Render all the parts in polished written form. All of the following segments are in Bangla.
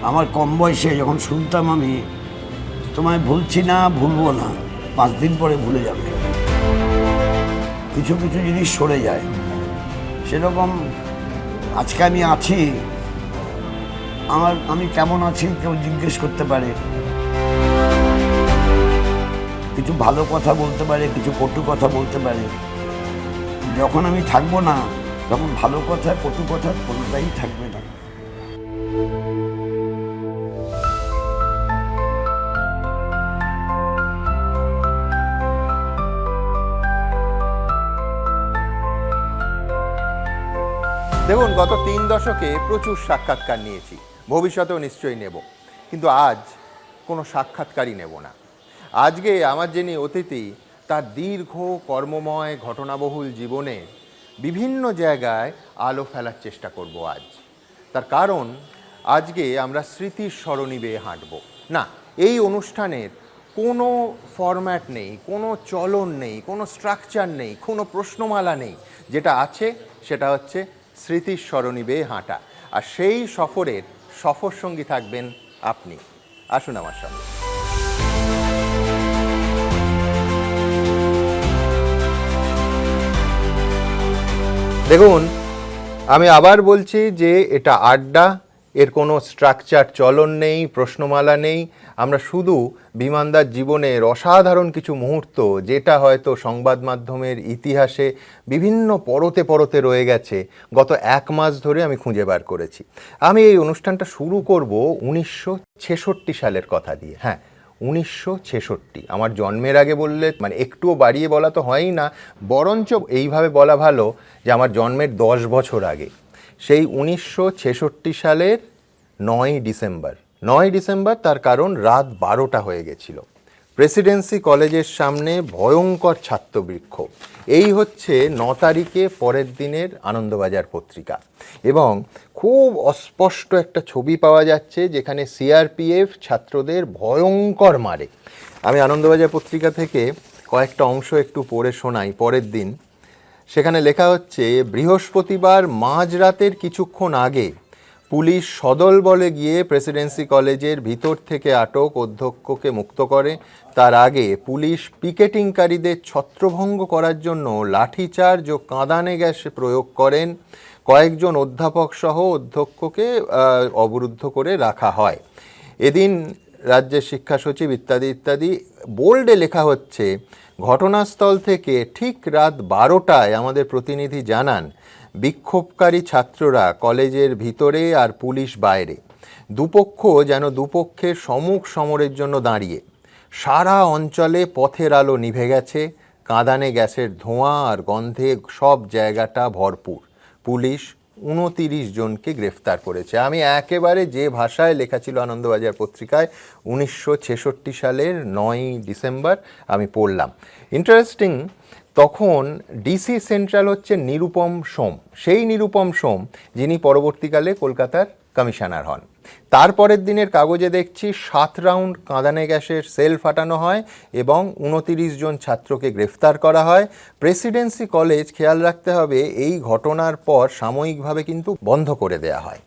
আমার কম বয়সে যখন শুনতাম আমি, তোমায় ভুলছি না, ভুলবো না, 5 দিন পরে ভুলে যাবে, কিছু কিছু জিনিস সরে যায়। সেরকম আজকে আমি আছি, আমি কেমন আছি কেউ জিজ্ঞেস করতে পারে, কিছু ভালো কথা বলতে পারে, কিছু কটু কথা বলতে পারে। যখন আমি থাকবো না, তখন ভালো কথা কটু কথা কোনোটাই থাকবে না। দেখুন, গত 3 দশকে প্রচুর সাক্ষাৎকার নিয়েছি, ভবিষ্যতেও নিশ্চয়ই নেব, কিন্তু আজ কোনো সাক্ষাৎকারই নেব না। আজকে আমার যিনি অতিথি, তার দীর্ঘ কর্মময় ঘটনাবহুল জীবনে বিভিন্ন জায়গায় আলো ফেলার চেষ্টা করব আজ। তার কারণ আজকে আমরা স্মৃতির সরণি বেয়ে হাঁটব না। এই অনুষ্ঠানের কোনো ফরম্যাট নেই, কোনো চলন নেই, কোনো স্ট্রাকচার নেই, কোনো প্রশ্নমালা নেই। যেটা আছে সেটা হচ্ছে স্মৃতির সরণি বেয়ে হাঁটা। আর সেই সফরের সফর সঙ্গী থাকবেন আপনি। আসুন আমার সঙ্গে। দেখুন, আমি আবার বলছি যে এটা আড্ডা, এর কোনো স্ট্রাকচার চলন নেই, প্রশ্নমালা নেই। আমরা শুধু বিমানদার জীবনের অসাধারণ কিছু মুহূর্ত, যেটা হয়তো সংবাদ মাধ্যমের ইতিহাসে বিভিন্ন পরতে পরতে রয়ে গেছে, গত 1 মাস ধরে আমি খুঁজে বার করেছি। আমি এই অনুষ্ঠানটা শুরু করব 1966 সালের কথা দিয়ে। হ্যাঁ, 1966। আমার জন্মের আগে বললে মানে একটুও বাড়িয়ে বলা তো হয়ই না, বরঞ্চ এইভাবে বলা ভালো যে আমার জন্মের 10 বছর আগে। সেই 1966 সালের 9ই ডিসেম্বর। 9ই ডিসেম্বর, তার কারণ রাত 12টা হয়ে গেছিল। প্রেসিডেন্সি কলেজের সামনে ভয়ঙ্কর ছাত্রবিক্ষোভ। এই হচ্ছে 9 তারিখে পরের দিনের আনন্দবাজার পত্রিকা, এবং খুব অস্পষ্ট একটা ছবি পাওয়া যাচ্ছে যেখানে সিআরপিএফ ছাত্রদের ভয়ঙ্কর মারে। আমি আনন্দবাজার পত্রিকা থেকে কয়েকটা অংশ একটু পড়ে শোনাই। পরের দিন সেখানে লেখা হচ্ছে, বৃহস্পতিবার মাঝরাতের কিছুক্ষণ আগে পুলিশ সদল বলে গিয়ে প্রেসিডেন্সি কলেজের ভিতর থেকে আটক অধ্যক্ষকে মুক্ত করে। তার আগে পুলিশ পিকেটিংকারীদের ছত্রভঙ্গ করার জন্য লাঠিচার্জ ও কাঁদানে গ্যাস প্রয়োগ করেন। কয়েকজন অধ্যাপক সহ অধ্যক্ষকে অবরুদ্ধ করে রাখা হয়। এদিন রাজ্যের শিক্ষা সচিব ইত্যাদি ইত্যাদি। বোল্ডে লেখা হচ্ছে, ঘটনাস্থল থেকে ঠিক রাত 12টায় আমাদের প্রতিনিধি জানান, বিক্ষোভকারী ছাত্ররা কলেজের ভিতরে আর পুলিশ বাইরে। দুপক্ষ যেন দুপক্ষের সম্মুখ সমরের জন্য দাঁড়িয়ে। সারা অঞ্চলে পথের আলো নিভে গেছে, কাঁদানে গ্যাসের ধোঁয়া আর গন্ধে সব জায়গাটা ভরপুর। পুলিশ 29 জনকে গ্রেফতার করেছে। আমি একেবারে যে ভাষায় লেখা ছিল আনন্দবাজার পত্রিকায় 1966 সালের 9ই ডিসেম্বর আমি পড়লাম। ইন্টারেস্টিং, তখন ডিসি সেন্ট্রাল হচ্ছে নিরুপম সোম। সেই নিরুপম সোম যিনি পরবর্তীকালে কলকাতার কমিশনার হন। তারপরের দিনের কাগজে দেখছি 7 রাউন্ড কাঁদানে গ্যাসের সেল ফাটানো হয় এবং 29 জন ছাত্রকে গ্রেফতার করা হয়। প্রেসিডেন্সি কলেজ, খেয়াল রাখতে হবে, এই ঘটনার পর সাময়িকভাবে কিন্তু বন্ধ করে দেয়া হয়।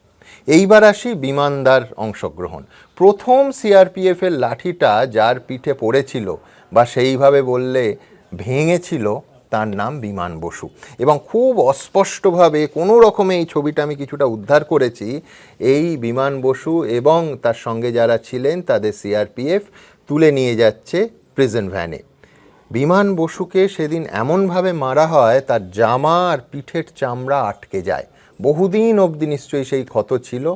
এইবার আসি বিমানদার অংশগ্রহণ। প্রথম সিআরপিএফের লাঠিটা যার পিঠে পড়েছিল বা সেইভাবে বললে ভেঙেছিল, তার নাম বিমান বসু। এবং খুব অস্পষ্টভাবে কোনো রকমে এই ছবিটা আমি কিছুটা উদ্ধার করেছি। এই বিমান বসু এবং তার সঙ্গে যারা ছিলেন তাদের সিআরপিএফ তুলে নিয়ে যাচ্ছে প্রিজন ভ্যানে। বিমান বসুকে সেদিন এমনভাবে মারা হয় তার জামা আর পিঠের চামড়া আটকে যায়। বহুদিন অবধি নিশ্চয়ই সেই ক্ষত ছিল।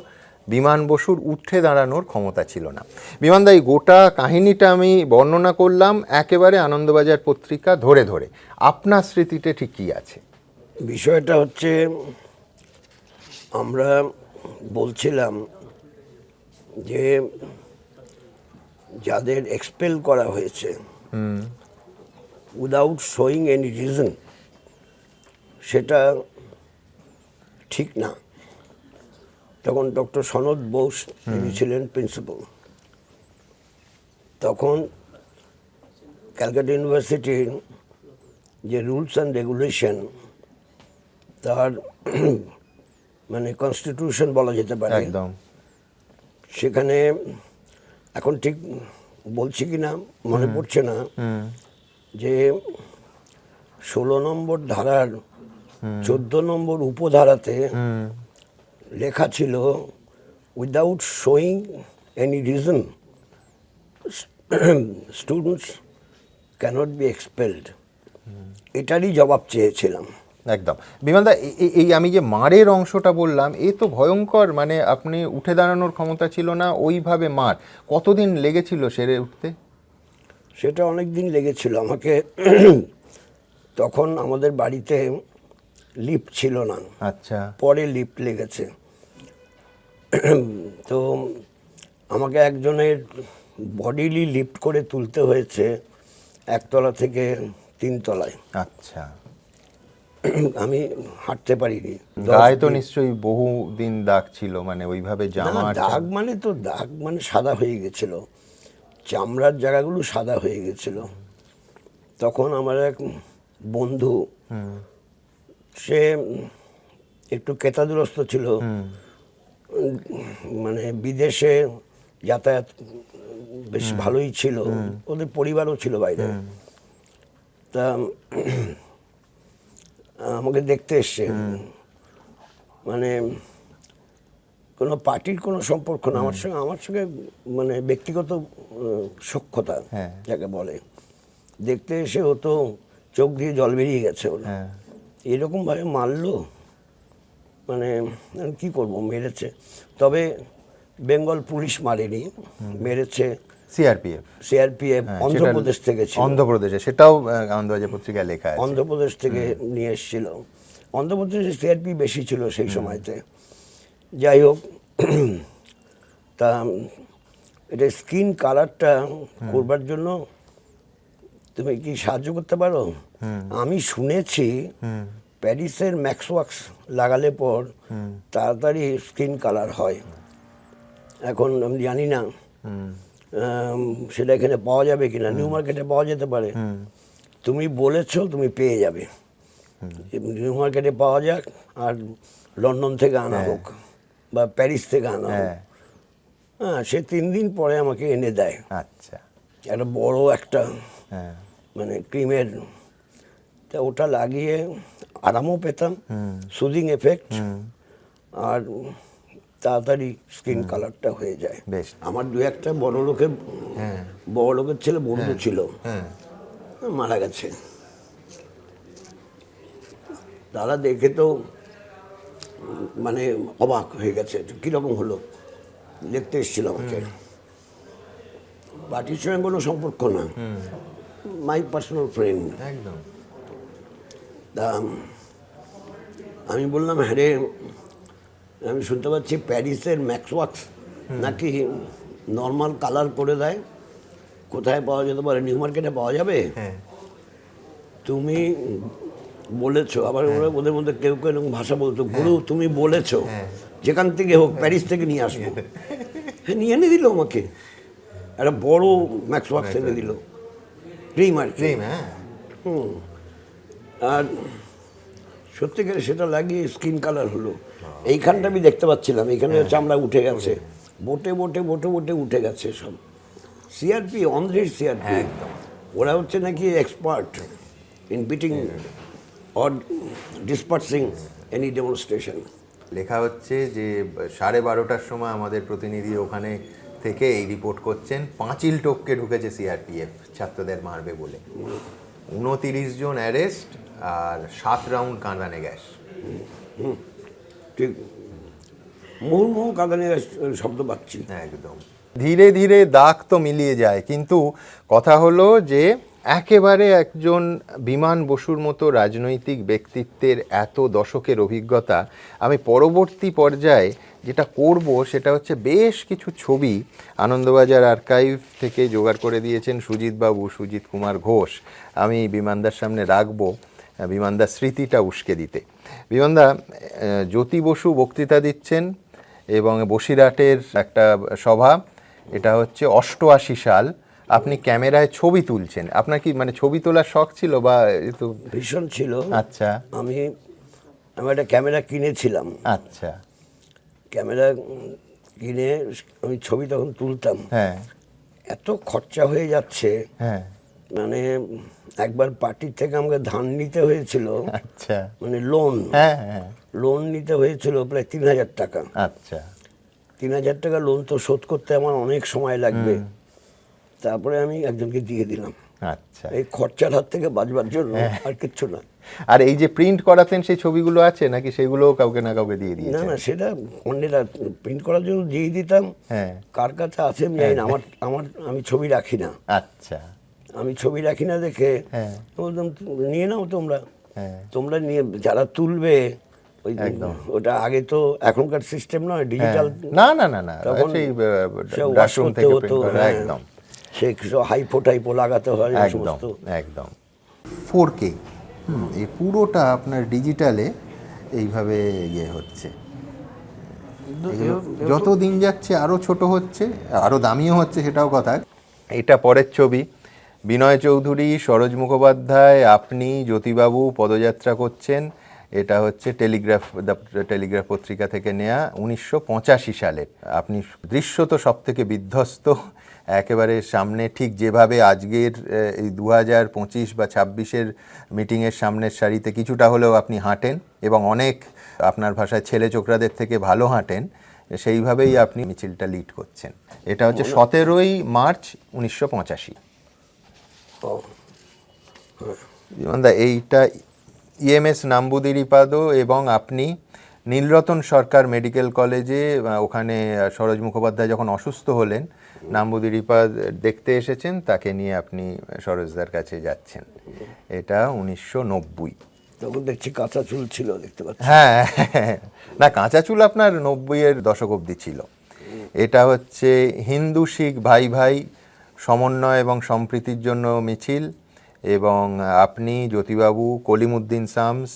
বিমান বসুর উঠে দাঁড়ানোর ক্ষমতা ছিল না। বিমানদা, এই গোটা কাহিনীটা আমি বর্ণনা করলাম একেবারে আনন্দবাজার পত্রিকা ধরে ধরে। আপনার স্মৃতিতে ঠিক কী আছে? বিষয়টা হচ্ছে, আমরা বলছিলাম যে যাদের এক্সপেল করা হয়েছে উইদাউট শোয়িং এনি রিজন, সেটা ঠিক না। তখন ডক্টর সনদ বোস তিনি ছিলেন প্রিন্সিপাল। তখন ক্যালকাটা ইউনিভার্সিটির যে রুলস অ্যান্ড রেগুলেশন, তার মানে কনস্টিটিউশন বলা যেতে পারে, একদম সেখানে এখন ঠিক বলছি কি না মনে পড়ছে না, যে 16 নম্বর ধারার 14 নম্বর উপধারাতে লেখা ছিল, without showing any reason students cannot be expelled. এটারই জবাব চেয়েছিলাম। একদম। বিমানদা, এই আমি যে মারের অংশটা বললাম, এ তো ভয়ঙ্কর, মানে আপনি উঠে দাঁড়ানোর ক্ষমতা ছিল না, ওইভাবে মার। কতদিন লেগেছিল সেরে উঠতে? সেটা অনেক দিন লেগেছিল আমাকে। তখন আমাদের বাড়িতে লিফট ছিল না, আচ্ছা। পরে লিফট লেগেছে। তো আমাকে একজনের বডিলি লিফট করে তুলতে হয়েছে একতলা থেকে 3 তলায়। আচ্ছা। আমি হাঁটতে পারিনি। গায়ে তো নিশ্চয়ই বহু দিন দাগ ছিল, মানে ওইভাবে জামা না, দাগ মানে সাদা হয়ে গেছিল, চামড়ার জায়গাগুলো সাদা হয়ে গেছিল। তখন আমার এক বন্ধু, সে একটু কেতাদুরস্ত ছিল, মানে বিদেশে যাতায়াত বেশ ভালোই ছিল, ওদের পরিবারও ছিল বাইরে। তা আমাকে দেখতে এসছে, মানে কোনো পার্টির কোনো সম্পর্ক না, আমার সঙ্গে মানে ব্যক্তিগত সখ্যতা যাকে বলে। দেখতে এসে ও তো চোখ দিয়ে জল বেরিয়ে গেছে ওর। এরকমভাবে মারলো, মানে আমি কী করবো, মেরেছে। তবে বেঙ্গল পুলিশ মারেনি, মেরেছে সিআরপিএফ অন্ধ্রপ্রদেশ থেকে ছিল। অন্ধ্রপ্রদেশে, সেটাও আনন্দবাজার পত্রিকায় লেখা আছে। অন্ধ্রপ্রদেশ থেকে নিয়ে এসেছিল। অন্ধ্রপ্রদেশে সিআরপি বেশি ছিল সেই সময়তে। যাই হোক, তা এটা স্কিন কালারটা করবার জন্য তুমি কি সাহায্য করতে পারো? আমি শুনেছি প্যারিসের ম্যাক্সওয়াক্স লাগালে পর তাড়াতাড়ি স্কিন কালার হয়। এখন আমি জানি না সেটা এখানে পাওয়া যাবে কিনা, নিউ মার্কেটে পাওয়া যেতে পারে। তুমি বলেছো, তুমি পেয়ে যাবে। নিউ মার্কেটে পাওয়া যাক, আর লন্ডন থেকে আনা হোক বা প্যারিস থেকে আনা হোক। হ্যাঁ, সে 3 দিন পরে আমাকে এনে দেয়। আচ্ছা। একটা বড় একটা মানে ক্রিমের, তা ওটা লাগিয়ে আরামও পেতাম, সুদিং এফেক্ট, আর তাড়াতাড়ি স্কিন কালারটা হয়ে যায়। বেশ। আমার 2-1টা বড় লোকের ছেলে বন্ধু ছিল, মারা গেছে। তারা দেখে তো মানে অবাক হয়ে গেছে, কীরকম হলো, দেখতে এসেছিল আমাকে। পার্টির সঙ্গে কোনো সম্পর্ক না, মাই পার্সোনাল ফ্রেন্ড। একদম। তা আমি বললাম, হ্যাঁ রে, আমি শুনতে পাচ্ছি প্যারিসের ম্যাক্সওয়াক্স নাকি নর্মাল কালার করে দেয়, কোথায় পাওয়া যেতে পারে? নিউ মার্কেটে পাওয়া যাবে? তুমি বলেছো। আবার ওদের মধ্যে কেউ কেউ এরকম ভাষা বলতো, গুরু তুমি বলেছো, যেখান থেকে হোক প্যারিস থেকে নিয়ে আসবো। হ্যাঁ, নিয়ে এনে দিল আমাকে একটা বড় ম্যাক্সওয়াক্স এনে দিল, ক্রিম আর ক্রিম। আর সত্যিকারে সেটা লাগিয়ে স্কিন কালার হলো। এইখানটা আমি দেখতে পাচ্ছিলাম, এখানে চামড়া উঠে গেছে, বোটে উঠে গেছে সব। সিআরপি, অন্ধ্রের সিআরপি, ওরা হচ্ছে নাকি expert in beating or dispersing any demonstration. লেখা হচ্ছে যে 12:30টার সময় আমাদের প্রতিনিধি ওখানে থেকে এই রিপোর্ট করছেন, পাঁচিল টপকে ঢুকেছে সিআরপিএফ ছাত্রদের মারবে বলে। 29 জন অ্যারেস্ট আর 7 রাউন্ড কাঁদানে গ্যাস। ঠিক, মুহুর্মুহু কাঁদানে গ্যাস শব্দ পাচ্ছি। একদম। ধীরে ধীরে দাগ তো মিলিয়ে যায়, কিন্তু কথা হলো যে একেবারে একজন বিমান বসুর মতো রাজনৈতিক ব্যক্তিত্বের এত দশকের অভিজ্ঞতা, আমি পরবর্তী পর্যায়ে যেটা করব সেটা হচ্ছে বেশ কিছু ছবি আনন্দবাজার আর্কাইভ থেকে জোগাড় করে দিয়েছেন সুজিতবাবু, সুজিত কুমার ঘোষ। আমি বিমানদার সামনে রাখবো, বিমানদার স্মৃতিটা উস্কে দিতে। বিমানদা, জ্যোতি বসু বক্তৃতা দিচ্ছেন এবং বসিরহাটের একটা সভা, এটা হচ্ছে 88 সাল। আপনি ক্যামেরায় ছবি তুলছেন, আপনার কি মানে ছবি তোলার শখ ছিল বা? তো ভীষণ ছিল। আচ্ছা। আমি একটা ক্যামেরা কিনেছিলাম। আচ্ছা। ক্যামেরা কিনে আমি ছবি তখন তুলতাম। হ্যাঁ এত খরচা হয়ে যাচ্ছে, হ্যাঁ মানে একবার পার্টির থেকে আমাকে ধান নিতে হয়েছিল, আচ্ছা মানে লোন হ্যাঁ হ্যাঁ লোন নিতে হয়েছিল প্রায় 3,000 টাকা। আচ্ছা 3,000 টাকা লোন তো শোধ করতে আমার অনেক সময় লাগবে। তারপরে আমি একজনকে দিয়ে দিলাম আচ্ছা। এই খরচার হাত থেকে বাঁচবার জন্য, আর কিচ্ছু না। আর এই যে প্রিন্ট করাতেন সেই ছবিগুলো আছে নাকি সেগুলো কাউকে না কাউকে দিয়ে না দিয়েছেন? না, সেটা অন্যেরা প্রিন্ট করার জন্য দিয়ে দিতাম। হ্যাঁ কার কাছে আছে আমি জানি না। আমি ছবি রাখি না। আচ্ছা আমি ছবি রাখি না দেখে হ্যাঁ বলতাম নিয়ে নাও তোমরা, হ্যাঁ তোমরা নিয়ে যারা তুলবে ওই একদম। ওটা আগে তো এখনকার সিস্টেম নয়, ডিজিটাল। না না না না তখন সেই সে ওয়াশ ডাস্টরুম করতে থেকে হতো, প্রিন্ট করা হ্যাঁ। একদম সে হাইপো টাইপো লাগাতে হয় এই একদম সমস্ত। একদম 4K এই পুরোটা আপনার ডিজিটালে এইভাবে ইয়ে হচ্ছে। এগুলো যত দিন যাচ্ছে আরো ছোট হচ্ছে, আরো দামিও হচ্ছে, সেটাও কথা। এটা পরের ছবি, বিনয় চৌধুরী, সরোজ মুখোপাধ্যায়, আপনি, জ্যোতিবাবু পদযাত্রা করছেন। এটা হচ্ছে টেলিগ্রাফ পত্রিকা থেকে নেয়া 1985 সালের। আপনি দৃশ্যত সব থেকে বিধ্বস্ত, একেবারে সামনে, ঠিক যেভাবে আজকের এই 2025 বা 26-এর মিটিংয়ের সামনের সারিতে কিছুটা হলেও আপনি হাঁটেন এবং অনেক, আপনার ভাষায় ছেলে চোকরাদের থেকে ভালো হাঁটেন, সেইভাবেই আপনি মিছিলটা লিড করছেন। এটা হচ্ছে 17ই মার্চ 1985। এইটা EMS নাম্বুদিরিপাদ এবং আপনি নীলরতন সরকার মেডিকেল কলেজে, ওখানে সরোজ মুখোপাধ্যায় যখন অসুস্থ হলেন, নাম্বুদিরিপাদ দেখতে এসেছেন, তাকে নিয়ে আপনি সরোজদার কাছে যাচ্ছেন। এটা 1990। তখন দেখছি কাঁচা চুল ছিল, দেখতে পাচ্ছি। হ্যাঁ না, কাঁচা চুল আপনার 90-এর দশক অবধি ছিল। এটা হচ্ছে হিন্দু শিখ ভাই ভাই সমন্বয় এবং সম্প্রীতির জন্য মিছিল, এবং আপনি, জ্যোতিবাবু, কলিমুদ্দিন শামস,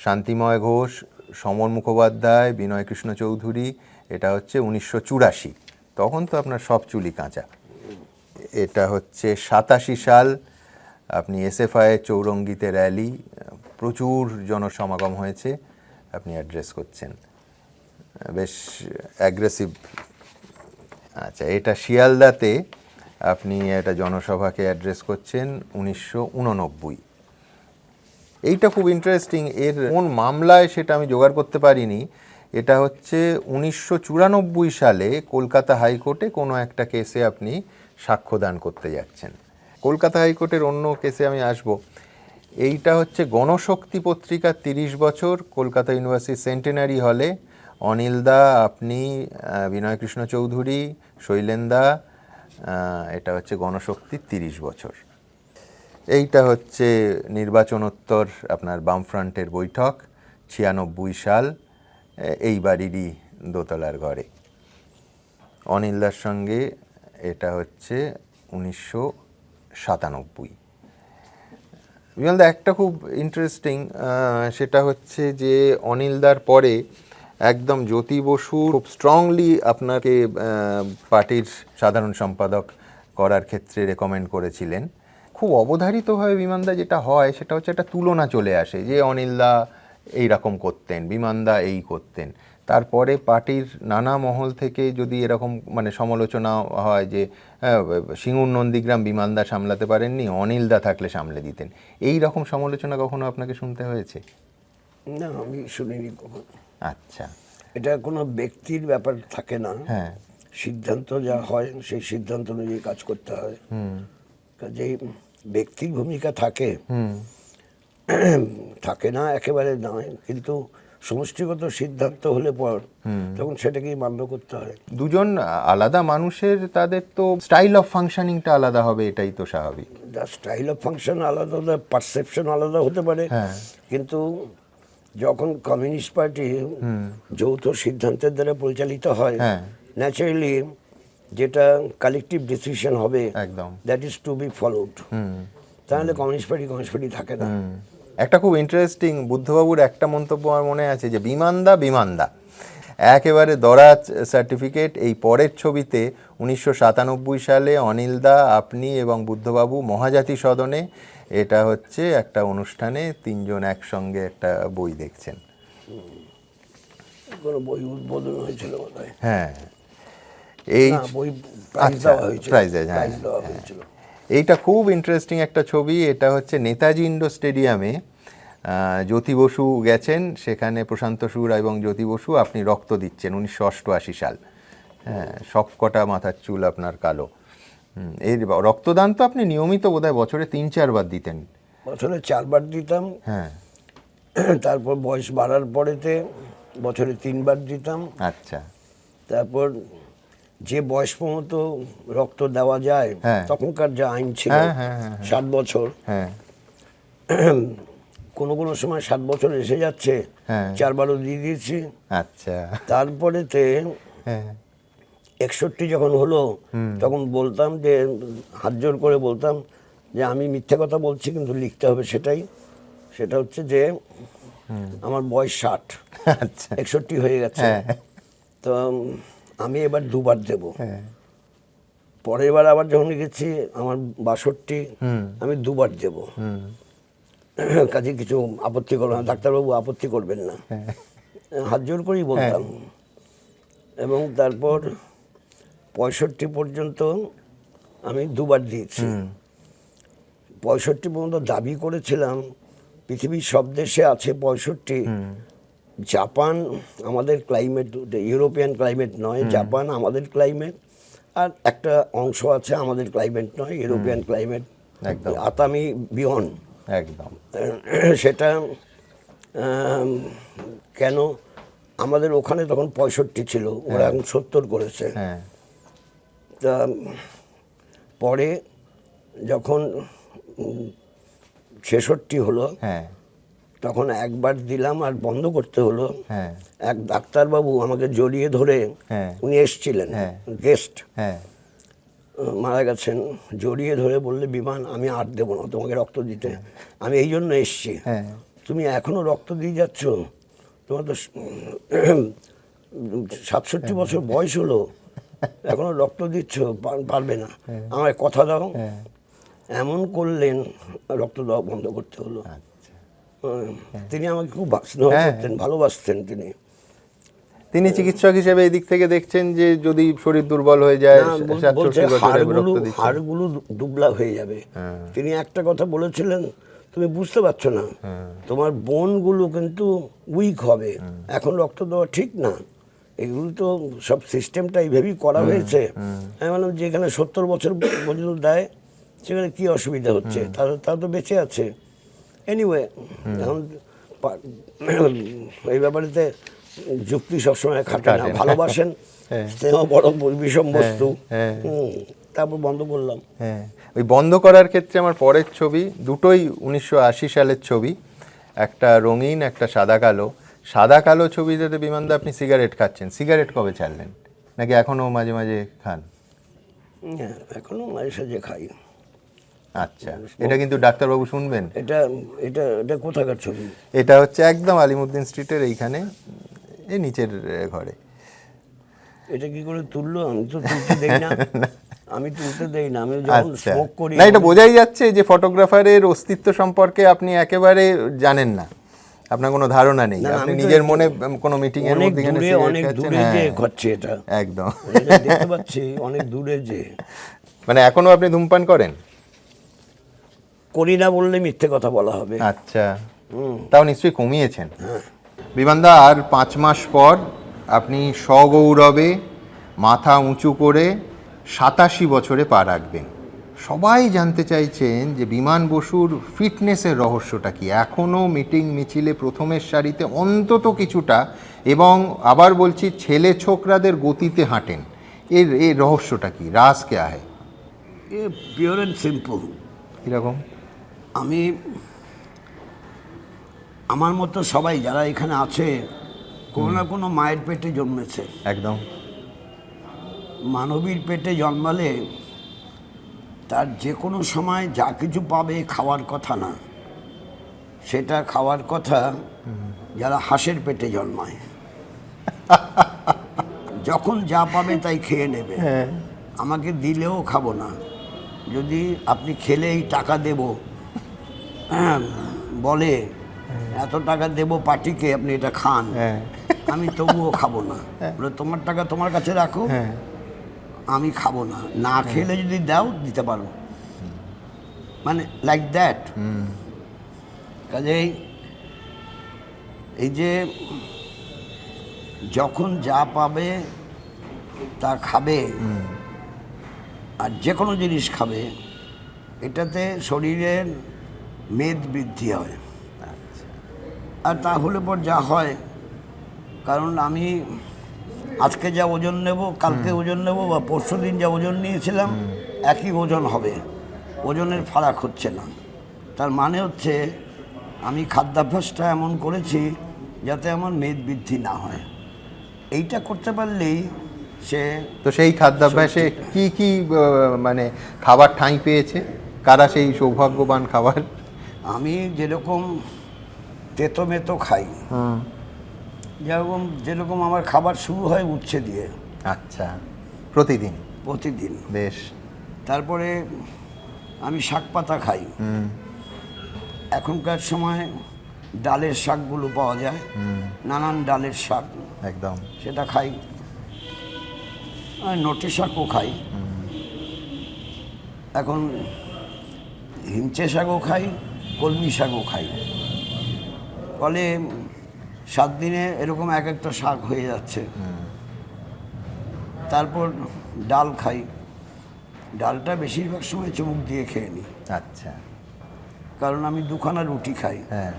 শান্তিময় ঘোষ, সমর মুখোপাধ্যায়, বিনয় কৃষ্ণ চৌধুরী। এটা হচ্ছে 1984, তখন তো আপনার সব চুলই কাঁচা। এটা হচ্ছে 87 সাল, আপনি SFI চৌরঙ্গিতে র্যালি, প্রচুর জনসমাগম হয়েছে, আপনি অ্যাড্রেস করছেন, বেশ অ্যাগ্রেসিভ। আচ্ছা, এটা শিয়ালদাতে আপনি একটা জনসভাকে অ্যাড্রেস করছেন 1989। এইটা খুব ইন্টারেস্টিং, এর কোন মামলায় সেটা আমি জোগাড় করতে পারিনি। এটা হচ্ছে 1994 সালে কলকাতা হাইকোর্টে কোনো একটা কেসে আপনি সাক্ষ্যদান করতে যাচ্ছেন। কলকাতা হাইকোর্টের অন্য কেসে আমি আসব। এইটা হচ্ছে গণশক্তি পত্রিকার 30 বছর, কলকাতা ইউনিভার্সিটি সেন্টেনারি হলে অনিলদা, আপনি, বিনয় কৃষ্ণ চৌধুরী, শৈলেন্দা। এটা হচ্ছে গণশক্তির 30 বছর। এইটা হচ্ছে নির্বাচনোত্তর আপনার বামফ্রন্টের বৈঠক, 96 সাল, এই বাড়িরই দোতলার ঘরে অনিলদার সঙ্গে। এটা হচ্ছে 1997। বিমলদা, একটা খুব ইন্টারেস্টিং, সেটা হচ্ছে যে অনিলদার পরে একদম জ্যোতি বসু খুব স্ট্রংলি আপনাকে পার্টির সাধারণ সম্পাদক করার ক্ষেত্রে রেকমেন্ড করেছিলেন। খুব অবধারিতভাবে বিমানদা যেটা হয় সেটা হচ্ছে একটা তুলনা চলে আসে যে অনিলদা এইরকম করতেন, বিমানদা এই করতেন। তারপরে পার্টির নানা মহল থেকে যদি এরকম মানে সমালোচনা হয় যে সিঙ্গুর নন্দীগ্রাম বিমানদা সামলাতে পারেননি, অনিলদা থাকলে সামলে দিতেন, এই রকম সমালোচনা কখনো আপনাকে শুনতে হয়েছে? না, আমি শুনিনি কখনো। আচ্ছা, এটা কোনো ব্যক্তির ব্যাপার থাকে না। হ্যাঁ, সিদ্ধান্ত যা হয় সেই সিদ্ধান্ত অনুযায়ী কাজ করতে হয়। কাজেই ব্যক্তির ভূমিকা থাকে, থাকে না একেবারে নয়, কিন্তু সমষ্টিগত সিদ্ধান্ত হলে পর তখন সেটাকেই মান্য করতে হয়। দুজন আলাদা মানুষের তাদের তো স্টাইল অফ ফাংশনিংটা আলাদা হবে, এটাই তো স্বাভাবিক। দ্য স্টাইল অফ ফাংশন আলাদা হতে, পারসেপশন আলাদা হতে পারে, কিন্তু যখন কমিউনিস্ট পার্টি যৌথ সিদ্ধান্তের দ্বারা পরিচালিত হয়, ন্যাচারালি যেটা কালেকটিভ ডিসিশন হবে, একদম that is to be followed. তাহলে কমিউনিস্ট পার্টি থাকে না। একটা খুব ইন্টারেস্টিং বুদ্ধবাবুর একটা মন্তব্য আমার মনে আছে যে বিমানদা একেবারে দরাজ সার্টিফিকেট। এই পরের ছবিতে 1997 সালে অনিলদা, আপনি এবং বুদ্ধবাবু মহাজাতি সদনে, এটা হচ্ছে একটা অনুষ্ঠানে তিনজন একসঙ্গে একটা বই দেখছেন। কোনো বই উদ্বোধন হয়েছিল বোধহয়। হ্যাঁ, এই না, বই প্রাইজ আচ্ছা, দেওয়া হয়েছিল, প্রাইজ দেওয়া, হ্যাঁ, প্রাইজ দেওয়া হয়েছিল। এইটা খুব ইন্টারেস্টিং একটা ছবি। এটা হচ্ছে নেতাজি ইন্ডোর স্টেডিয়ামে জ্যোতি বসু গেছেন, সেখানে প্রশান্ত সুর এবং জ্যোতি বসু আপনি রক্ত দিচ্ছেন, 1988 সাল। হ্যাঁ, সব কটা মাথার চুল আপনার কালো। এই রক্তদান তো আপনি নিয়মিত বোধহয় বছরে 3-4 বার দিতেন। বছরে 4 বার দিতাম, হ্যাঁ, তারপর বয়স বাড়ার পরেতে বছরে 3 বার দিতাম। আচ্ছা, তারপর যে বয়স পর্যন্ত রক্ত দেওয়া যায়, হ্যাঁ। তখনকার যা আইন ছিল, হ্যাঁ, হ্যাঁ, হ্যাঁ, 7 বছর, হ্যাঁ, কোনো কোনো সময় 7 বছর এসে যাচ্ছে, হ্যাঁ। 4 বারও দিয়ে দিয়েছি। আচ্ছা, তারপরেতে হ্যাঁ, 61 যখন হলো, তখন বলতাম যে, হাত জোর করে বলতাম যে আমি মিথ্যে কথা বলছি, কিন্তু লিখতে হবে সেটাই। সেটা হচ্ছে যে আমার বয়স 60, আচ্ছা, 61 হয়ে গেছে। হ্যাঁ, তো আমি এবার 2 বার দেব। হ্যাঁ, পরের বার আবার যখন গেছি আমার 62, আমি 2 বার দেব। কাজে কিছু আপত্তি করবে না, ডাক্তারবাবু আপত্তি করবেন না, হাত জোর করেই বলতাম। এবং তারপর 65 পর্যন্ত আমি 2 বার দিয়েছি। 65 পর্যন্ত দাবি করেছিলাম, পৃথিবীর সব দেশে আছে 65। জাপান আমাদের ক্লাইমেট, ইউরোপিয়ান ক্লাইমেট নয়, জাপান আমাদের ক্লাইমেট, আর একটা অংশ আছে আমাদের ক্লাইমেট নয়, ইউরোপিয়ান ক্লাইমেট, একদম। আতামি বিয়ন। একদম, সেটা কেন আমাদের ওখানে তখন 65 ছিল, ওরা এখন 70 করেছে। হ্যাঁ, তা পরে যখন 66 হলো, হ্যাঁ, তখন একবার দিলাম আর বন্ধ করতে হলো। হ্যাঁ, এক ডাক্তারবাবু আমাকে জড়িয়ে ধরে, হ্যাঁ। উনি এসছিলেন, হ্যাঁ। গেস্ট, হ্যাঁ, মারা গেছেন, জড়িয়ে ধরে বললে, বিমান আমি আর দেবো না তোমাকে রক্ত দিতে, আমি এই জন্য এসছি, হ্যাঁ, তুমি এখনো রক্ত দিয়ে যাচ্ছ, তোমার তো 67 বছর বয়স হলো, এখনো রক্ত দিচ্ছ, পারবে না, আমায় কথা দাও। এমন করলেন, রক্ত দেওয়া বন্ধ করতে হলো। আচ্ছা। তিনি আমাকে খুব স্নেহ করতেন, ভালোবাসতেন তিনি। তিনি চিকিৎসক হিসেবে এই দিক থেকে দেখছেন যে যদি শরীর দুর্বল হয়ে যায়, না, 67 বছরে রক্ত দিচ্ছে। হাড়গুলো দুবলা হয়ে যাবে। তিনি একটা কথা বলেছিলেন, তুমি বুঝতে পারছো না, তোমার বোনগুলো কিন্তু উইক হবে, এখন রক্ত দেওয়া ঠিক না। এগুলো তো সব সিস্টেমটা এইভাবেই করা হয়েছে। আমি বললাম, যেখানে 70 বছর পর্যন্ত দেয়, সেখানে কী অসুবিধা হচ্ছে, তারা তো বেঁচে আছে। এনিওয়ে, এখন এই ব্যাপারেতে যুক্তি সবসময় খাটে না, ভালোবাসেন, স্নেহ বড় বিষম বস্তু। তারপর বন্ধ করলাম। হ্যাঁ, ওই বন্ধ করার ক্ষেত্রে আমার পরের ছবি দুটোই 1980 সালের ছবি, একটা রঙিন, একটা সাদা কালো। সাদা কালো ছবিটাতে বিমানদা আপনি সিগারেট খাচ্ছেন। সিগারেট কবে ছাড়লেন, নাকি এখনো মাঝে মাঝে খান? হ্যাঁ, এখনো মাঝে সাঝে খাই। আচ্ছা, এটা কিন্তু ডাক্তারবাবু শুনবেন। এটা এটা এটা কোথাকার ছবি? এটা হচ্ছে একদম আলিমুদ্দিন স্ট্রিটের এইখানে, এই নিচের ঘরে। এটা কি করে তুললো? আমি তো তুলতে দেই না, আমি তুলতে দেই না, আমি যখন আচ্ছা, স্মোক করি। না, এটা বোঝাই যাচ্ছে যে ফটোগ্রাফারের অস্তিত্ব সম্পর্কে আপনি একেবারে জানেন না, আপনার কোনো ধারণা নেই। না, আপনি আমি তো নিজের একটু- মনে কোনো মিটিং এর অনেক মধ্যে এখানে দূরে, সিগারেট অনেক খাচ্ছেন। দূরে যে হ্যাঁ, খাচ্ছে এটা, একদম। এটা দেখতে পাচ্ছি, অনেক দূরে যে। মানে এখনো আপনি ধূমপান করেন? করি না বললে মিথ্যে কথা বলা হবে। আচ্ছা, তাও নিশ্চয়ই কমিয়েছেন। বিমানদা, আর 5 মাস পর আপনি সগৌরবে মাথা উঁচু করে 87 বছরে পা রাখবেন। সবাই জানতে চাইছেন যে বিমান বসুর ফিটনেসের রহস্যটা কি। এখনও মিটিং মিছিলে প্রথমের সারিতে অন্তত কিছুটা, এবং আবার বলছি, ছেলে ছোকরাদের গতিতে হাঁটেন। এর রহস্যটা কি? রাজ কে আহে? A pure and simple. কীরকম? আমি, আমার মতো সবাই যারা এখানে আছে, কোনো না কোনো মায়ের পেটে জন্মেছে। একদম। মানবীর পেটে জন্মালে তার যে কোনো সময় যা কিছু পাবে খাওয়ার কথা না, সেটা খাওয়ার কথা যারা হাঁসের পেটে জন্মায়। যখন যা পাবে তাই খেয়ে নেবে, আমাকে দিলেও খাবো না। যদি আপনি খেলে এই টাকা দেব বলে, এত টাকা দেব পার্টিকে, আপনি এটা খান, আমি তবুও খাবো না। বলে, তোমার টাকা তোমার কাছে রাখো, আমি খাবো না, না খেলে যদি দাও দিতে পারো, মানে লাইক দ্যাট। কাজেই এই যে যখন যা পাবে তা খাবে, আর যে কোনো জিনিস খাবে, এটাতে শরীরের মেদ বৃদ্ধি হয়। আর তা হলে পর যা হয়, কারণ আমি আজকে যা ওজন নেব, কালকে ওজন নেব, বা পরশু দিন যা ওজন নিয়েছিলাম একই ওজন হবে, ওজনের ফারাক হচ্ছে না। তার মানে হচ্ছে আমি খাদ্যাভ্যাসটা এমন করেছি যাতে আমার মেদ বৃদ্ধি না হয়। এইটা করতে পারলেই সে। তো সেই খাদ্যাভ্যাসে কি কি মানে খাবার ঠাঁই পেয়েছে? কারা সেই সৌভাগ্যবান খাবার? আমি যেরকম তেতো মেতো খাই, যেরকম আমার খাবার শুরু হয় উচ্ছে দিয়ে। আচ্ছা, প্রতিদিন? প্রতিদিন। বেশ। তারপরে আমি শাক পাতা খাই। এখনকার সময় ডালের শাকগুলো পাওয়া যায়, নানান ডালের শাক, একদম সেটা খাই। নটি শাকও খাই, এখন হিঞ্চে শাকও খাই, কলমি শাকও খাই। ফলে 7 দিনে এরকম এক একটা শাক হয়ে যাচ্ছে। তারপর ডাল খাই, ডালটা বেশিরভাগ সময় চুমুক দিয়ে খেয়ে নিই। আচ্ছা। কারণ আমি 2খানা রুটি খাই। হ্যাঁ।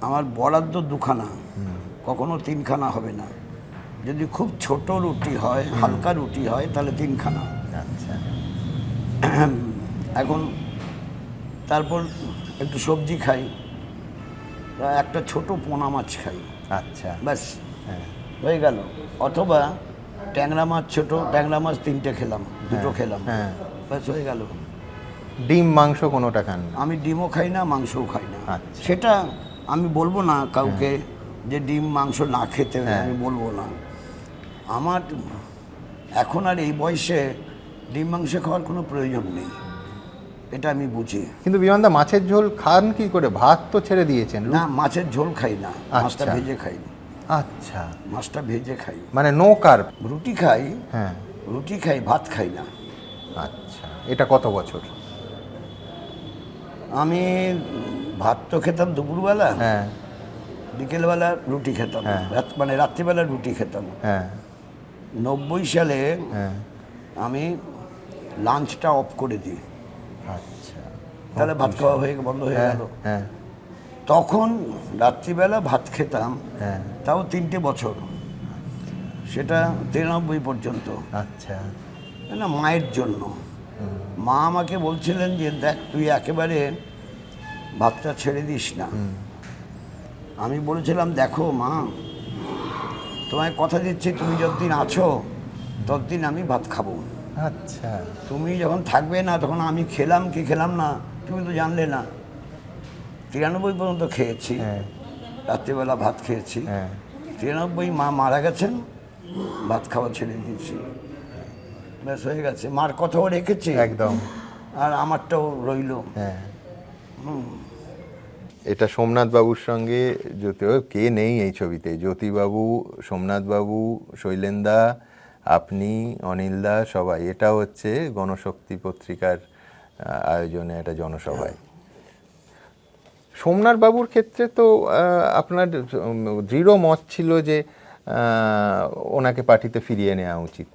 আমার বরাদ্দ 2খানা, কখনো 3খানা হবে না। যদি খুব ছোট রুটি হয়, হালকা রুটি হয়, তাহলে 3খানা। আচ্ছা। এখন তারপর একটু সবজি খাই, একটা ছোট পোনা মাছ খাই। আচ্ছা। ব্যাস, হ্যাঁ। হয়ে গেল। অথবা ট্যাংরা মাছ, ছোট ট্যাংরা মাছ 3টে খেলাম, 2টো খেলাম, হ্যাঁ। ব্যাস হয়ে গেল। ডিম মাংস কোনোটা খান না? আমি ডিমও খাই না, মাংসও খাই না। আচ্ছা। সেটা আমি বলবো না কাউকে যে ডিম মাংস না খেতে হবে, আমি বলবো না। আমার এখন আর এই বয়সে ডিম মাংস খাওয়ার কোনো প্রয়োজন নেই, এটা আমি বুঝি। কিন্তু বিমানদা, মাছের ঝোল খান কি করে? ভাত তো ছেড়ে দিয়েছেন। না, মাছের ঝোল খাই না, মাছটা আচ্ছা। ভেজে খাই। আচ্ছা, মাছটা ভেজে খাই। মানে নো কার্ব? রুটি খাই। হ্যাঁ। রুটি খাই, ভাত খাই না। আচ্ছা, এটা কত বছর? আমি ভাত তো খেতাম দুপুরবেলা, হ্যাঁ। বিকেলবেলা রুটি খেতাম, হ্যাঁ। মানে রাত্রিবেলা রুটি খেতাম। হ্যাঁ। 90 সালে হ্যাঁ। আমি লাঞ্চটা অফ করে দিই, আচ্ছা। তাহলে ভাত খাওয়া বন্ধ হয়ে হ্যাঁ। গেল। হ্যাঁ। তখন রাত্রিবেলা ভাত খেতাম, হ্যাঁ। তাও 3টে বছর, সেটা 93 পর্যন্ত। আচ্ছা। না, মায়ের জন্য। মা আমাকে বলছিলেন যে দেখ, তুই একেবারে ভাতটা ছেড়ে দিস না। আমি বলেছিলাম, দেখো মা, তোমায় কথা দিচ্ছি, তুমি যতদিন আছো ততদিন আমি ভাত খাবো। আচ্ছা। তুমি যখন থাকবে না, তখন আমি খেলাম কি খেলাম না তুমি তো জানলে না। 93 পর্যন্ত খেয়েছি, হ্যাঁ। রাত্রিবেলা ভাত খেয়েছি। হ্যাঁ। 93 মা মারা গেছেন, ভাত খাওয়া ছেড়ে দিয়েছি, ব্যাস হয়ে গেছে। মার কথাও রেখেছি একদম, আর আমারটাও রইল। হ্যাঁ। এটা সোমনাথ বাবুর সঙ্গে কে নেই এই ছবিতে? জ্যোতিবাবু, সোমনাথ বাবু, শৈলেন্দা, আপনি, অনিলদা, সবাই। এটা হচ্ছে গণশক্তি পত্রিকার আয়োজনে একটা জনসভায়। সোমনাথ বাবুর ক্ষেত্রে তো আপনার দৃঢ় মত ছিল যে ওনাকে পার্টিতে ফিরিয়ে নেওয়া উচিত,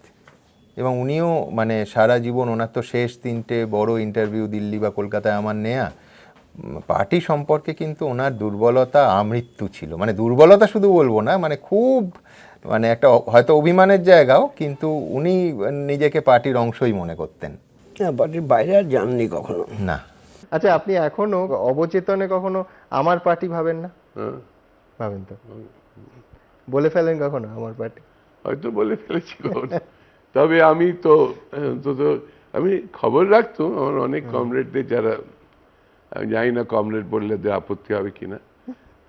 এবং উনিও মানে সারা জীবন, ওনার তো শেষ 3টে বড় ইন্টারভিউ দিল্লি বা কলকাতায় আমার নেয়া, পার্টি সম্পর্কে কিন্তু ওনার দুর্বলতা আমৃত্যু ছিল। মানে দুর্বলতা শুধু বলবো না, মানে খুব, মানে একটা হয়তো অভিমানের জায়গাও, কিন্তু উনি নিজেকে পার্টির অংশই মনে করতেন। হ্যাঁ, পার্টির বাইরে আর যাননি কখনো। না। আচ্ছা, আপনি এখনো অবচেতনে কখনো আমার পার্টি ভাবেন না? ভাবেন তো? বলে ফেলেন কখনো আমার পার্টি? হয়তো বলে ফেলেছি কখনো। তবে আমি তো অন্তত আমি খবর রাখতাম আমার অনেক কমরেডদের, যারা আমি জানি না কমরেড বললে যে আপত্তি হবে কিনা,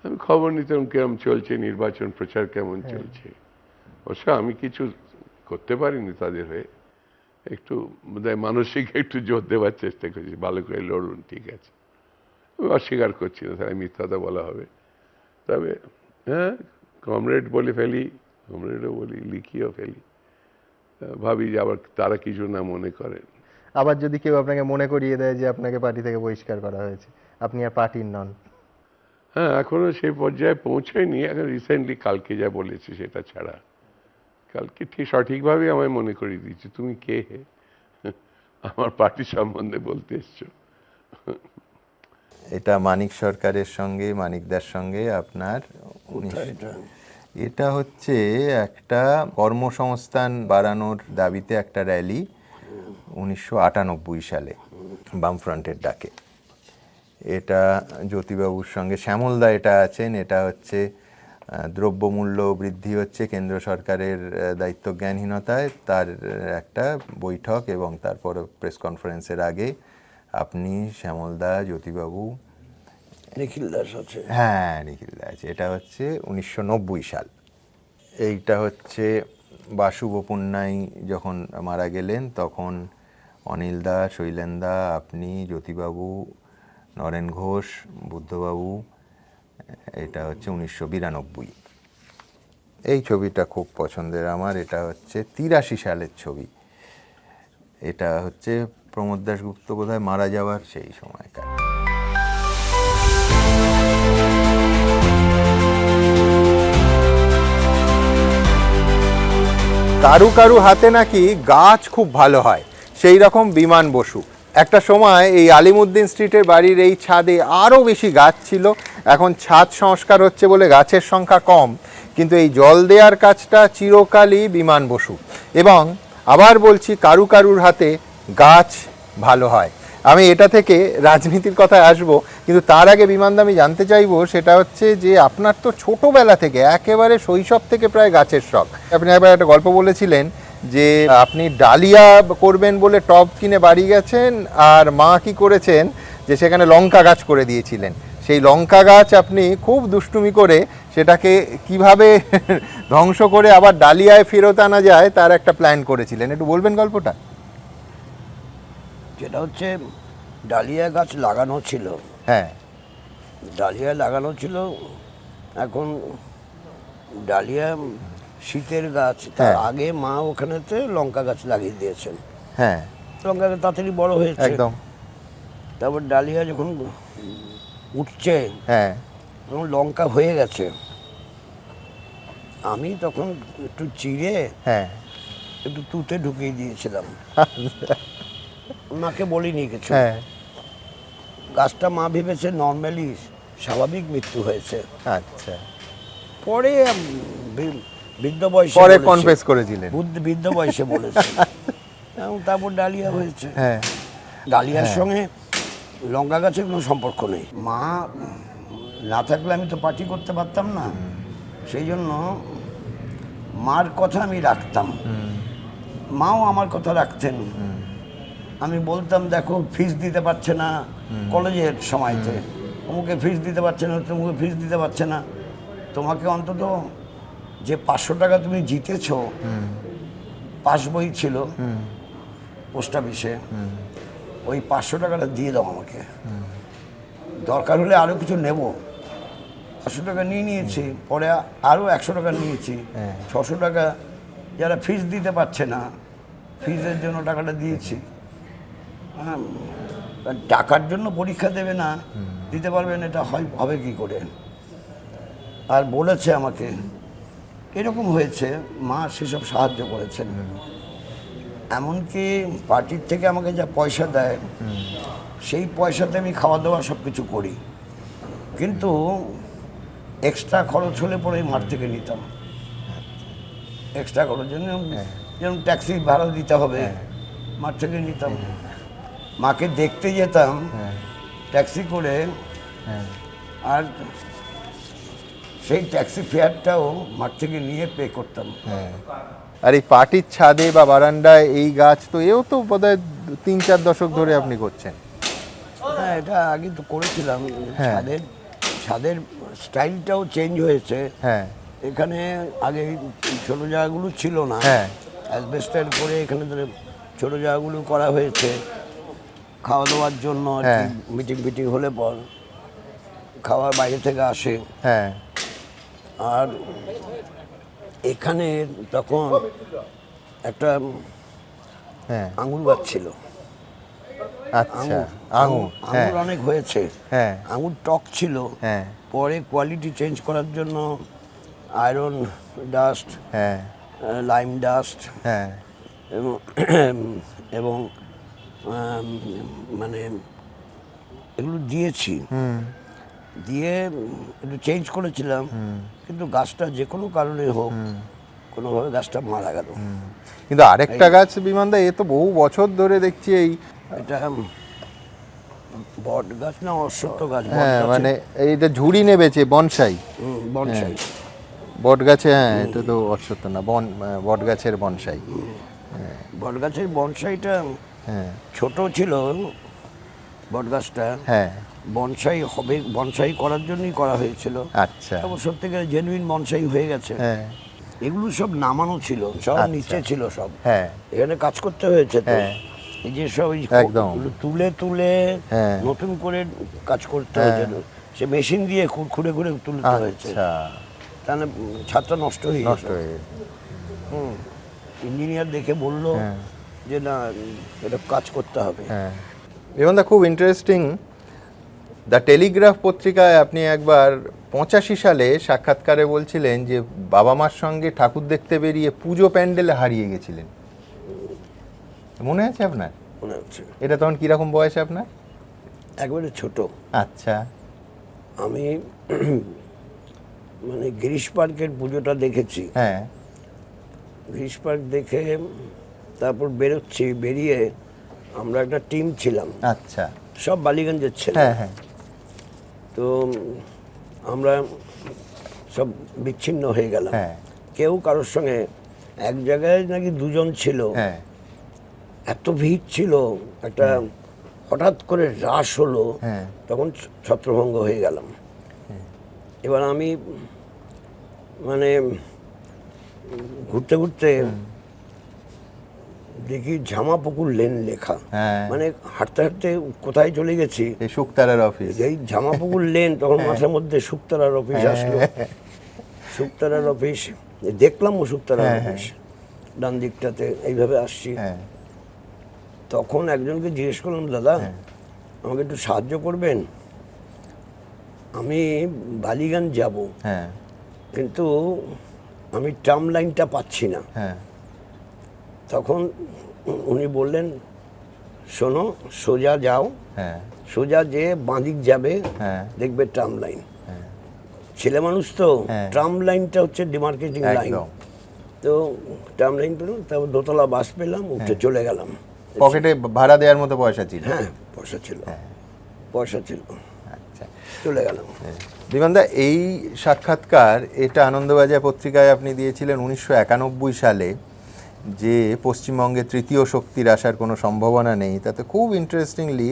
আমি খবর নিতাম কেমন চলছে, নির্বাচন প্রচার কেমন চলছে। অবশ্য আমি কিছু করতে পারিনি তাদের হয়ে, একটু বোধহয় মানসিক একটু জোর দেওয়ার চেষ্টা করছি, ভালো করে লড়ুন, ঠিক আছে। আমি অস্বীকার করছি না, তাই মিথ্যাটা বলা হবে। তবে হ্যাঁ, কমরেড বলে ফেলি, কমরেডও বলি, লিখিও ফেলি। ভাবি যে আবার তারা কিছু না মনে করেন। আবার যদি কেউ আপনাকে মনে করিয়ে দেয় যে আপনাকে পার্টি থেকে বহিষ্কার করা হয়েছে, আপনি আর পার্টির নন? হ্যাঁ, এখনো সেই পর্যায়ে পৌঁছায়নি। এখন রিসেন্টলি কালকে যা বলেছে সেটা ছাড়া, কালকে ঠিক সঠিকভাবে আমায় মনে করিয়ে দিয়েছে, তুমি কে হে আমার পার্টি সম্বন্ধে বলতে এসছো। এটা মানিক সরকারের সঙ্গে, মানিকদার সঙ্গে আপনার কোথায় এটা? এটা হচ্ছে একটা কর্মসংস্থান বাড়ানোর দাবিতে একটা র্যালি 1998 সালে বামফ্রন্টের ডাকে। এটা জ্যোতিবাবুর সঙ্গে শ্যামলদা এটা আছেন। এটা হচ্ছে দ্রব্যমূল্য বৃদ্ধি হচ্ছে কেন্দ্র সরকারের দায়িত্বজ্ঞানহীনতায়, তার একটা বৈঠক, এবং তারপর প্রেস কনফারেন্সের আগে আপনি, শ্যামলদা, জ্যোতিবাবু, নিখিল দাস আছে। হ্যাঁ নিখিলদা আছে। এটা হচ্ছে 1990 সাল। এইটা হচ্ছে বাসু বপুন্নাই যখন মারা গেলেন তখন অনিলদা, শৈলেনদা, আপনি, জ্যোতিবাবু, নরেন ঘোষ, বুদ্ধবাবু। এটা হচ্ছে 1992। এই ছবিটা খুব পছন্দের আমার। এটা হচ্ছে 83 সালের ছবি। এটা হচ্ছে প্রমোদ দাশগুপ্ত বোধহয় মারা যাওয়ার সেই সময়কার। কারু কারু হাতে নাকি গাছ খুব ভালো হয়, সেই রকম বিমান বসু। একটা সময় এই আলিমুদ্দিন স্ট্রিটের বাড়ির এই ছাদে আরও বেশি গাছ ছিল। এখন ছাদ সংস্কার হচ্ছে বলে গাছের সংখ্যা কম, কিন্তু এই জল দেওয়ার কাজটা চিরকালই বিমান বসু। এবং আবার বলছি, কারু কারুর হাতে গাছ ভালো হয়। আমি এটা থেকে রাজনীতির কথায় আসবো, কিন্তু তার আগে বিমানদা আমি জানতে চাইবো সেটা হচ্ছে যে আপনার তো ছোটোবেলা থেকে, একেবারে শৈশব থেকে প্রায় গাছের শখ। আপনি একবার একটা গল্প বলেছিলেন যে আপনি ডালিয়া করবেন বলে টব কিনে বাড়ি গেছেন, আর মা কি করেছেন যে সেখানে লঙ্কা গাছ করে দিয়েছিলেন। সেই লঙ্কা গাছ আপনি খুব দুষ্টুমি করে সেটাকে কিভাবে ধ্বংস করে আবার ডালিয়ায় ফেরত আনা যায় তার একটা প্ল্যান করেছিলেন। একটু বলবেন গল্পটা? যেটা হচ্ছে ডালিয়া গাছ লাগানো ছিল। হ্যাঁ, ডালিয়া লাগানো ছিল। এখন ডালিয়া শীতের গাছ, তার হ্যাঁ। আগে মা ওখানেতে লঙ্কা গাছ লাগিয়ে দিয়েছেন। হ্যাঁ, লঙ্কা গাছ তাড়াতাড়ি বড় হয়েছে। একদম। তারপর ডালিয়া যখন উঠছে, হ্যাঁ, তখন লঙ্কা হয়ে গেছে। আমি তখন একটু চিড়ে হ্যাঁ, একটু তুতে ঢুকিয়ে দিয়েছিলাম। মাকে বলিনি কিছু। হ্যাঁ, গাছটা মা ভেবেছে নর্মালি স্বাভাবিক মৃত্যু হয়েছে। আচ্ছা। পরে বৃদ্ধ বয়সে পরে বলেছে, কনফেস করেছিলেন? বৃদ্ধ বয়সে বলেছে। এবং তারপর ডালিয়া হয়েছে। হ্যাঁ, ডালিয়ার সঙ্গে লঙ্কা গাছের কোনো সম্পর্ক নেই। মা না থাকলে আমি তো পার্টি করতে পারতাম না। সেই জন্য মার কথা আমি রাখতাম, মাও আমার কথা রাখতেন। আমি বলতাম, দেখো ফিস দিতে পারছে না কলেজের সময়তে, অমুকে ফিস দিতে পারছে না, তমুকে ফিস দিতে পারছে না, তোমাকে অন্তত যে 500 টাকা তুমি জিতেছো, পাস বই ছিল পোস্ট অফিসে, ওই 500 টাকাটা দিয়ে দাও আমাকে, দরকার হলে আরও কিছু নেব। 500 টাকা নিয়েছি, পরে আরও 100 টাকা নিয়েছি, 600 টাকা যারা ফিস দিতে পারছে না ফিজের জন্য টাকাটা দিয়েছি। হ্যাঁ, টাকার জন্য পরীক্ষা দেবে না, দিতে পারবেন, এটা হবে কি করে? আর বলেছে আমাকে এরকম হয়েছে, মা সেসব সাহায্য করেছেন। এমনকি পার্টির থেকে আমাকে যা পয়সা দেয় সেই পয়সাতে আমি খাওয়া দাওয়া সব কিছু করি, কিন্তু এক্সট্রা খরচ হলে পরে মাঠ থেকে নিতাম। এক্সট্রা খরচ জন্য যেমন ট্যাক্সি ভাড়া দিতে হবে, মাঠ থেকে নিতাম। মাকে দেখতে যেতাম ট্যাক্সি করে, আর সেই ট্যাক্সি ফেয়ারটাও মাঠ থেকে নিয়ে পে করতাম। আর এই পার্টির ছাদে বা বারান্দায় এই গাছ তো এও তো বোধহয় 3-4 দশক ধরে আপনি করছেন। হ্যাঁ, এটা আগে তো করেছিলাম। হ্যাঁ। ছাদের স্টাইলটাও চেঞ্জ হয়েছে। হ্যাঁ, এখানে আগে ছোট জায়গাগুলো ছিল না, হ্যাঁ, অ্যাসবেস্টার করে এখানে ধরে ছোট জায়গাগুলো করা হয়েছে খাওয়া দাওয়ার জন্য। হ্যাঁ। মিটিং ফিটিং হলে পর খাওয়ার বাইরে থেকে আসে। হ্যাঁ, আর এখানে তখন একটা হ্যাঁ, আঙুর গাছ ছিল। আচ্ছা, আঙুর, হ্যাঁ, আঙুর অনেক হয়েছে, হ্যাঁ, আঙুর টক ছিল। হ্যাঁ, পরে কোয়ালিটি চেঞ্জ করার জন্য আয়রন ডাস্ট, হ্যাঁ, লাইম ডাস্ট হ্যাঁ, এবং এবং মানে এগুলো দিয়েছি, দিয়ে একটু চেঞ্জ করেছিলাম, কিন্তু গাছটা যে কোনো কারণে হোক কোনোভাবে গাছটা মারা গেল। কিন্তু আরেকটা গাছ বিমানদা, এ তো বহু বছর ধরে দেখছি এই, এটা বট গাছ না অশ্বত্থ গাছ? হ্যাঁ, মানে এইটা ঝুড়ি নেবেছে বনসাই, বনসাই। বট গাছে, হ্যাঁ, এটা তো অশ্বত্থ না, বট গাছের বনসাই। বট গাছের বনসাইটা হ্যাঁ, ছোট ছিল, বট গাছটা হ্যাঁ, বনসাই হবে, বনসাই করার জন্যই করা হয়েছিল। আচ্ছা, তারপর সত্যিকার জেনুইন বনসাই হয়ে গেছে। হ্যাঁ, এগুলো সব নামানো ছিল, সব আচ্ছা। নিচে ছিল সব। হ্যাঁ, এখানে কাজ করতে হয়েছে তো, হ্যাঁ। এই যে সব এই একদম। তুলে তুলে হ্যাঁ। নতুন করে কাজ করতে হয়েছে, সে মেশিন দিয়ে খুঁড়ে খুঁড়ে তুলতে হয়েছে, আচ্ছা, তাহলে ছাদটা নষ্ট হয়ে নষ্ট গেছে। হয়ে গেছে। ইঞ্জিনিয়ার দেখে বললো যে না, এটা কাজ করতে হবে। হ্যাঁ, বিমানদা খুব ইন্টারেস্টিং, দ্য টেলিগ্রাফ পত্রিকায় আপনি একবার 85 সালে সাক্ষাৎকারে বলছিলেন যে বাবা মার সঙ্গে ঠাকুর দেখতে বেরিয়ে পুজো প্যান্ডেলে হারিয়ে গেছিলেন, মনে আছে আপনার? মনে হচ্ছে এটা তখন কিরকম বয়স আপনার? একবারে ছোট। আচ্ছা, আমি মানে গিরিশ পার্কের পুজোটা দেখেছি। হ্যাঁ, গিরিশ পার্ক দেখে তারপর বেরোচ্ছি, বেরিয়ে আমরা একটা টিম ছিলাম, আচ্ছা, সব বালিগঞ্জের ছেলে। হ্যাঁ, হ্যাঁ, তো আমরা সব বিচ্ছিন্ন হয়ে গেলাম, হ্যাঁ, কেউ কারোর সঙ্গে, এক জায়গায় নাকি দুজন ছিল, হ্যাঁ, এত ভিড় ছিল, একটা হঠাৎ করে রাশ হলো, হ্যাঁ, তখন ছত্রভঙ্গ হয়ে গেলাম। এবার আমি মানে ঘুরতে ঘুরতে দেখি জামাপুকুর লেন লেখা, হ্যাঁ। মানে হাঁটতে হাঁটতে কোথায় চলে গেছি, এই শুকতারার অফিস। এই জামাপুকুর লেন, তখন মাথার মধ্যে শুকতারার অফিস আসলো। শুকতারার অফিস দেখলাম, ও শুকতারার অফিস ডান দিকটাতে, এইভাবে আসছি। হ্যাঁ, তখন একজনকে জিজ্ঞেস করলাম, দাদা আমাকে একটু সাহায্য করবেন, আমি বালিগঞ্জ যাব, হ্যাঁ, কিন্তু আমি ট্রাম লাইনটা পাচ্ছি না। হ্যাঁ, তখন উনি বললেন, শোনো, সোজা যাও, হ্যাঁ, সোজা যে বাঁদিক যাবে, হ্যাঁ, দেখবে ট্রাম লাইন। ছেলে মানুষ তো, হ্যাঁ। ট্রাম লাইনটা হচ্ছে ডিমার্কেটিং লাইন। একদম। তো ট্রাম লাইন পেলাম, তারপর দোতলা বাস পেলাম, উঠে চলে গেলাম। পকেটে ভাড়া দেওয়ার মতো পয়সা ছিল? হ্যাঁ, পয়সা ছিল, পয়সা ছিল, আচ্ছা, চলে গেলাম। বিমানদা, এই সাক্ষাৎকার এটা আনন্দবাজার পত্রিকায় আপনি দিয়েছিলেন 1991 সালে, যে পশ্চিমবঙ্গে তৃতীয় শক্তির আসার কোনো সম্ভাবনা নেই। তাতে খুব ইন্টারেস্টিংলি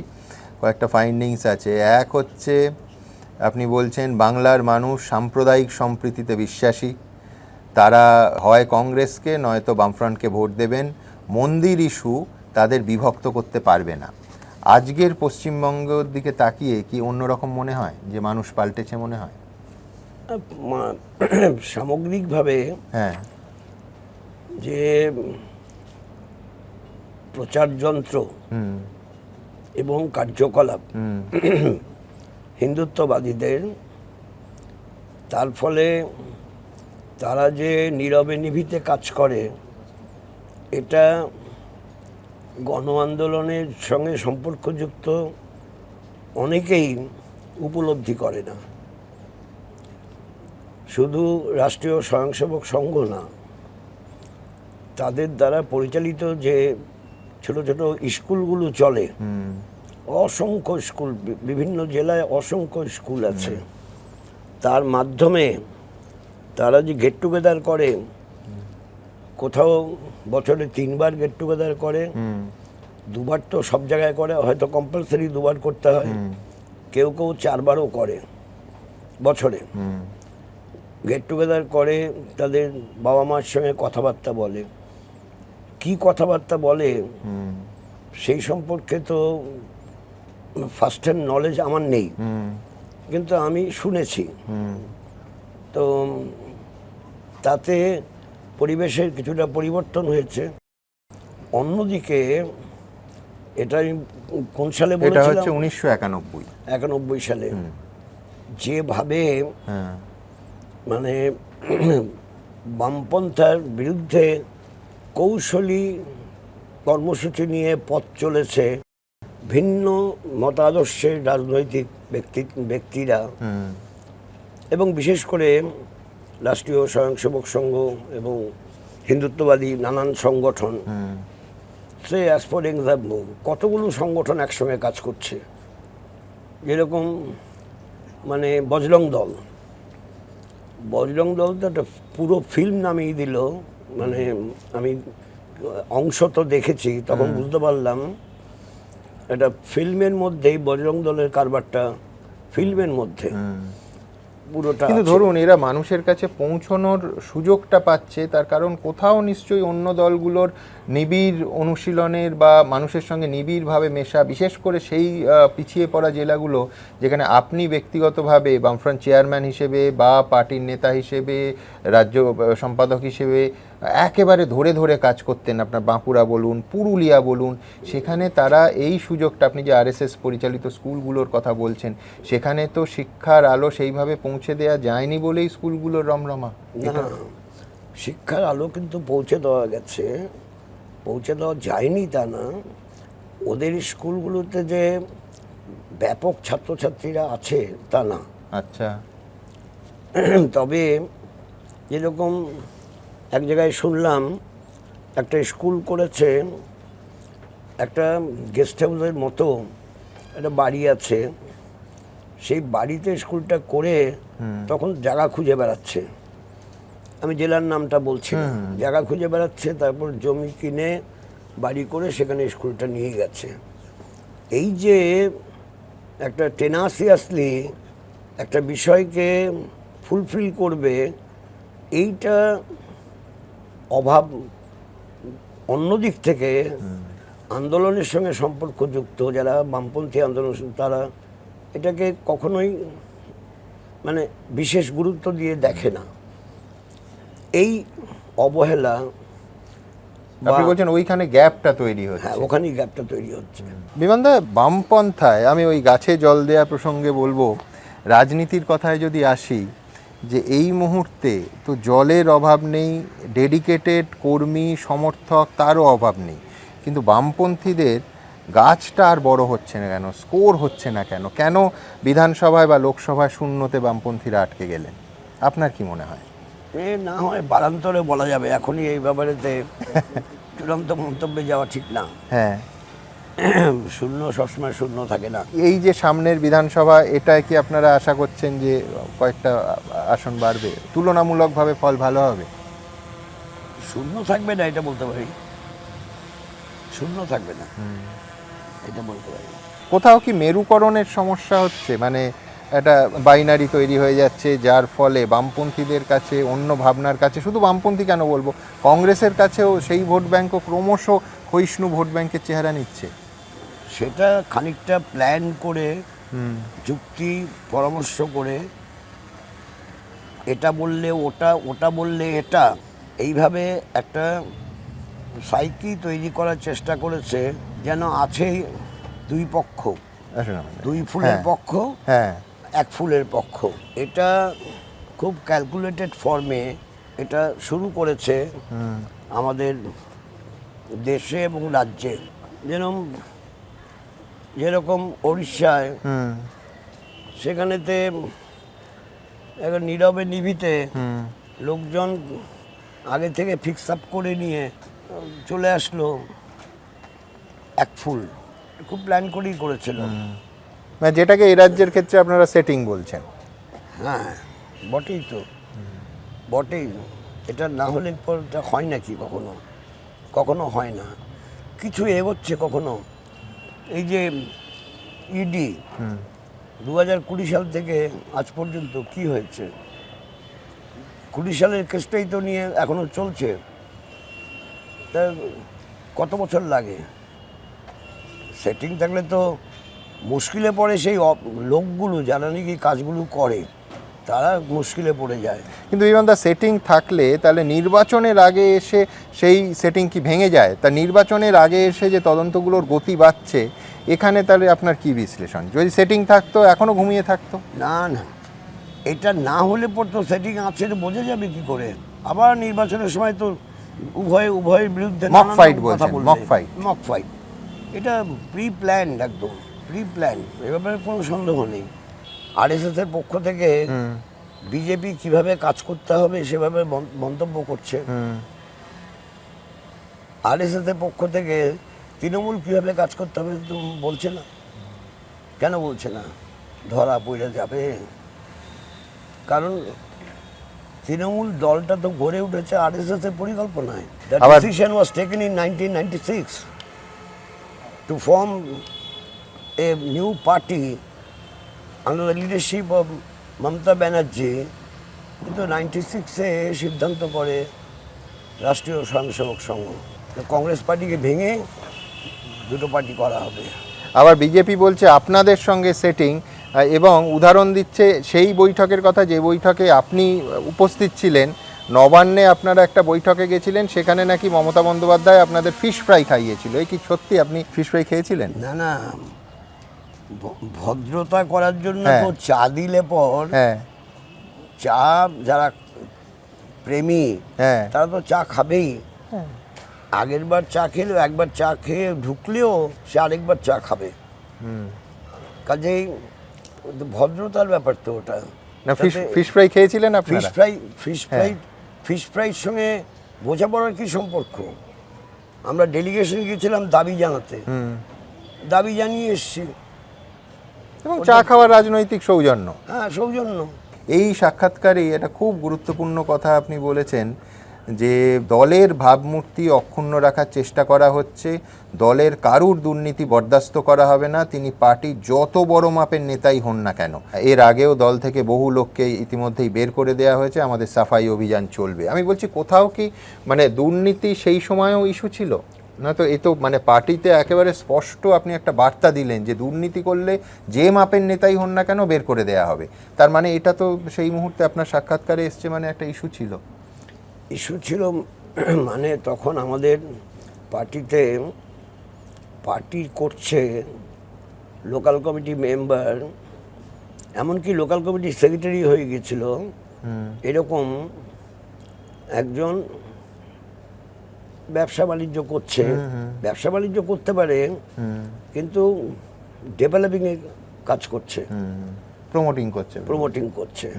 কয়েকটা ফাইন্ডিংস আছে। এক হচ্ছে, আপনি বলছেন বাংলার মানুষ সাম্প্রদায়িক সম্প্রীতিতে বিশ্বাসী, তারা হয় কংগ্রেসকে নয়তো বামফ্রন্টকে ভোট দেবেন, মন্দির ইস্যু তাদের বিভক্ত করতে পারবে না। আজকের পশ্চিমবঙ্গের দিকে তাকিয়ে কি অন্যরকম মনে হয়, যে মানুষ পাল্টেছে মনে হয়? সামগ্রিকভাবে হ্যাঁ, যে প্রচার যন্ত্র এবং কার্যকলাপ হিন্দুত্ববাদীদের, তার ফলে তারা যে নীরবে নিভৃতে কাজ করে, এটা গণ আন্দোলনের সঙ্গে সম্পর্কযুক্ত অনেকেই উপলব্ধি করে না। শুধু রাষ্ট্রীয় স্বয়ংসেবক সংঘ না, তাদের দ্বারা পরিচালিত যে ছোট ছোট স্কুলগুলো চলে, অসংখ্য স্কুল, বিভিন্ন জেলায় অসংখ্য স্কুল আছে, তার মাধ্যমে তারা যে গেট টুগেদার করে, কোথাও বছরে 3 বার গেট টুগেদার করে, 2 বার তো সব জায়গায় করে, হয়তো কম্পালসারি 2 বার করতে হয়, কেউ কেউ 4 বারও করে বছরে। গেট টুগেদার করে, তাদের বাবা মার সঙ্গে কথাবার্তা বলে। কি কথাবার্তা বলে সেই সম্পর্কে তো ফার্স্ট হ্যান্ড নলেজ আমার নেই, কিন্তু আমি শুনেছি। তো তাতে পরিবেশের কিছুটা পরিবর্তন হয়েছে। অন্যদিকে এটা আমি কোন সালে এটা বলেছিলাম, হচ্ছে 1991। 91 সালে যেভাবে হ্যাঁ, মানে বামপন্থার বিরুদ্ধে কৌশলী কর্মসূচি নিয়ে পথ চলেছে ভিন্ন মতাদর্শের রাজনৈতিক ব্যক্তিরা, এবং বিশেষ করে রাষ্ট্রীয় স্বয়ংসেবক সংঘ এবং হিন্দুত্ববাদী নানান সংগঠন, সে অ্যাজ ফর এক্সাম্পল কতগুলো সংগঠন একসঙ্গে কাজ করছে, যেরকম মানে বজরং দল তো একটা পুরো ফিল্ম নামিয়ে দিল। মানে আমি অংশ তো দেখেছি, তখন বুঝতে পারলাম এটা ফিল্মের মধ্যেই বজরং দলের কারবারটা ফিল্মের মধ্যে পুরোটা কিন্তু আছে। ধরুন এরা মানুষের কাছে পৌঁছানোর সুযোগটা পাচ্ছে, তার কারণ কোথাও নিশ্চয়ই অন্য দলগুলোর নিবিড় অনুশীলনের বা মানুষের সঙ্গে নিবিড়ভাবে মেশা, বিশেষ করে সেই পিছিয়ে পড়া জেলাগুলো যেখানে আপনি ব্যক্তিগতভাবে বামফ্রন্ট চেয়ারম্যান হিসেবে বা পার্টির নেতা হিসেবে, রাজ্য সম্পাদক হিসেবে একেবারে ধরে ধরে কাজ করতেন, আপনার বাঁকুড়া বলুন, পুরুলিয়া বলুন, সেখানে তারা এই সুযোগটা, আপনি যে আরএসএস পরিচালিত স্কুলগুলোর কথা বলছেন, সেখানে তো শিক্ষার আলো সেইভাবে পৌঁছে দেওয়া যায়নি বলেই স্কুলগুলোর রমরমা। না, শিক্ষার আলো কিন্তু পৌঁছে দেওয়া গেছে, পৌঁছে দেওয়া যায়নি তা না। ওদের স্কুলগুলোতে যে ব্যাপক ছাত্রছাত্রীরা আছে তা না। আচ্ছা, তবে যেরকম এক জায়গায় শুনলাম একটা স্কুল করেছে, একটা গেস্ট হাউসের মতো একটা বাড়ি আছে, সেই বাড়িতে স্কুলটা করে তখন জায়গা খুঁজে বেড়াচ্ছে, আমি জেলার নামটা বলছি না, জায়গা খুঁজে বেড়াচ্ছে, তারপর জমি কিনে বাড়ি করে সেখানে স্কুলটা নিয়ে গেছে। এই যে একটা টেনাসিয়াসলি একটা বিষয়কে ফুলফিল করবে, এইটা অভাব। অন্যদিক থেকে আন্দোলনের সঙ্গে সম্পর্কযুক্ত যারা বামপন্থী আন্দোলন, তারা এটাকে কখনোই মানে বিশেষ গুরুত্ব দিয়ে দেখে না। এই অবহেলা, আপনি বলছেন ওইখানে গ্যাপটা তৈরি হচ্ছে। হ্যাঁ, ওখানেই গ্যাপটা তৈরি হচ্ছে। বিমানদা, বামপন্থায় আমি ওই গাছে জল দেয়া প্রসঙ্গে বলবো, রাজনীতির কথায় যদি আসি, যে এই মুহূর্তে তো জলের অভাব নেই, ডেডিকেটেড কর্মী সমর্থক তারও অভাব নেই, কিন্তু বামপন্থীদের গাছটা আর বড় হচ্ছে না কেন, স্কোর হচ্ছে না কেন, কেন বিধানসভায় বা লোকসভায় শূন্যতে বামপন্থীরা আটকে গেলেন? আপনার কি মনে হয়? না হয় বারান্তরে বলা যাবে, এখনই এই ব্যাপারেতে চূড়ান্ত মন্তব্যে যাওয়া ঠিক না। হ্যাঁ, শূন্য সবসময় শূন্য থাকে না। এই যে সামনের বিধানসভা, এটায় কি আপনারা আশা করছেন যে কয়েকটা আসন বাড়বে, তুলনামূলকভাবে ফল ভালো হবে? শূন্য থাকবে না এটা বলতে পারি, শূন্য থাকবে না এটা বলতে পারি। কোথাও কি মেরুকরণের সমস্যা হচ্ছে, মানে একটা বাইনারি তৈরি হয়ে যাচ্ছে, যার ফলে বামপন্থীদের কাছে, অন্য ভাবনার কাছে, শুধু বামপন্থী কেন বলবো, কংগ্রেসের কাছেও সেই ভোট ব্যাংকও ক্রমশ ক্ষয়িষ্ণু ভোট ব্যাংকের চেহারা নিচ্ছে? সেটা খানিকটা প্ল্যান করে, যুক্তি পরামর্শ করে, এটা বললে ওটা, ওটা বললে এটা, এইভাবে একটা সাইকি তৈরি করার চেষ্টা করেছে, যেন আছেই দুই পক্ষ, দুই ফুলের হ্যাঁ, পক্ষ, হ্যাঁ, এক ফুলের পক্ষ। এটা খুব ক্যালকুলেটেড ফর্মে এটা শুরু করেছে আমাদের দেশে এবং রাজ্যে। যেরকম উড়িষ্যায়, সেখানেতে একটা নীরবে নিভিতে লোকজন আগে থেকে ফিক্স আপ করে নিয়ে চলে আসলো, এক ফুল, খুব প্ল্যান করেই করেছিল। মানে যেটাকে এই রাজ্যের ক্ষেত্রে আপনারা সেটিং বলছেন। হ্যাঁ, বটেই তো, বটেই। এটা না হলে পর এটা হয় নাকি? কখনো কখনো হয় না, কিছু এগোচ্ছে কখনো। এই যে ইডি 2020 সাল থেকে আজ পর্যন্ত কি হয়েছে? 20 সালের কেসটাই তো নিয়ে এখনো চলছে। তা কত বছর লাগে? সেটিং থাকলে তো মুশকিলে পড়ে সেই লোকগুলো যারা নাকি কাজগুলো করে, তারা মুশকিলে পড়ে যায়। কিন্তু বিমানদা সেটিং থাকলে তাহলে নির্বাচনের আগে এসে সেই সেটিং কি ভেঙে যায়? তা নির্বাচনের আগে এসে যে তদন্তগুলোর গতি বাড়ছে, এখানে তাহলে আপনার কি বিশ্লেষণ? যদি সেটিং থাকতো এখনো ঘুমিয়ে থাকতো? না না, এটা না হলে পর তো সেটিং আছে বোঝা যাবে কি করে? আবার নির্বাচনের সময় তো উভয়ের বিরুদ্ধে মক ফাইট বলছেন, মক ফাইট। এটা প্রি প্ল্যান, একদম প্রি প্ল্যান, এ ব্যাপারে কোনো সন্দেহ নেই। আরএসএসের পক্ষ থেকে বিজেপি কিভাবে কাজ করতে হবে সেভাবে মন্তব্য করছে, আরএসএসের পক্ষ থেকে তৃণমূল কিভাবে কাজ করতে হবে তো বলছে না। কেন বলছে না? ধরা পড়ে যাবে। কারণ তৃণমূল দলটা তো গড়ে উঠেছে আরএসএস এর পরিকল্পনায়। The decision was taken in 1996 to form a new party under the leadership of Mamata Banerjee. কিন্তু 96-এ সিদ্ধান্ত করে রাষ্ট্রীয় স্বয়ংসেবক সংঘ কংগ্রেস পার্টিকে ভেঙে দুটো পার্টি করা হবে। আবার বিজেপি বলছে আপনাদের সঙ্গে সেটিং, এবং উদাহরণ দিচ্ছে সেই বৈঠকের কথা যে বৈঠকে আপনি উপস্থিত ছিলেন। নবান্নে আপনারা একটা বৈঠকে গেছিলেন, সেখানে নাকি মমতা বন্দ্যোপাধ্যায় আপনাদের ফিশ ফ্রাই খাইয়েছিল। এই কি সত্যি আপনি ফিশ ফ্রাই খেয়েছিলেন? না না, ভদ্রতা করার জন্য তো চা দিলে পর, চা যারা প্রেমী তারা তো চা খাবেই। আগের বার চা খেলেও, একবার চা খেয়ে ঢুকলেও সে আরেকবার চা খাবে। কাজেই ভদ্রতার ব্যাপার তো ওটা। না, ফিশ ফ্রাই খেয়েছিলেন আপনারা? ফিশ ফ্রাইয়ের সঙ্গে বোঝাপড়ার কি সম্পর্ক? আমরা ডেলিগেশন গিয়েছিলাম দাবি জানাতে, দাবি জানিয়ে এসছি। এবং চা খাওয়ার রাজনৈতিক সৌজন্য। হ্যাঁ, সৌজন্য। এই সাক্ষাৎকারে এটা খুব গুরুত্বপূর্ণ কথা আপনি বলেছেন যে দলের ভাবমূর্তি অক্ষুণ্ণ রাখার চেষ্টা করা হচ্ছে, দলের কারুর দুর্নীতি বরদাস্ত করা হবে না, তিনি পার্টির যত বড় মাপের নেতাই হন না কেন। এর আগেও দল থেকে বহু লোককে ইতিমধ্যেই বের করে দেওয়া হয়েছে, আমাদের সাফাই অভিযান চলবে। আমি বলছি কোথাও কি মানে দুর্নীতি সেই সময়ও ইস্যু ছিল না? তো এই তো মানে পার্টিতে একেবারে স্পষ্ট আপনি একটা বার্তা দিলেন যে দুর্নীতি করলে যে মাপের নেতাই হন না কেন বের করে দেওয়া হবে। তার মানে এটা তো সেই মুহূর্তে আপনার সাক্ষাৎকারে এসছে, মানে একটা ইস্যু ছিল। ইস্যু ছিল মানে তখন আমাদের পার্টিতে পার্টি করছে লোকাল কমিটি মেম্বার, এমনকি লোকাল কমিটির সেক্রেটারি হয়ে গেছিল এরকম একজন ব্যবসা বাণিজ্য করছে। ব্যবসা বাণিজ্য করতে পারে কিন্তু ডেভেলপিংয়ে কাজ করছে, প্রমোটিং করছে।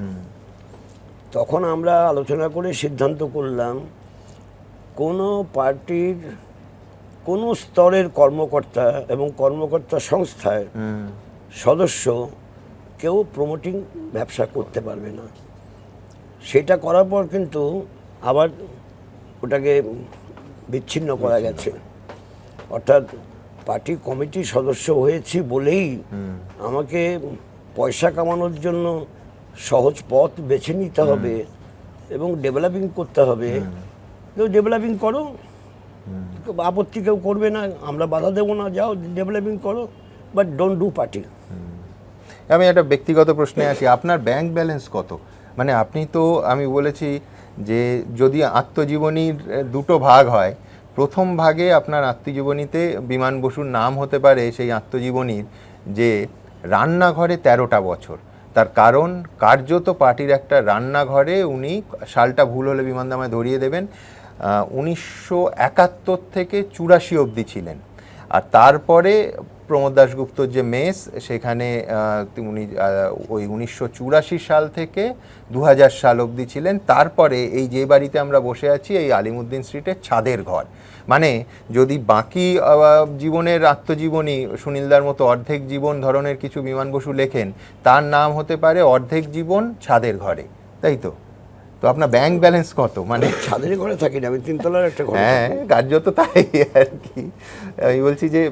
তখন আমরা আলোচনা করে সিদ্ধান্ত করলাম কোনো পার্টির কোনো স্তরের কর্মকর্তা এবং কর্মকর্তা সংস্থার সদস্য কেউ প্রমোটিং ব্যবসা করতে পারবে না। সেটা করার পর কিন্তু আবার ওটাকে বিচ্ছিন্ন করা গেছে। অর্থাৎ পার্টি কমিটির সদস্য হয়েছি বলেই আমাকে পয়সা কামানোর জন্য সহজ পথ বেছে নিতে হবে এবং ডেভেলপিং করতে হবে। কেউ ডেভেলপিং করো, আপত্তি কেউ করবে না, আমরা বাধা দেবো না, যাও ডেভেলপিং করো, বাট ডোন্ট ডু পার্টি। আমি একটা ব্যক্তিগত প্রশ্নে আসি, আপনার ব্যাংক ব্যালেন্স কত? মানে আপনি তো, আমি বলেছি যে যদি আত্মজীবনীর দুটো ভাগ হয়, প্রথম ভাগে আপনার আত্মজীবনীতে বিমান বসুর নাম হতে পারে সেই আত্মজীবনীর যে রান্নাঘরে 13টা বছর। তার কারণ কার্যত পার্টির একটা রান্নাঘরে উনি, সালটা ভুল হলে বিমানদা আমায় ধরিয়ে দেবেন, 1971 থেকে 84 অবধি ছিলেন। আর তারপরে প্রমোদ দাশগুপ্তর যে মেস, সেখানে উনি ওই 1984 সাল থেকে 2000 সাল অবধি ছিলেন। তারপরে এই যে বাড়িতে আমরা বসে আছি, এই আলিমুদ্দিন স্ট্রিটের ছাদের ঘর। মানে যদি বাকি জীবনের আত্মজীবনী সুনীলদার মতো অর্ধেক জীবন ধরনের কিছু বিমান বসু লেখেন, তার নাম হতে পারে অর্ধেক জীবন ছাদের ঘরে, তাই তো? তো আপনার ব্যাংক ব্যালেন্স কত? মানে ছাদের ঘরে থাকি না, আমি তিনতলার একটা ঘর। হ্যাঁ, কার্যত তাই আর কি। আমি বলছি যে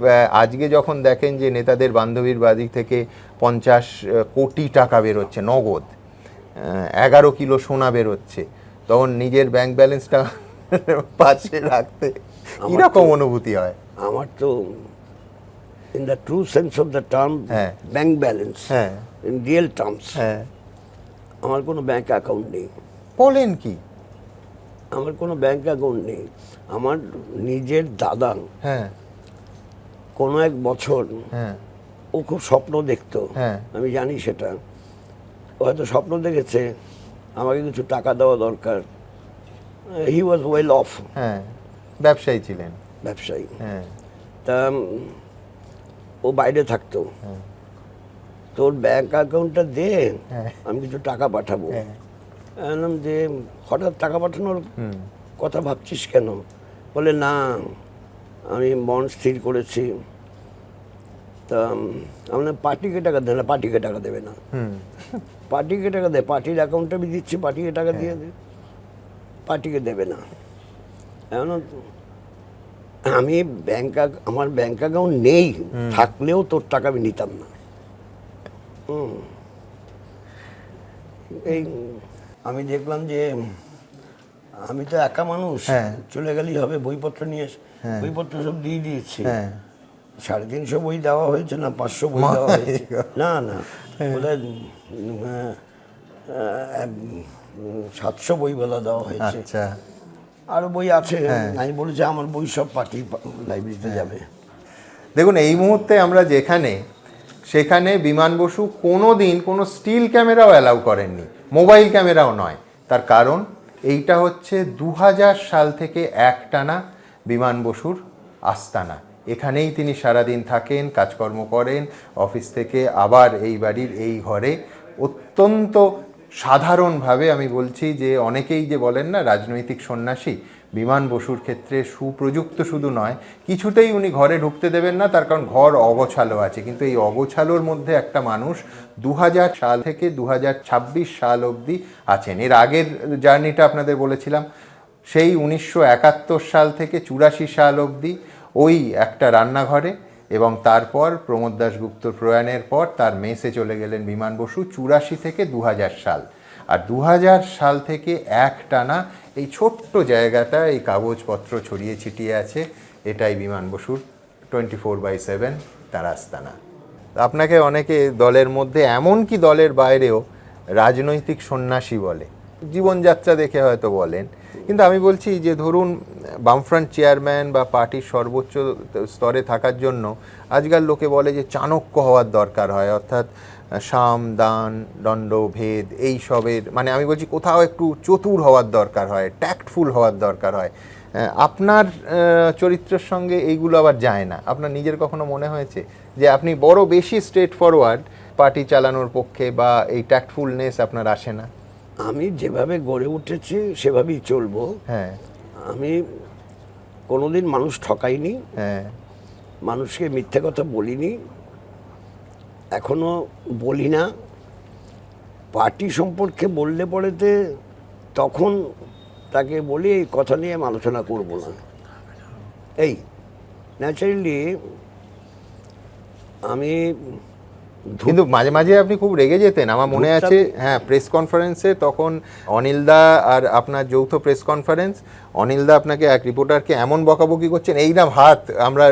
আজকে যখন দেখেন যে নেতাদের বান্ধবীর বাড়ি থেকে 50 কোটি টাকা বেরোচ্ছে নগদ, 11 কিলো সোনা বেরোচ্ছে, তখন নিজের ব্যাংক ব্যালেন্সটা পাশে রাখতে কিরকম অনুভূতি হয়? আমার তো in the true sense of the term bank balance, in real terms, আমার কোনো ব্যাংক অ্যাকাউন্ট নেই। বলেন কি? আমার কোনো ব্যাংক অ্যাকাউন্ট নেই। আমার নিজের দাদা হ্যাঁ কোনো এক বছর হ্যাঁ ও খুব স্বপ্ন দেখতো, হ্যাঁ। আমি জানি সেটা। ও হয়তো স্বপ্ন দেখেছে আমাকে কিছু টাকা দেওয়া দরকার। হি ওয়াজ ওয়েল অফ, হ্যাঁ, ব্যবসায়ী ছিলেন। ব্যবসায়ী। হ্যাঁ তা ও বাইরে থাকতো। তোর ব্যাংক অ্যাকাউন্টটা দে, হ্যাঁ। আমি কিছু টাকা পাঠাবো। হ্যাঁ। বললাম যে হঠাৎ টাকা পাঠানোর কথা ভাবছিস কেন? বলে না, আমি বন্ড স্থির করেছি। তা আমরা পার্টিকে টাকা দেয় না, পার্টিকে টাকা দেবে না। পার্টিকে টাকা দে, পার্টির অ্যাকাউন্টে আমি দিচ্ছি, পার্টিকে টাকা দিয়ে দে, পার্টিকে দেবে না। এখন আমি আমার ব্যাংক অ্যাকাউন্ট নেই, থাকলেও তোর টাকা আমি নিতাম না। এই আমি দেখলাম যে আমি তো একা মানুষ, হ্যাঁ। চলে গেলেই হবে, বইপত্র নিয়ে হ্যাঁ। বইপত্র সব দিয়ে দিয়েছি। হ্যাঁ 350 বই দেওয়া হয়েছে না 500 বই দেওয়া হয়েছে? না না, বোধহয় 700 বই বোধহয় দেওয়া হয়েছে। আচ্ছা। আরো বই আছে। আমি বলেছি আমার বই সব পার্টি লাইব্রেরিতে যাবে। দেখুন, এই মুহূর্তে আমরা যেখানে, সেখানে বিমান বসু কোনো দিন কোনো স্টিল ক্যামেরাও অ্যালাউ করেননি, মোবাইল ক্যামেরাও নয়। তার কারণ এইটা হচ্ছে 2000 সাল থেকে একটানা বিমান বসুর আস্তানা। এখানেই তিনি সারাদিন থাকেন, কাজকর্ম করেন, অফিস থেকে আবার এই বাড়ির এই ঘরে অত্যন্ত সাধারণভাবে। আমি বলছি যে অনেকেই যে বলেন না রাজনৈতিক সন্ন্যাসী, বিমান বসুর ক্ষেত্রে সুপ্রযুক্ত শুধু নয়, কিছুতেই উনি ঘরে ঢুকতে দেবেন না, তার কারণ ঘর অগোছালো আছে। কিন্তু এই অগোছালোর মধ্যে একটা মানুষ 2000 সাল থেকে 2026 সাল অবধি আছেন। এর আগের জার্নিটা আপনাদের বলেছিলাম, সেই 1971 সাল থেকে 84 সাল অবধি ওই একটা রান্নাঘরে, এবং তারপর প্রমোদ দাশগুপ্তর প্রয়াণের পর তার মেসে চলে গেলেন বিমান বসু 84 থেকে 2000 সাল। আর 2000 সাল থেকে একটানা এই ছোট্ট জায়গাটা, এই কাগজপত্র ছড়িয়ে ছিটিয়ে আছে, এটাই বিমান বসুর 24/7 তার আস্তানা। আপনাকে অনেকে দলের মধ্যে, এমনকি দলের বাইরেও রাজনৈতিক সন্ন্যাসী বলে, জীবনযাত্রা দেখে হয়তো বলেন। কিন্তু আমি বলছি যে ধরুন, বামফ্রন্ট চেয়ারম্যান বা পার্টির সর্বোচ্চ স্তরে থাকার জন্য আজকাল লোকে বলে যে চাণক্য হওয়ার দরকার হয়, অর্থাৎ সাম দান দণ্ড ভেদ এই সবের, মানে আমি বলছি কোথাও একটু চতুর হওয়ার দরকার হয়, ট্যাক্টফুল হওয়ার দরকার হয়। আপনার চরিত্রের সঙ্গে এইগুলো আবার যায় না। আপনার নিজের কখনো মনে হয়েছে যে আপনি বড় বেশি স্ট্রেট ফরওয়ার্ড পার্টি চালানোর পক্ষে, বা এই ট্যাক্টফুলনেস আপনার আসে না? আমি যেভাবে গড়ে উঠেছি সেভাবেই চলবো। হ্যাঁ। আমি কোনোদিন মানুষ ঠকাইনি, হ্যাঁ। মানুষকে মিথ্যে কথা বলিনি, এখনো বলি না। পার্টি সম্পর্কে বললে পরেতে তখন তাকে বলি এই কথা নিয়ে আমি আলোচনা করবো না। এই ন্যাচারালি আমি কিন্তু মাঝে মাঝে আপনি খুব রেগে যেতেন, আমার মনে আছে। হ্যাঁ, প্রেস কনফারেন্সে তখন অনিলদা আর আপনার যৌথ প্রেস কনফারেন্স, অনিলদা আপনাকে এক রিপোর্টারকে এমন বকাবকি করছেন, এইরকম হাত, আমরা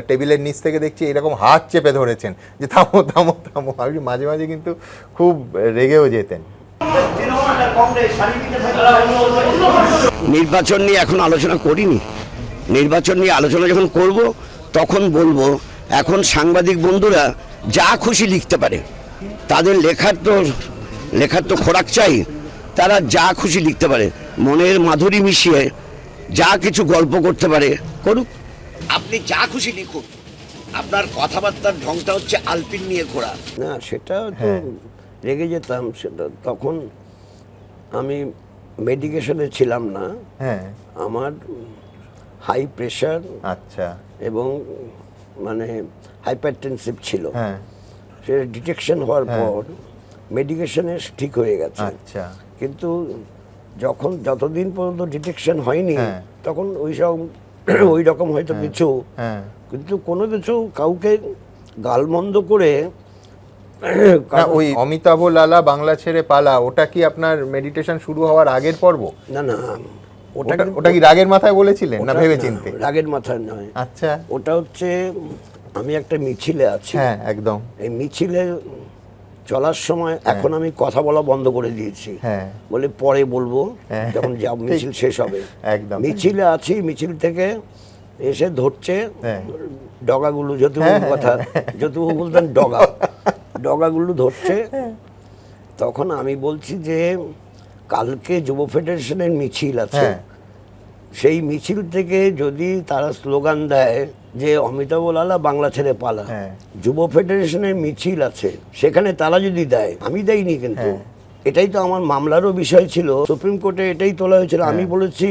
টেবিলের নিচ থেকে দেখছি এইরকম হাত চেপে ধরেছেন যে থামো থামো থামো। আপনি মাঝে মাঝে কিন্তু খুব রেগেও যেতেন। নির্বাচন নিয়ে এখন আলোচনা করিনি। নির্বাচন নিয়ে আলোচনা যখন করব তখন বলবো। এখন সাংবাদিক বন্ধুরা যা খুশি লিখতে পারে, তাদের লেখার তো খোরাক চাই। তারা যা খুশি লিখতে পারে, মনের মাধুরী মিশিয়ে যা কিছু গল্প করতে পারে করুক। আপনি যা খুশি লিখুন, আপনার কথাবার্তার ঢংটা হচ্ছে আলপিন নিয়ে ঘোরা না। সেটা তো রেগে যেতাম। সেটা তখন আমি মেডিকেশনে ছিলাম না। হ্যাঁ। আমার হাই প্রেশার, আচ্ছা, এবং মানে হাইপারটেনসিভ ছিল। হ্যাঁ। সেটা ডিটেকশন হওয়ার পর মেডিকেশনে ঠিক হয়ে গেছে। আচ্ছা। কিন্তু যতদিন পর্যন্ত ডিটেকশন হয়নি তখন ওই রকম হয়তো কিছু, কিন্তু কোনো কিছু কাউকে গালমন্দ করে। ওই অমিতাভ লালা বাংলা ছেড়ে পালা, ওটা কি আপনার মেডিটেশন শুরু হওয়ার আগের পর্ব? না না, ওটা কি রাগের মাথায় বলেছিলেন না ভেবে চিন্তে? রাগের মাথায় নয়। আচ্ছা। ওটা হচ্ছে আমি একটা মিছিলে আছি। হ্যাঁ, একদম। এই মিছিলে চলার সময় এখন আমি কথা বলা বন্ধ করে দিয়েছি, হ্যাঁ। বলে পরে বলবো হ্যাঁ। যখন যাব মিছিল শেষ হবে। একদম। মিছিলে আছি, মিছিল থেকে এসে ধরছে হ্যাঁ। ডগাগুলো, যতটুকু কথা যতটুকু বলতেন ডগাগুলো ধরছে। তখন আমি বলছি যে কালকে যুব ফেডারেশনের মিছিল আছে, হ্যাঁ। সেই মিছিল থেকে যদি তারা স্লোগান দেয় যে অমিতাভ লালা বাংলা ছেড়ে পালা, হ্যাঁ। যুব ফেডারেশনের মিছিল আছে সেখানে তারা যদি দেয়, আমি দেইনি কিন্তু, এটাই তো আমার মামলারও বিষয় ছিল, সুপ্রিম কোর্টে এটাই তোলা হয়েছিল। আমি বলেছি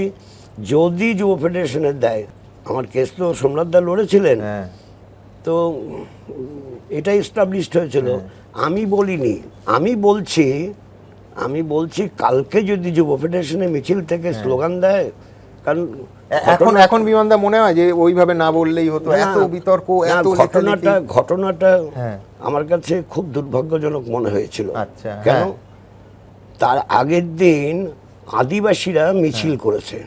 যদি যুব ফেডারেশনের দেয়, আমার কেস তো সোমনাথ দা লড়েছিলেন, হ্যাঁ। তো এটা এস্টাবলিশড হয়েছিল। আমি বলিনি, আমি বলছি কালকে যদি যুব ফেডারেশনের মিছিল থেকে স্লোগান দেয়, কারণ এখন বিমানদা মনে হয় যে ওইভাবে না বললেই হতো, এত বিতর্ক, না, এত ঘটনাটা হ্যাঁ। আমার কাছে খুব দুর্ভাগ্যজনক মনে হয়েছিল। আচ্ছা, কেন? হ্যাঁ। তার আগের দিন আদিবাসীরা মিছিল করেছে,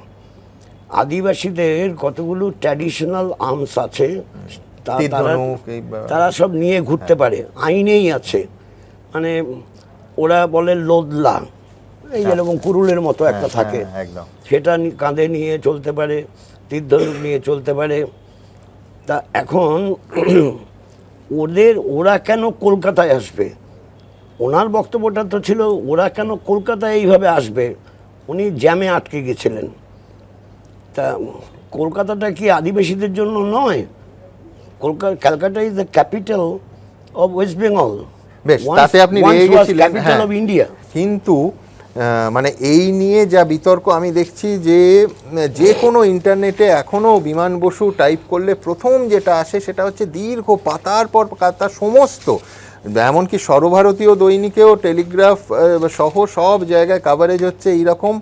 আদিবাসীদের কতগুলো ট্র্যাডিশনাল আর্মস আছে, তারা সব নিয়ে ঘুরতে পারে, আইনেই আছে। মানে ওরা বলে লোদলা, এই যেরকম কুরুলের মতো একটা থাকে, সেটা কাঁধে নিয়ে চলতে পারে, তীর ধনুক নিয়ে চলতে পারে। তা এখন ওরা কেন কলকাতায় আসবে? ওনার বক্তব্যটা তো ছিল ওরা কেন কলকাতায় এইভাবে আসবে, উনি জ্যামে আটকে গেছিলেন। তা কলকাতাটা কি আদিবাসীদের জন্য নয়? Calcutta is the capital of West Bengal, বেশ, তাতে আপনি রেগে গেছিলেন, ক্যাপিটাল অফ ইন্ডিয়া। কিন্তু মানে এই নিয়ে যা বিতর্ক আমি দেখছি যে কোনো ইন্টারনেটে এখনও বিমান বসু টাইপ করলে প্রথম যেটা আসে সেটা হচ্ছে দীর্ঘ পাতার পর পাতা, সমস্ত এমনকি সর্বভারতীয় দৈনিকেও, টেলিগ্রাফ সহ সব জায়গায় কাভারেজ হচ্ছে এইরকম,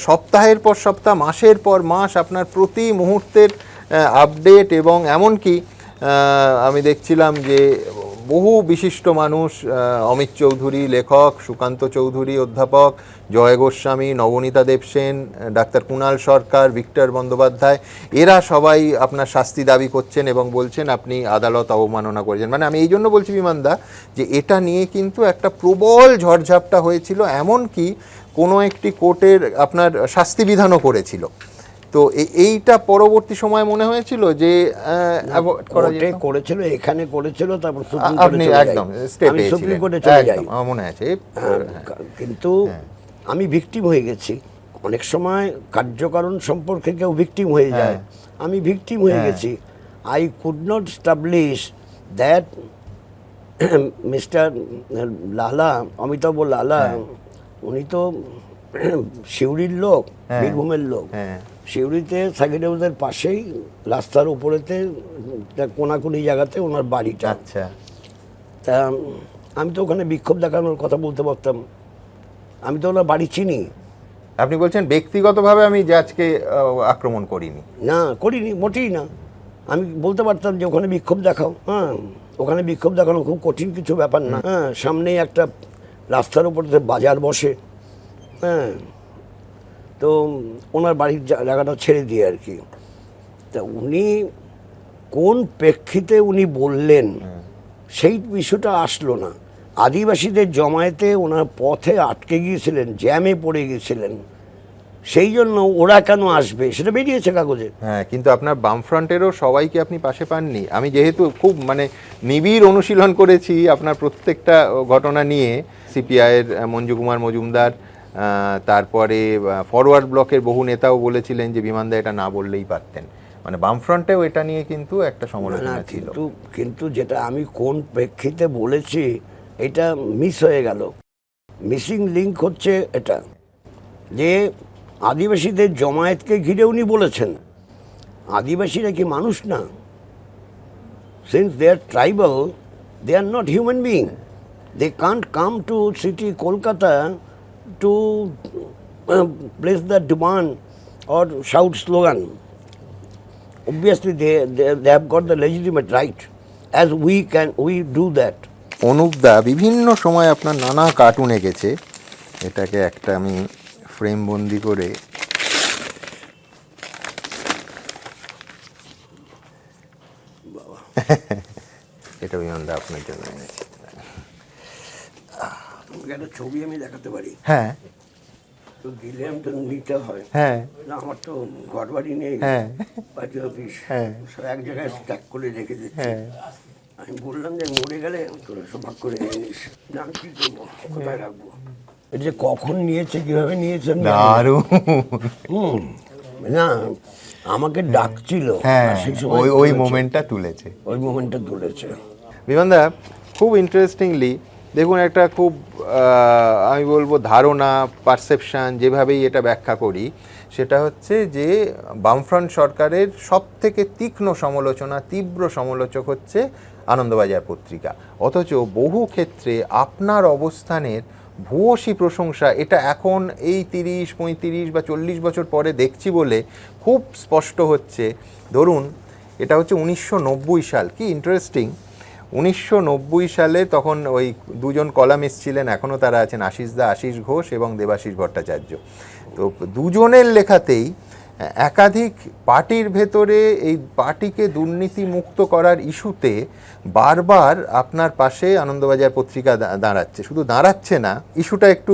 সপ্তাহের পর সপ্তাহ, মাসের পর মাস আপনার প্রতি মুহূর্তের আপডেট। এবং এমনকি আমি দেখছিলাম যে বহু বিশিষ্ট মানুষ, অমিত চৌধুরী লেখক, সুকান্ত চৌধুরী অধ্যাপক, জয় গোস্বামী, নবনীতা দেবসেন, ডাক্তার কুণাল সরকার, ভিক্টর বন্দ্যোপাধ্যায়, এরা সবাই আপনার শাস্তি দাবি করছেন এবং বলছেন আপনি আদালত অবমাননা করেছেন। মানে আমি এই জন্য বলছি বিমানদা যে এটা নিয়ে কিন্তু একটা প্রবল ঝড়ঝাপটা হয়েছিল, এমনকি কোনো একটি কোর্টের আপনার শাস্তি বিধানও করেছিল। তো এইটা পরবর্তী সময় মনে হয়েছিল যে করেছিল, এখানে করেছিল, তারপর আপনি একদম স্টে পেয়েছিলেন, সুপ্রিম কোর্টে চলে যাই, মনে আছে। কিন্তু আমি ভিকটিম হয়ে গেছি। অনেক সময় কার্যকারণ সম্পর্কে কেউ ভিকটিম হয়ে যায়, আমি ভিকটিম হয়ে গেছি। I could not establish that mister লালা, অমিতাভ লালা, উনি তো সিউড়ির লোক, বীরভূমের লোক। সিউড়িতে সার্কিট হাউসের পাশেই রাস্তার উপরেতে কোনাকুনি জায়গাতে ওনার বাড়িটা। আচ্ছা। তা আমি তো ওখানে বিক্ষোভ দেখানোর কথা বলতে পারতাম, আমি তো ওনার বাড়ি চিনি। আপনি বলছেন ব্যক্তিগতভাবে আমি জাজকে আক্রমণ করিনি? না, করিনি, মোটেই না। আমি বলতে পারতাম যে ওখানে বিক্ষোভ দেখাও, ওখানে বিক্ষোভ দেখানো খুব কঠিন কিছু ব্যাপার না। সামনেই একটা রাস্তার উপর বাজার বসে, তো ওনার বাড়ির জায়গাটা ছেড়ে দিয়ে আর কি। তা উনি কোন প্রেক্ষিতে উনি বললেন সেই বিষয়টা আসলো না। আদিবাসীদের জমায়েতে ওনার পথে আটকে গিয়েছিলেন, জ্যামে পড়ে গিয়েছিলেন, সেই জন্য ওরা কেন আসবে সেটা বেরিয়েছে কাগজে। কিন্তু আপনার বামফ্রন্টেরও সবাইকে আপনি পাশে পাননি। আমি যেহেতু খুব নিবিড় অনুশীলন করেছি আপনার প্রত্যেকটা ঘটনা নিয়ে, সিপিআইয়ের মঞ্জু কুমার মজুমদার, তারপরে ফরওয়ার্ড ব্লকের বহু নেতাও বলেছিলেন যে বিমানদা এটা না বললেই পারতেন। বামফ্রন্টেও এটা নিয়ে কিন্তু একটা সমালোচনা ছিল। কিন্তু যেটা আমি কোন প্রেক্ষিতে বলেছি এটা মিস হয়ে গেল। মিসিং লিঙ্ক হচ্ছে এটা যে আদিবাসীদের জমায়েতকে ঘিরে উনি বলেছেন আদিবাসীরা কি মানুষ না? Since they are tribal, they are not human being, they can't come to city Kolkata to place the demand or shout slogan. Obviously they have got the legitimate right, as we do that. অনুপদা বিভিন্ন সময় আপনার নানা কার্টুন এঁকেছে, এটাকে একটা আমি ফ্রেম বন্দি করে এটা বিমানদা আপনার জন্য এনেছি। তোমাকে একটা ছবি আমি দেখাতে পারি, হ্যাঁ তো দিলে আমি তো নিতে হয়। হ্যাঁ না আমার তো ঘর বাড়ি নেই, হ্যাঁ পার্টি অফিস হ্যাঁ। সব এক জায়গায় স্ট্যাক করে রেখে দিচ্ছি। হ্যাঁ আমি বললাম যে মরে গেলে তোরা সব ভাগ করে নিয়ে নিস। না আমি কী করবো, কোথায় রাখবো? এটা যে কখন নিয়েছে, কিভাবে নিয়েছে আমি জানি না। দারুণ। হুম, না আমাকে ডাকছিল, হ্যাঁ আর সেই সময় ওই তুলেছে। মোমেন্টটা তুলেছে ওই মোমেন্টটা তুলেছে। বিমানদা। খুব ইন্টারেস্টিংলি দেখুন, একটা খুব আমি বলবো ধারণা, পারসেপশন, যেভাবেই এটা ব্যাখ্যা করি, সেটা হচ্ছে যে বামফ্রন্ট সরকারের সব থেকে তীক্ষ্ণ সমালোচনা, তীব্র সমালোচক হচ্ছে আনন্দবাজার পত্রিকা, অথচ বহু ক্ষেত্রে আপনার অবস্থানের ভূয়সী প্রশংসা, এটা এখন এই 30, 35 বা 40 বছর পরে দেখছি বলে খুব স্পষ্ট হচ্ছে। ধরুন এটা হচ্ছে 1990 সাল, কি ইন্টারেস্টিং। 1990 সালে তখন ওই দুজন কলামিস্ট ছিলেন, এখনও তারা আছেন, আশিস ঘোষ এবং দেবাশিস ভট্টাচার্য। তো দুজনের লেখাতেই একাধিক পার্টির ভেতরে এই পার্টিকে দুর্নীতি মুক্ত করার ইস্যুতে বারবার আপনার পাশে আনন্দবাজার পত্রিকা দাঁড়াচ্ছে। শুধু দাঁড়াচ্ছে না, ইস্যুটা একটু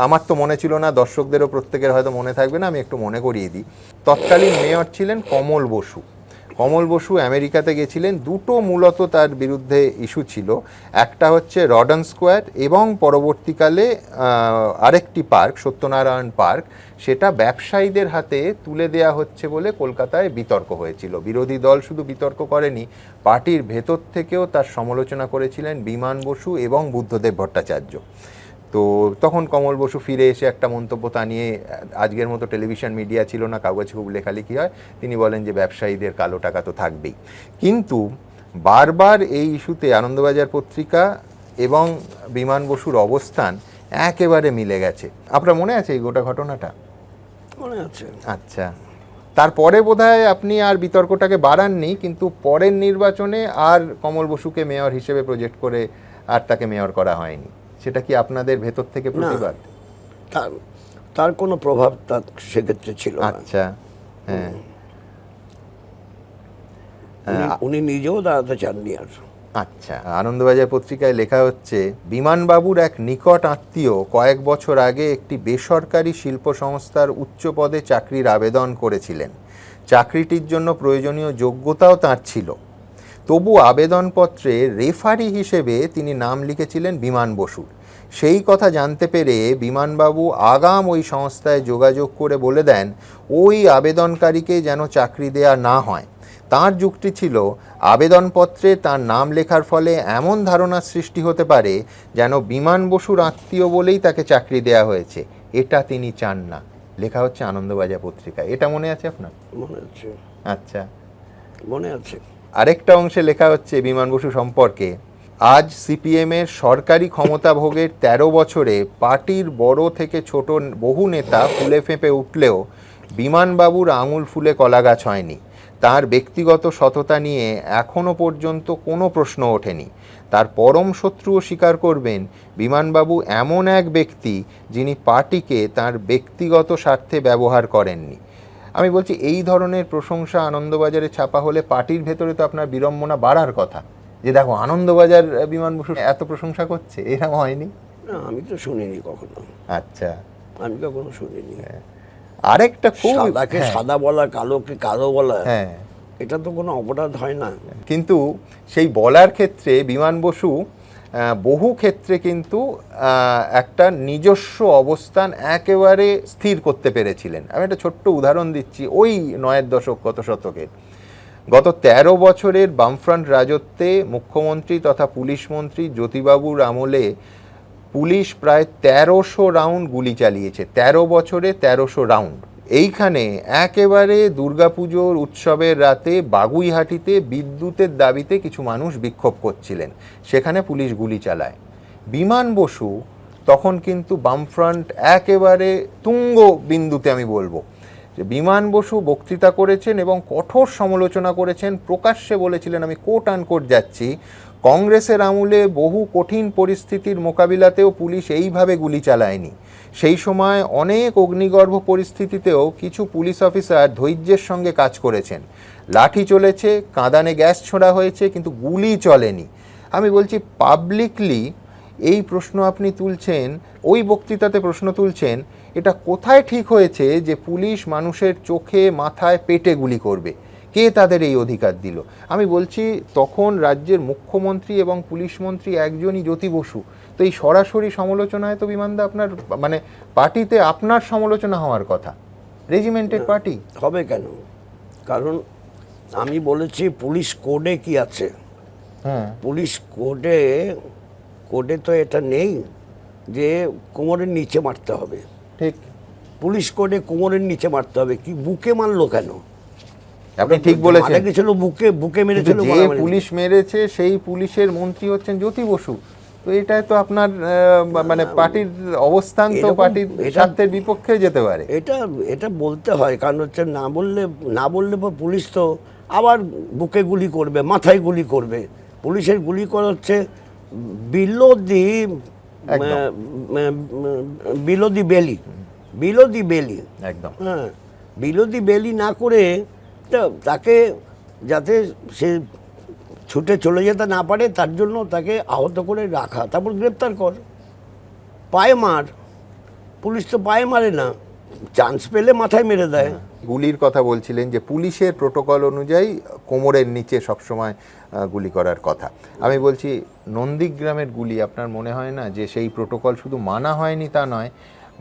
আমার তো মনে ছিল না, দর্শকদেরও প্রত্যেকের হয়তো মনে থাকবে না, আমি একটু মনে করিয়ে দিই। তৎকালীন মেয়র ছিলেন কমল বসু। কমল বসু আমেরিকাতে গেছিলেন, দুটো মূলত তার বিরুদ্ধে ইস্যু ছিল। একটা হচ্ছে রডন স্কোয়ার এবং পরবর্তীকালে আরেকটি পার্ক, সত্যনারায়ণ পার্ক, সেটা ব্যবসায়ীদের হাতে তুলে দেয়া হচ্ছে বলে কলকাতায় বিতর্ক হয়েছিল। বিরোধী দল শুধু বিতর্ক করেনি, পার্টির ভেতর থেকেও তার সমালোচনা করেছিলেন বিমান বসু এবং বুদ্ধদেব ভট্টাচার্য। তো তখন কমল বসু ফিরে এসে একটা মন্তব্য তা নিয়ে, আজকের মতো টেলিভিশন মিডিয়া ছিল না, কাগজে খুব লেখালেখি হয়, তিনি বলেন যে ব্যবসায়ীদের কালো টাকা তো থাকবেই। কিন্তু বারবার এই ইস্যুতে আনন্দবাজার পত্রিকা এবং বিমান বসুর অবস্থান একেবারে মিলে গেছে। আপনার মনে আছে এই গোটা ঘটনাটা? মনে আছে। আচ্ছা, তারপরে বোধহয় আপনি আর বিতর্কটাকে বাড়াননি, কিন্তু পরের নির্বাচনে আর কমল বসুকে মেয়র হিসেবে প্রজেক্ট করে আর তাকে মেয়র করা হয়নি। সেটা কি আপনাদের ভেতর থেকে প্রতিবাদ? তার কোনো প্রভাব তার সেক্ষেত্রে ছিল না। আচ্ছা, হ্যাঁ। উনি নিজেও দাঁড়াতে চাননি আর। আচ্ছা, আনন্দবাজার পত্রিকায় লেখা হচ্ছে, বিমানবাবুর এক নিকট আত্মীয় কয়েক বছর আগে একটি বেসরকারি শিল্প সংস্থার উচ্চ পদে চাকরির আবেদন করেছিলেন। চাকরিটির জন্য প্রয়োজনীয় যোগ্যতাও তার ছিল। তবু আবেদনপত্রে রেফারি হিসেবে তিনি নাম লিখেছিলেন বিমান বসুর। সেই কথা জানতে পেরে বিমানবাবু আগাম ওই সংস্থায় যোগাযোগ করে বলে দেন ওই আবেদনকারীকে যেন চাকরি দেয়া না হয়। তার যুক্তি ছিল, আবেদনপত্রে তার নাম লেখার ফলে এমন ধারণার সৃষ্টি হতে পারে যেন বিমান বসুর আত্মীয় বলেই তাকে চাকরি দেয়া হয়েছে। এটা তিনি চান না। লেখা হচ্ছে আনন্দবাজার পত্রিকা। এটা মনে আছে আপনার? মনে আছে। আচ্ছা, মনে আছে। আরেকটা অংশে লেখা হচ্ছে বিমান বসু সম্পর্কে, আজ সিপিএমের সরকারি ক্ষমতা ভোগের 13 বছরে পার্টির বড় থেকে ছোট বহু নেতা ফুলে ফেঁপে উঠলেও বিমানবাবুর আঙুল ফুলে কলাগাছ হয়নি। তার ব্যক্তিগত সততা নিয়ে এখনও পর্যন্ত কোনো প্রশ্ন ওঠেনি। তার পরম শত্রুও স্বীকার করবেন, বিমানবাবু এমন এক ব্যক্তি যিনি পার্টিকে তার ব্যক্তিগত স্বার্থে ব্যবহার করেননি। আমি বলছি, এই ধরনের প্রশংসা আনন্দবাজারে ছাপা হলে পার্টির ভেতরে তো আপনার বিড়ম্বনা বাড়ার কথা, যে দেখো আনন্দবাজার বিমান বসু এত প্রশংসা করছে, এরকম হয়নি? না, আমি তো শুনিনি কখনো। আচ্ছা, আমি কখনো শুনিনি। আরেকটা খুব, সাদাকে সাদা বলা, কালোকে কালো বলা, হ্যাঁ, এটা তো কোনো অপরাধ হয় না। কিন্তু সেই বলার ক্ষেত্রে বিমান বসু বহু ক্ষেত্রে কিন্তু একটা নিজস্ব অবস্থান একেবারে স্থির করতে পেরেছিলেন। আমি একটা ছোট্ট উদাহরণ দিচ্ছি, ওই 9-এর দশক, গত শতকের, গত 13 বছরের বামফ্রন্ট রাজত্বে মুখ্যমন্ত্রী তথা পুলিশ মন্ত্রী জ্যোতিবাবুর আমলে পুলিশ প্রায় 1300 রাউন্ড গুলি চালিয়েছে। 13 বছরে 1300 রাউন্ড। এইখানে একেবারে দুর্গাপুজোর উৎসবের রাতে বাগুইহাটিতে বিদ্যুতের দাবিতে কিছু মানুষ বিক্ষোভ করছিলেন, সেখানে পুলিশ গুলি চালায়। বিমান বসু তখন কিন্তু বামফ্রন্ট একেবারে তুঙ্গ বিন্দুতে, আমি বলবো যে বিমান বসু বক্তৃতা করেছেন এবং কঠোর সমালোচনা করেছেন, প্রকাশ্যে বলেছিলেন, আমি কোট আনকোট যাচ্ছি, কংগ্রেসের আমলে বহু কঠিন পরিস্থিতির মোকাবিলাতেও পুলিশ এইভাবে গুলি চালায়নি। সেই সময় অনেক অগ্নিগর্ভ পরিস্থিতিতেও কিছু পুলিশ অফিসার ধৈর্যের সঙ্গে কাজ করেছেন। লাঠি চলেছে, কাঁদানে গ্যাস ছোড়া হয়েছে, কিন্তু গুলি চলেনি। আমি বলছি, পাবলিকলি এই প্রশ্ন আপনি তুলছেন, ওই বক্তৃতাতে প্রশ্ন তুলছেন, এটা কোথায় ঠিক হয়েছে যে পুলিশ মানুষের চোখে মাথায় পেটে গুলি করবে? কে তাদের এই অধিকার দিল? আমি বলছি তখন রাজ্যের মুখ্যমন্ত্রী এবং পুলিশ মন্ত্রী একজনই, জ্যোতি বসু। তো এই সরাসরি সমালোচনায় তো বিমানদা আপনার মানে পার্টিতে আপনার সমালোচনা হওয়ার কথা, রেজিমেন্টেড পার্টি। হবে কেন? কারণ আমি বলেছি পুলিশ কোডে কি আছে। হ্যাঁ, পুলিশ কোডে তো এটা নেই যে কোমরের নিচে মারতে হবে। ঠিক, পুলিশ কোডে কোমরের নিচে মারতে হবে, কি বুকে মারলো কেন? আপনি ঠিক বলেছেন। মারা গেছিল বুকে মেরেছিল। কিন্তু যে পুলিশ মেরেছে সেই পুলিশের মন্ত্রী হচ্ছেন জ্যোতি বসু। তো এটাই তো আপনার মানে পার্টির অবস্থান, তো পার্টির স্বার্থের বিপক্ষে যেতে পারে। এটা বলতে হয়, কারণ হচ্ছে না বললে পুলিশ তো আবার বুকে গুলি করবে, মাথায় গুলি করবে। পুলিশের গুলি করা হচ্ছে বিলো দি বেলি একদম। হ্যাঁ, বিলো দি বেলি না করে তাকে যাতে সে ছুটে চলে যেতে না পারে তার জন্য তাকে আহত করে রাখা, তারপর গ্রেপ্তার কর। পায়ে মার, পুলিশ তো পায়ে মারে না, চান্স পেলে মাথায় মেরে দেয়। গুলির কথা বলছিলেন যে পুলিশের প্রোটোকল অনুযায়ী কোমরের নিচে সবসময় গুলি করার কথা। আমি বলছি নন্দীগ্রামের গুলি, আপনার মনে হয় না যে সেই প্রোটোকল শুধু মানা হয়নি তা নয়,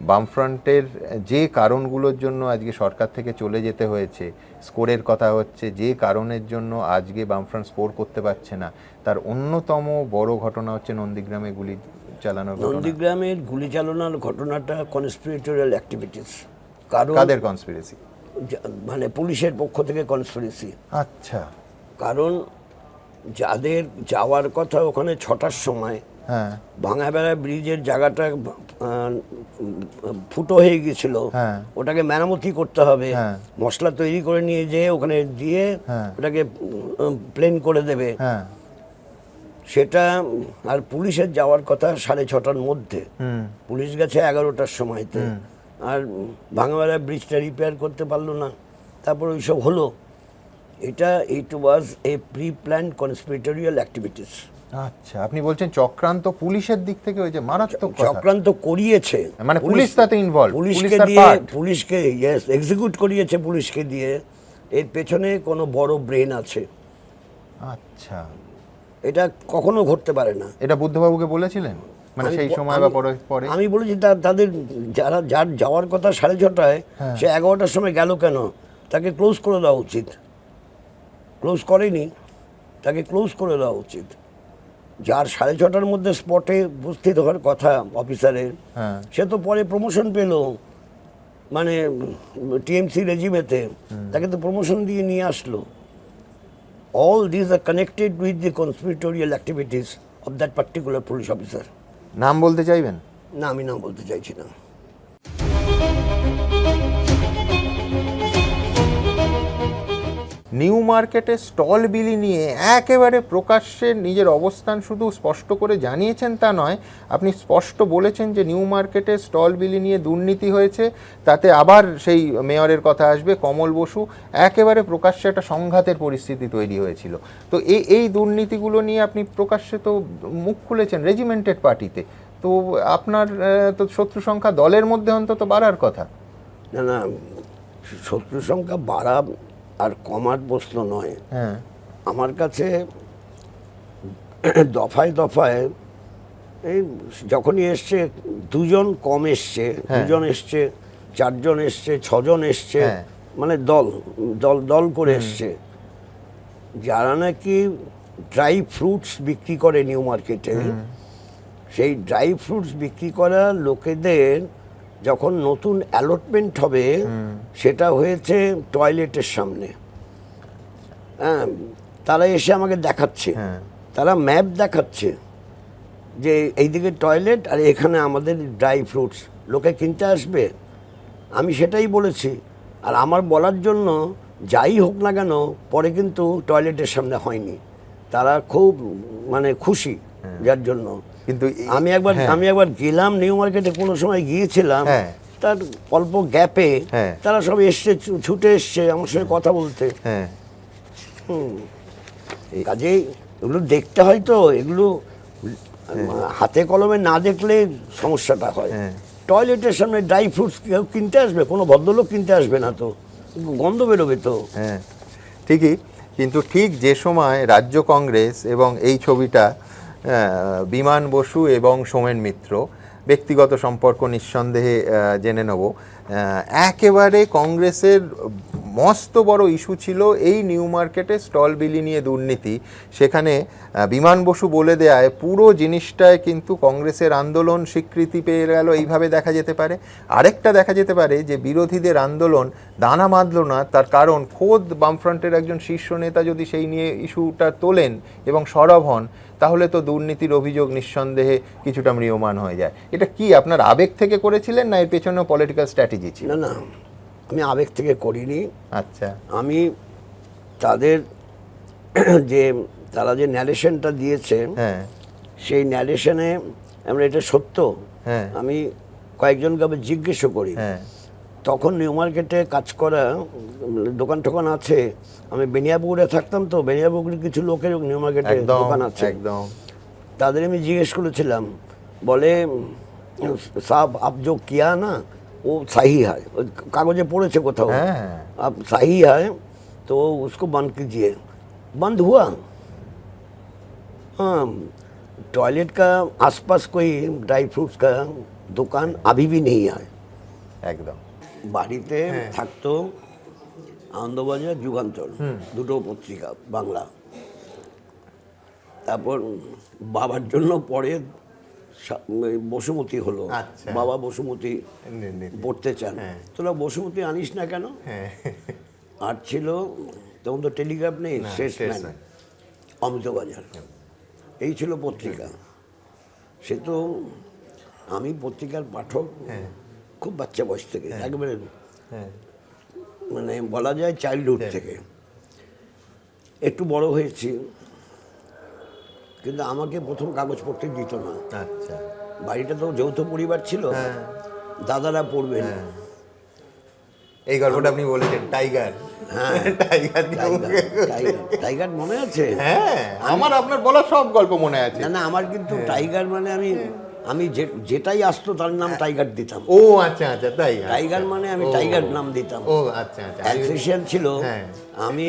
বামফ্রন্টের যে কারণগুলোর জন্য আজকে সরকার থেকে চলে যেতে হয়েছে, স্কোরের কথা হচ্ছে, যে কারণের জন্য আজকে বামফ্রন্ট স্কোর করতে পারছে না, তার অন্যতম বড় ঘটনা হচ্ছে নন্দীগ্রামে গুলি চালানোর ঘটনা। নন্দীগ্রামের গুলি চালানোর ঘটনাটা কনস্পিরেটরিয়াল অ্যাক্টিভিটিস। কারণ কাদের কনস্পিরেসি? মানে পুলিশের পক্ষ থেকে কনস্পিরেসি। আচ্ছা। কারণ যাদের যাওয়ার কথা ওখানে 6টার সময়, হ্যাঁ, ভাঙাবেড়া ব্রিজের জায়গাটা ফুটো হয়ে গেছিল, হ্যাঁ, ওটাকে মেরামতি করতে হবে, হ্যাঁ, মশলা তৈরি করে নিয়ে যেয়ে ওখানে দিয়ে হ্যাঁ, ওটাকে প্লেন করে দেবে, হ্যাঁ, সেটা। আর পুলিশের যাওয়ার কথা 6:30টার মধ্যে, হুম, পুলিশ গেছে 11টার সময়তে, আর ভাঙাবেড়া ব্রিজটা রিপেয়ার করতে পারলো না, তারপর ওইসব হলো। ইট ওয়াজ এ প্রি প্ল্যান্ড কনস্পিরেটরিয়াল অ্যাক্টিভিটিস। আচ্ছা, আপনি বলছেন চক্রান্ত পুলিশের দিক থেকে ওই যে মারাত্মক কথা। চক্রান্ত করিয়েছে, মানে পুলিশ তাতে ইনভলভ, পুলিশকে এক্সিকিউট করিয়েছে পুলিশকে দিয়ে। এর পেছনে কোনো বড় ব্রেন আছে। আচ্ছা, এটা কখনো ঘটতে পারে না। এটা বুদ্ধবাবুকে বলেছিলেন মানে সেই সময় বা পরে? আমি বলেছি তাদের যার যাওয়ার কথা 6:30টায়, সে 11টার সময় গেল কেন? তাকে ক্লোজ করে দেওয়া উচিত। ক্লোজ করেনি, তাকে ক্লোজ করে দেওয়া উচিত। যার 6:30টার মধ্যে স্পটে উপস্থিত হওয়ার কথা অফিসারের, সে তো পরে প্রমোশন পেল, মানে টিএমসি রেজিমেতে, তাকে তো প্রমোশন দিয়ে নিয়ে আসলো। All this are connected with the conspiratorial activities of that particular police officer. নাম বলতে চাইবেন না, আমি নাম বলতে চাইছি না। নিউ মার্কেটে স্টল বিলি নিয়ে একেবারে প্রকাশ্যে নিজের অবস্থান শুধু স্পষ্ট করে জানিয়েছেন তা নয়, আপনি স্পষ্ট বলেছেন যে নিউ মার্কেটে স্টল বিলি নিয়ে দুর্নীতি হয়েছে, তাতে আবার সেই মেয়রের কথা আসবে কমল বসু, একেবারে প্রকাশ্যে একটা সংঘাতের পরিস্থিতি তৈরি হয়েছিল। তো এই দুর্নীতিগুলো নিয়ে আপনি প্রকাশ্যে তো মুখ খুলেছেন রেজিমেন্টেড পার্টিতে, তো আপনার তো শত্রু সংখ্যা দলের মধ্যে অন্তত বাড়ার কথা। না, শত্রু সংখ্যা বাড়া আর কমার প্রশ্ন নয়। হ্যাঁ, আমার কাছে দফায় দফায় এই যখনই এসছে, 2জন কম এসছে, 2জন এসছে, 4জন এসছে, 6জন এসছে, মানে দল করে এসছে। যারা নাকি ড্রাই ফ্রুটস বিক্রি করে নিউ মার্কেটে, সেই ড্রাই ফ্রুটস বিক্রি করা লোকেদের যখন নতুন অ্যালটমেন্ট হবে, সেটা হয়েছে টয়লেটের সামনে। হ্যাঁ, তারা এসে আমাকে দেখাচ্ছে, তারা ম্যাপ দেখাচ্ছে যে এইদিকে টয়লেট আর এখানে আমাদের ড্রাই ফ্রুটস, লোকে কিনতে আসবে। আমি সেটাই বলেছি, আর আমার বলার জন্য যাই হোক না কেন পরে কিন্তু টয়লেটের সামনে হয়নি। তারা খুব মানে খুশি যার জন্য। কিন্তু আমি একবার গেলাম নিউ মার্কেটে, কোনো সময় গিয়েছিলাম, তার অল্প গ্যাপে তারা সব এসছে, ছুটে এসছে আমার সঙ্গে কথা বলতে। কাজেই এগুলো দেখতে হয় তো, এগুলো হাতে কলমে না দেখলে সমস্যাটা হয়। হ্যাঁ। টয়লেটের সামনে ড্রাই ফ্রুটস কেউ কিনতে আসবে? কোনো ভদ্রলোক কিনতে আসবে না তো, গন্ধ বেরোবে তো। হ্যাঁ ঠিকই, কিন্তু ঠিক যে সময় রাজ্য কংগ্রেস এবং এই ছবিটা বিমান বসু এবং সোমেন মিত্র, ব্যক্তিগত সম্পর্ক নিঃসন্দেহে জেনে নেব, একেবারে কংগ্রেসের মস্ত বড় ইস্যু ছিল এই নিউ মার্কেটে স্টল বিলি নিয়ে দুর্নীতি। সেখানে বিমান বসু বলে দেয়ায় পুরো জিনিসটায় কিন্তু কংগ্রেসের আন্দোলন স্বীকৃতি পেয়ে গেল, এইভাবে দেখা যেতে পারে। আরেকটা দেখা যেতে পারে যে বিরোধীদের আন্দোলন দানা বাঁধল না, তার কারণ খোদ বামফ্রন্টের একজন শীর্ষ নেতা যদি সেই নিয়ে ইস্যুটা তোলেন এবং সরব হন, তাহলে তো দুর্নীতির অভিযোগ নিঃসন্দেহে কিছুটা ম্রিয়মাণ হয়ে যায়। এটা কি আপনার আবেগ থেকে করেছিলেন, না এর পেছনেও পলিটিক্যাল স্ট্র্যাটেজি ছিল? না না, আমি আবেগ থেকে করিনি। আচ্ছা। আমি তাদের তারা যে ন্যারেশনটা দিয়েছে, হ্যাঁ সেই ন্যারেশনে আমরা এটা সত্য, হ্যাঁ আমি কয়েকজনকে আবার জিজ্ঞেসও করি। হ্যাঁ তখন নিউ মার্কেটে কাজ করা দোকান টোকান আছে, আমি বেনিয়াপুকুরে থাকতাম, তো বেনিয়াপুকুরে কিছু লোকের নিউ মার্কেটে একদম দোকান আছে, একদম। তাদের আমি জিজ্ঞেস করেছিলাম, বলে সাব আপ जो किया ना वो सही है, कागजे पड़े कोথাও, হ্যাঁ अब सही है तो उसको बंद कीजिए। बंद हुआ? हाँ, टॉयलेट का आसपास कोई ड्राई फ्रूट्स का दुकान अभी भी नहीं है। একদম। বাড়িতে থাকতো আনন্দবাজার, যুগান্তর, দুটো পত্রিকা বাংলা। তারপর বাবার জন্য পরে বসুমতী হলো। আচ্ছা। বাবা বসুমতী পড়তে চান, তোরা বসুমতী আনিস না কেন? আর ছিল তখন তো টেলিগ্রাফ নেই, শেষম্যান, অমৃতবাজার, এই ছিল পত্রিকা। সে তো আমি পত্রিকার পাঠক খুব বাচ্চা বয়স থেকে, একেবারে মানে বলা যায় চাইল্ডহুড থেকে। একটু বড় হয়েছি, কিন্তু আমাকে প্রথম কাগজ পড়তে দিত না। আচ্ছা। বাড়িটা তো যৌথ পরিবার ছিল, দাদারা পড়বেন। এই গল্পটা আপনি বলেছেন, টাইগার। হ্যাঁ, টাইগার টাইগার মনে আছে? হ্যাঁ, আমার আপনার বলা সব গল্প মনে আছে। না না, আমার কিন্তু টাইগার মানে আমি যেটাই আসতো তার নাম টাইগার দিতাম। ও আচ্ছা আচ্ছা, তাই? টাইগার মানে আমি টাইগার নাম দিতাম। ও আচ্ছা আচ্ছা। অ্যালসেশিয়ান ছিল, আমি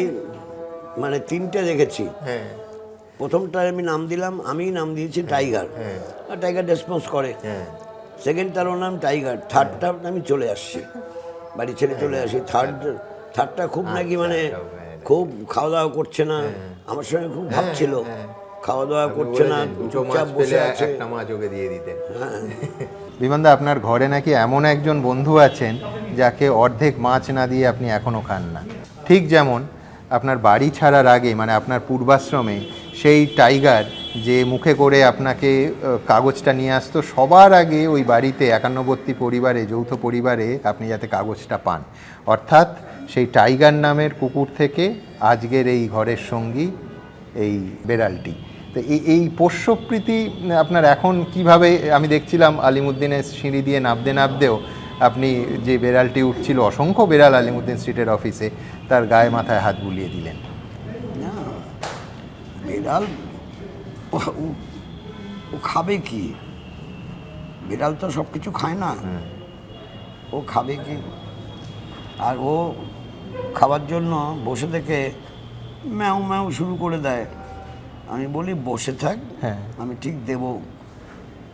মানে তিনটে দেখেছি। হ্যাঁ, প্রথমটার আমি নাম দিলাম, আমি নাম দিয়েছি টাইগার, আর টাইগার রেসপন্স করে। সেকেন্ডটারও নাম টাইগার, থার্ডটা আমি চলে আসছি, বাড়ি ছেড়ে চলে আসি। থার্ডটা খুব নাকি মানে খুব খাওয়া দাওয়া করছে না, আমার সঙ্গে খুব ভাবছিল, খাওয়া দাওয়া করছে না, চুপচাপ বসে আছে। একটা মাছ ওকে দিয়ে দিতেন। বিমানদা, আপনার ঘরে নাকি এমন একজন বন্ধু আছেন যাকে অর্ধেক মাছ না দিয়ে আপনি এখনো খান না। ঠিক যেমন আপনার বাড়ি ছাড়ার আগে, মানে আপনার পূর্বাশ্রমে সেই টাইগার যে মুখে করে আপনাকে কাগজটা নিয়ে আসতো, সবার আগে ওই বাড়িতে 91 পরিবারে, যৌথ পরিবারে আপনি যাতে কাগজটা পান। অর্থাৎ সেই টাইগার নামের কুকুর থেকে আজকের এই ঘরের সঙ্গী এই বেড়ালটি। তো এই পোষ্যপ্রীতি আপনার এখন কিভাবে? আমি দেখছিলাম আলিমুদ্দিনের সিঁড়ি দিয়ে নামতে নামতেও আপনি যে বেড়ালটি উঠছিল, অসংখ্য বেড়াল আলিমুদ্দিন স্ট্রিটের অফিসে, তার গায়ে মাথায় হাত বুলিয়ে দিলেন। না, বিড়াল ও খাবে কি? বিড়াল তো সব কিছু খায় না, ও খাবে কি? আর ও খাবার জন্য বসে থেকে ম্যাও ম্যাও শুরু করে দেয়। আমি বলি বসে থাক, আমি ঠিক দেব।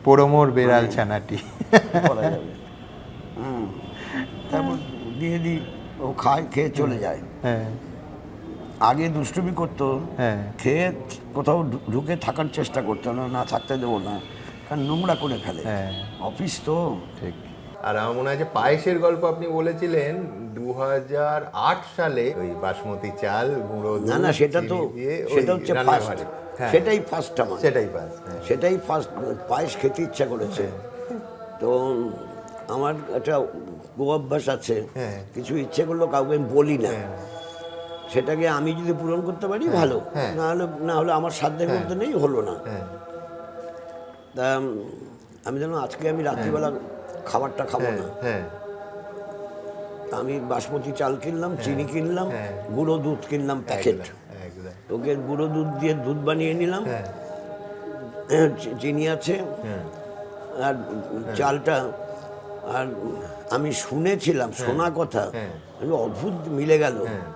পোড়োমোর বেড়াল ছানাটি বলা যাবে। তারপর দিয়ে দিই, ও খেয়ে চলে যায়। আগে দুষ্টুমি করতো, খেয়ে কোথাও ঢুকে থাকার চেষ্টা করতো না, থাকতে দেবো না, কারণ নোংরা করে ফেলে, অফিস তো। ঠিক। আর আমার মনে হয় যে পায়েসের গল্প আপনি বলেছিলেন 2008 সালে, ওই বাসমতি চাল, গুঁড়ো দুধ, না না, সেটা হচ্ছে ফার্স্ট, সেটাই ফার্স্ট আমার, সেটাই ফার্স্ট পায়েস খেতে ইচ্ছা করেছে। তো আমার একটা অভ্যাস আছে, কিছু ইচ্ছে করলো কাউকে আমি বলি না, সেটাকে আমি যদি পূরণ করতে পারি ভালো, না হলে আমার সাধ্যের মধ্যে নেই, হলো না। তা আমি জানো আজকে আমি রাত্রিবেলা খাবারটা খাবো না, আমি বাসমতি চাল কিনলাম, চিনি কিনলাম, গুঁড়ো দুধ কিনলাম প্যাকেট, ওকে গুঁড়ো দুধ দিয়ে দুধ বানিয়ে নিলাম, চিনি আছে হ্যাঁ আর চালটা, আর আমি শুনেছিলাম, শোনা কথা, হ্যাঁ। আমি অদ্ভুত মিলে গেল হ্যাঁ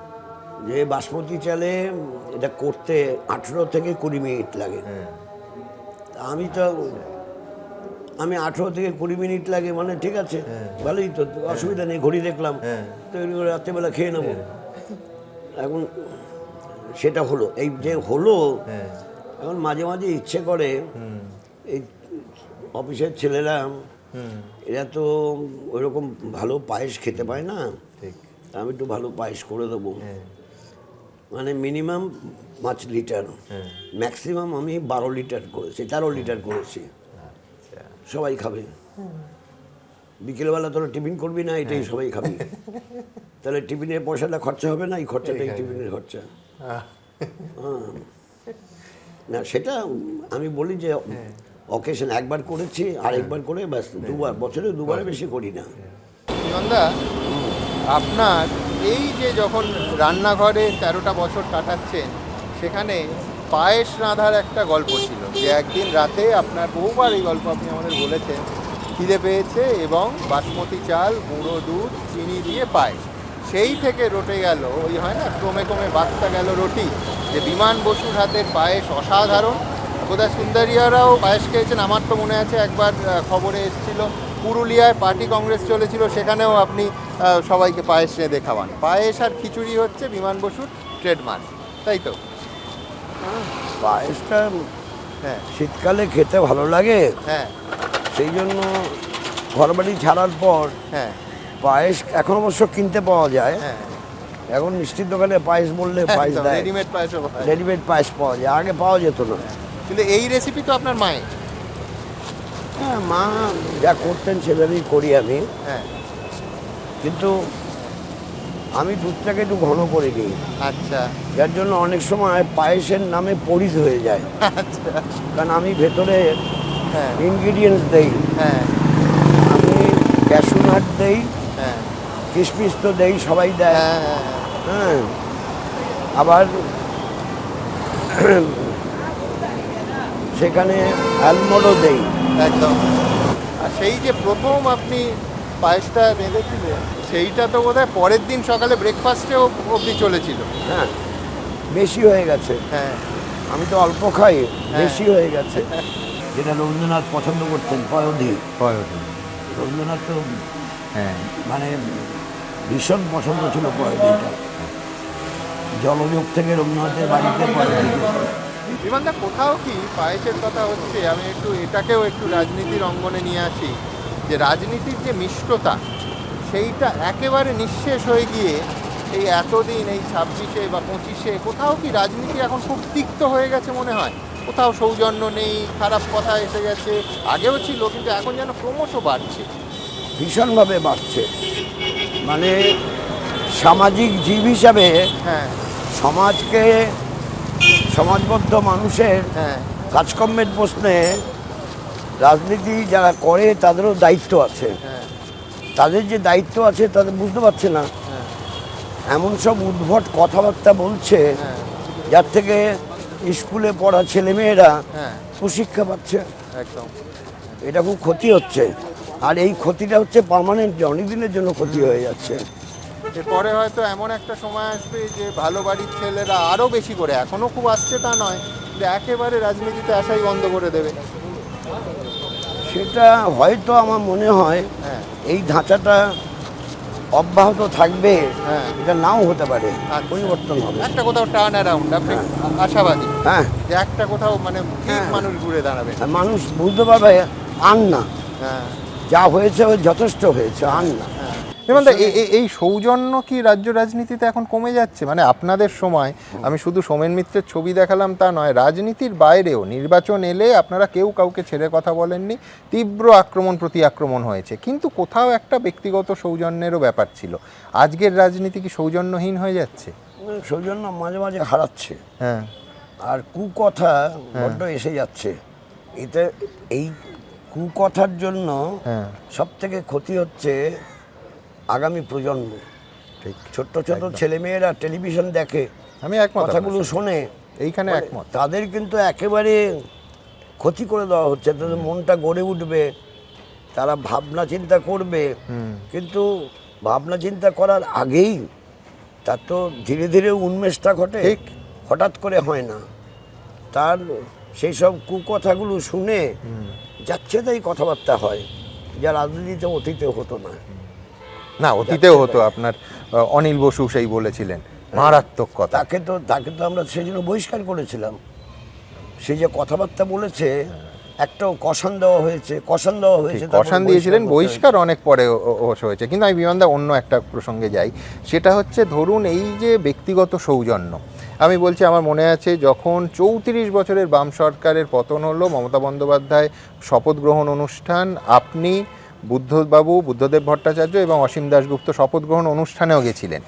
যে বাসমতি চালে এটা করতে 18 থেকে 20 মিনিট লাগে। হ্যাঁ তা আমি 18 থেকে 20 মিনিট লাগে মানে ঠিক আছে, ভালোই তো, অসুবিধা নেই, ঘড়ি দেখলাম, তৈরি করে রাত্রেবেলা খেয়ে নেবো। এখন সেটা হলো, এই যে হলো, হ্যাঁ এখন মাঝে মাঝে ইচ্ছে করে এই অফিসের ছেলেরা, এরা তো ওইরকম ভালো পায়েস খেতে পায় না, ঠিক। আমি একটু ভালো পায়েস করে দেবো। হ্যাঁ মানে মিনিমাম 5 লিটার, ম্যাক্সিমাম আমি 12 লিটার করেছি, 13 লিটার করেছি, আচ্ছা। সবাই খাবে। বিকেলবেলা তোরা টিফিন করবি না, এটাই সবাই খাবি, তাহলে টিফিনের পয়সাটা খরচা হবে না, এই খরচাটাই টিফিনের খরচা। হ্যাঁ। না সেটা আমি বলি যে অকেশন একবার করেছি, আরেকবার করে ব্যাস, দুবার, বছরে দুবারে বেশি করি না। বিমানদা, আপনার এই যে যখন রান্নাঘরে 13টা বছর কাটাচ্ছেন, সেখানে পায়েস রাঁধার একটা গল্প ছিল, যে একদিন রাতে আপনার বহুবার এই গল্প আপনি আমাদের বলেছেন, খিদে পেয়েছে এবং বাসমতি চাল, গুঁড়ো দুধ, চিনি দিয়ে পায়েস। সেই থেকে রটে গেল, ওই হয় না ক্রমে ক্রমে বাড়তে গেল রুটি, যে বিমান বসুর হাতের পায়েস অসাধারণ। বোধহয় সুন্দরিয়ারাও পায়েস খেয়েছেন, আমার তো মনে আছে একবার খবরে এসেছিল পুরুলিয়ায় পার্টি কংগ্রেস চলেছিল, সেখানেও আপনি সবাইকে পায়েস রেঁধে খাওয়ান। পায়েস আর খিচুড়ি হচ্ছে বিমান বসুর ট্রেডমার্ক, তাই তো? পায়েসটা হ্যাঁ শীতকালে খেতে ভালো লাগে, হ্যাঁ সেই জন্য ঘরবাড়ি ছাড়ার পর হ্যাঁ পায়েস এখন অবশ্য কিনতে পাওয়া যায়। হ্যাঁ, এখন মিষ্টির দোকানে পায়েস বললে পায়েস দেয়, রেডিমেড পায়েসও পাওয়া যায়। রেডিমেড পায়েস পাওয়া যায়, আগে পাওয়া যেত না। কিন্তু এই রেসিপি তো আপনার মায়ের। হ্যাঁ, মা যা করতেন সেভাবেই করি আমি, হ্যাঁ কিন্তু আমি দুধটাকে একটু ঘন করে নিই, আচ্ছা যার জন্য অনেক সময় পায়েসের নামে পরিজ হয়ে যায়, আচ্ছা কারণ আমি ভেতরে হ্যাঁ ইনগ্রিডিয়েন্টস দেই, হ্যাঁ আমি ক্যাশু নাট দেই, হ্যাঁ কিশমিশ তো দেই, সবাই দেয়, হ্যাঁ হ্যাঁ হ্যাঁ, আবার সেখানে আলমন্ডও দেই। একদম। আর সেই যে প্রথম আপনি পায়েসটা রেঁধেছিলেন, সেইটা তো বোধহয় পরের দিন সকালে ব্রেকফাস্টেও অবধি চলেছিল। হ্যাঁ, বেশি হয়ে গেছে, হ্যাঁ আমি তো অল্প খাই, বেশি হয়ে গেছে। যেটা রবীন্দ্রনাথ পছন্দ করতেন, পয়োধি, রবীন্দ্রনাথ তো হ্যাঁ মানে ভীষণ পছন্দ ছিল পয়োধিটা, জলযোগ থেকে রবীন্দ্রনাথের বাড়িতে পয়োধি। বিমানদা, কোথাও কি পায়েসের কথা হচ্ছে, আমি একটু এটাকেও একটু রাজনীতির অঙ্গনে নিয়ে আসি, যে রাজনীতির যে মিষ্টতা সেইটা একেবারে নিঃশেষ হয়ে গিয়ে এই এতদিন এই 26-এ বা 25-এ কোথাও কি রাজনীতি এখন খুব তিক্ত হয়ে গেছে মনে হয়? কোথাও সৌজন্য নেই, খারাপ কথা এসে গেছে, আগেও ছিল কিন্তু এখন যেন ক্রমশ বাড়ছে। ভীষণভাবে বাড়ছে, মানে সামাজিক জীব হিসাবে হ্যাঁ সমাজকে, সমাজবদ্ধ মানুষের হ্যাঁ কাজকর্মের প্রশ্নে রাজনীতি যারা করে তাদেরও দায়িত্ব আছে, হ্যাঁ তাদের যে দায়িত্ব আছে তাদের বুঝতে পারছে না, হ্যাঁ এমন সব উদ্ভট কথাবার্তা বলছে হ্যাঁ যার থেকে স্কুলে পড়া ছেলেমেয়েরা হ্যাঁ কুশিক্ষা পাচ্ছে। একদম। এটা খুব ক্ষতি হচ্ছে, আর এই ক্ষতিটা হচ্ছে পার্মানেন্ট, অনেক দিনের জন্য ক্ষতি হয়ে যাচ্ছে। এরপরে হয়তো এমন একটা সময় আসবে যে ভালো বাড়ির ছেলেরা আরও বেশি করে, এখনও খুব আসছে তা নয়, যে একেবারে রাজনীতিতে আসাই বন্ধ করে দেবে। সেটা হয়তো আমার মনে হয় হ্যাঁ এই ধাঁচাটা অব্যাহত থাকবে, হ্যাঁ এটা নাও হতে পারে, আচ্ছা। পরিবর্তন হবে। একটা কোথাও টার্ন অ্যারাউন্ড, আপনি আশাবাদী হ্যাঁ, যে একটা কোথাও মানে ঠিক মানুষ ঘুরে দাঁড়াবে। আর মানুষ বুঝতে পারবে আর না, হ্যাঁ যা হয়েছে যথেষ্ট হয়েছে, আর না। বিমানদা, এই সৌজন্য কি রাজ্য রাজনীতিতে এখন কমে যাচ্ছে? মানে আপনাদের সময়, আমি শুধু সোমেন মিত্রের ছবি দেখালাম তা নয়, রাজনীতির বাইরেও নির্বাচন এলে আপনারা কেউ কাউকে ছেড়ে কথা বলেননি, তীব্র আক্রমণ প্রতি আক্রমণ হয়েছে, কিন্তু কোথাও একটা ব্যক্তিগত সৌজন্যেরও ব্যাপার ছিল। আজকের রাজনীতি কি সৌজন্যহীন হয়ে যাচ্ছে? সৌজন্য মাঝে মাঝে হারাচ্ছে, হ্যাঁ আর কুকথা বড্ড এসে যাচ্ছে। এতে এই কুকথার জন্য হ্যাঁ সব থেকে ক্ষতি হচ্ছে আগামী প্রজন্ম। ঠিক, ছোট্ট ছোট ছেলেমেয়েরা টেলিভিশন দেখে, আমি একমত, কথাগুলো শোনে, এইখানে মানে একমত। তাদের কিন্তু একেবারে ক্ষতি করে দেওয়া হচ্ছে, তাদের মনটা গড়ে উঠবে, তারা ভাবনা চিন্তা করবে, কিন্তু ভাবনা চিন্তা করার আগেই তার তো ধীরে ধীরে উন্মেষটা ঘটে, ঠিক। হঠাৎ করে হয় না। তার সেই সব কুকথাগুলো শুনে যাচ্ছে তাই কথাবার্তা হয়, যা রাজনীতিতে অতীতে হতো না। না, অতীতেও হতো। আপনার অনিল বসু সেই বলেছিলেন মারাত্মক কথা। তাকে তো আমরা সেই জন্য বহিষ্কার করেছিলাম। সে যে কথাবার্তা বলেছে, একটাও কষান দেওয়া হয়েছে, তারপর কষান দিয়েছিলেন, করতে বহিষ্কার অনেক পরে হয়েছে। কিন্তু আমি বিমানদা অন্য একটা প্রসঙ্গে যাই, সেটা হচ্ছে ধরুন এই যে ব্যক্তিগত সৌজন্য, আমি বলছি আমার মনে আছে যখন 34 বছরের বাম সরকারের পতন হলো, মমতা বন্দ্যোপাধ্যায় শপথ গ্রহণ অনুষ্ঠান, আপনি বুদ্ধদেব ভট্টাচার্য এবং অসীম দাশগুপ্ত শপথ গ্রহণ অনুষ্ঠানেও গেছিলেন।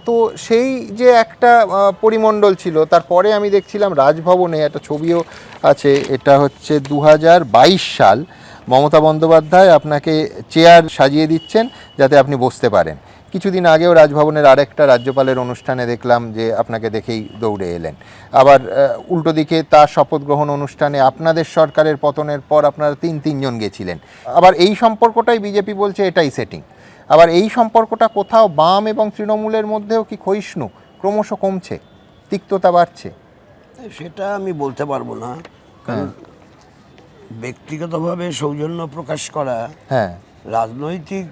তো সেই যে একটা পরিমণ্ডল ছিল, তারপরে আমি দেখছিলাম রাজভবনে একটা ছবিও আছে, এটা হচ্ছে 2022 সাল, মমতা বন্দ্যোপাধ্যায় আপনাকে চেয়ার সাজিয়ে দিচ্ছেন যাতে আপনি বসতে পারেন। কিছুদিন আগেও রাজভবনের আরেকটা রাজ্যপালের অনুষ্ঠানে দেখলাম যে আপনাকে দেখেই দৌড়ে এলেন। আবার উল্টো দিকে তার শপথ গ্রহণ অনুষ্ঠানে আপনাদের সরকারের পতনের পর আপনারা তিনজন গেছিলেন। আবার এই সম্পর্কটাই বিজেপি বলছে এটাই সেটিং। আবার এই সম্পর্কটা কোথাও বাম এবং তৃণমূলের মধ্যেও কি ক্ষয়িষ্ণু, ক্রমশ কমছে, তিক্ততা বাড়ছে? সেটা আমি বলতে পারবো না, কারণ ব্যক্তিগতভাবে সৌজন্য প্রকাশ করা হ্যাঁ, রাজনৈতিক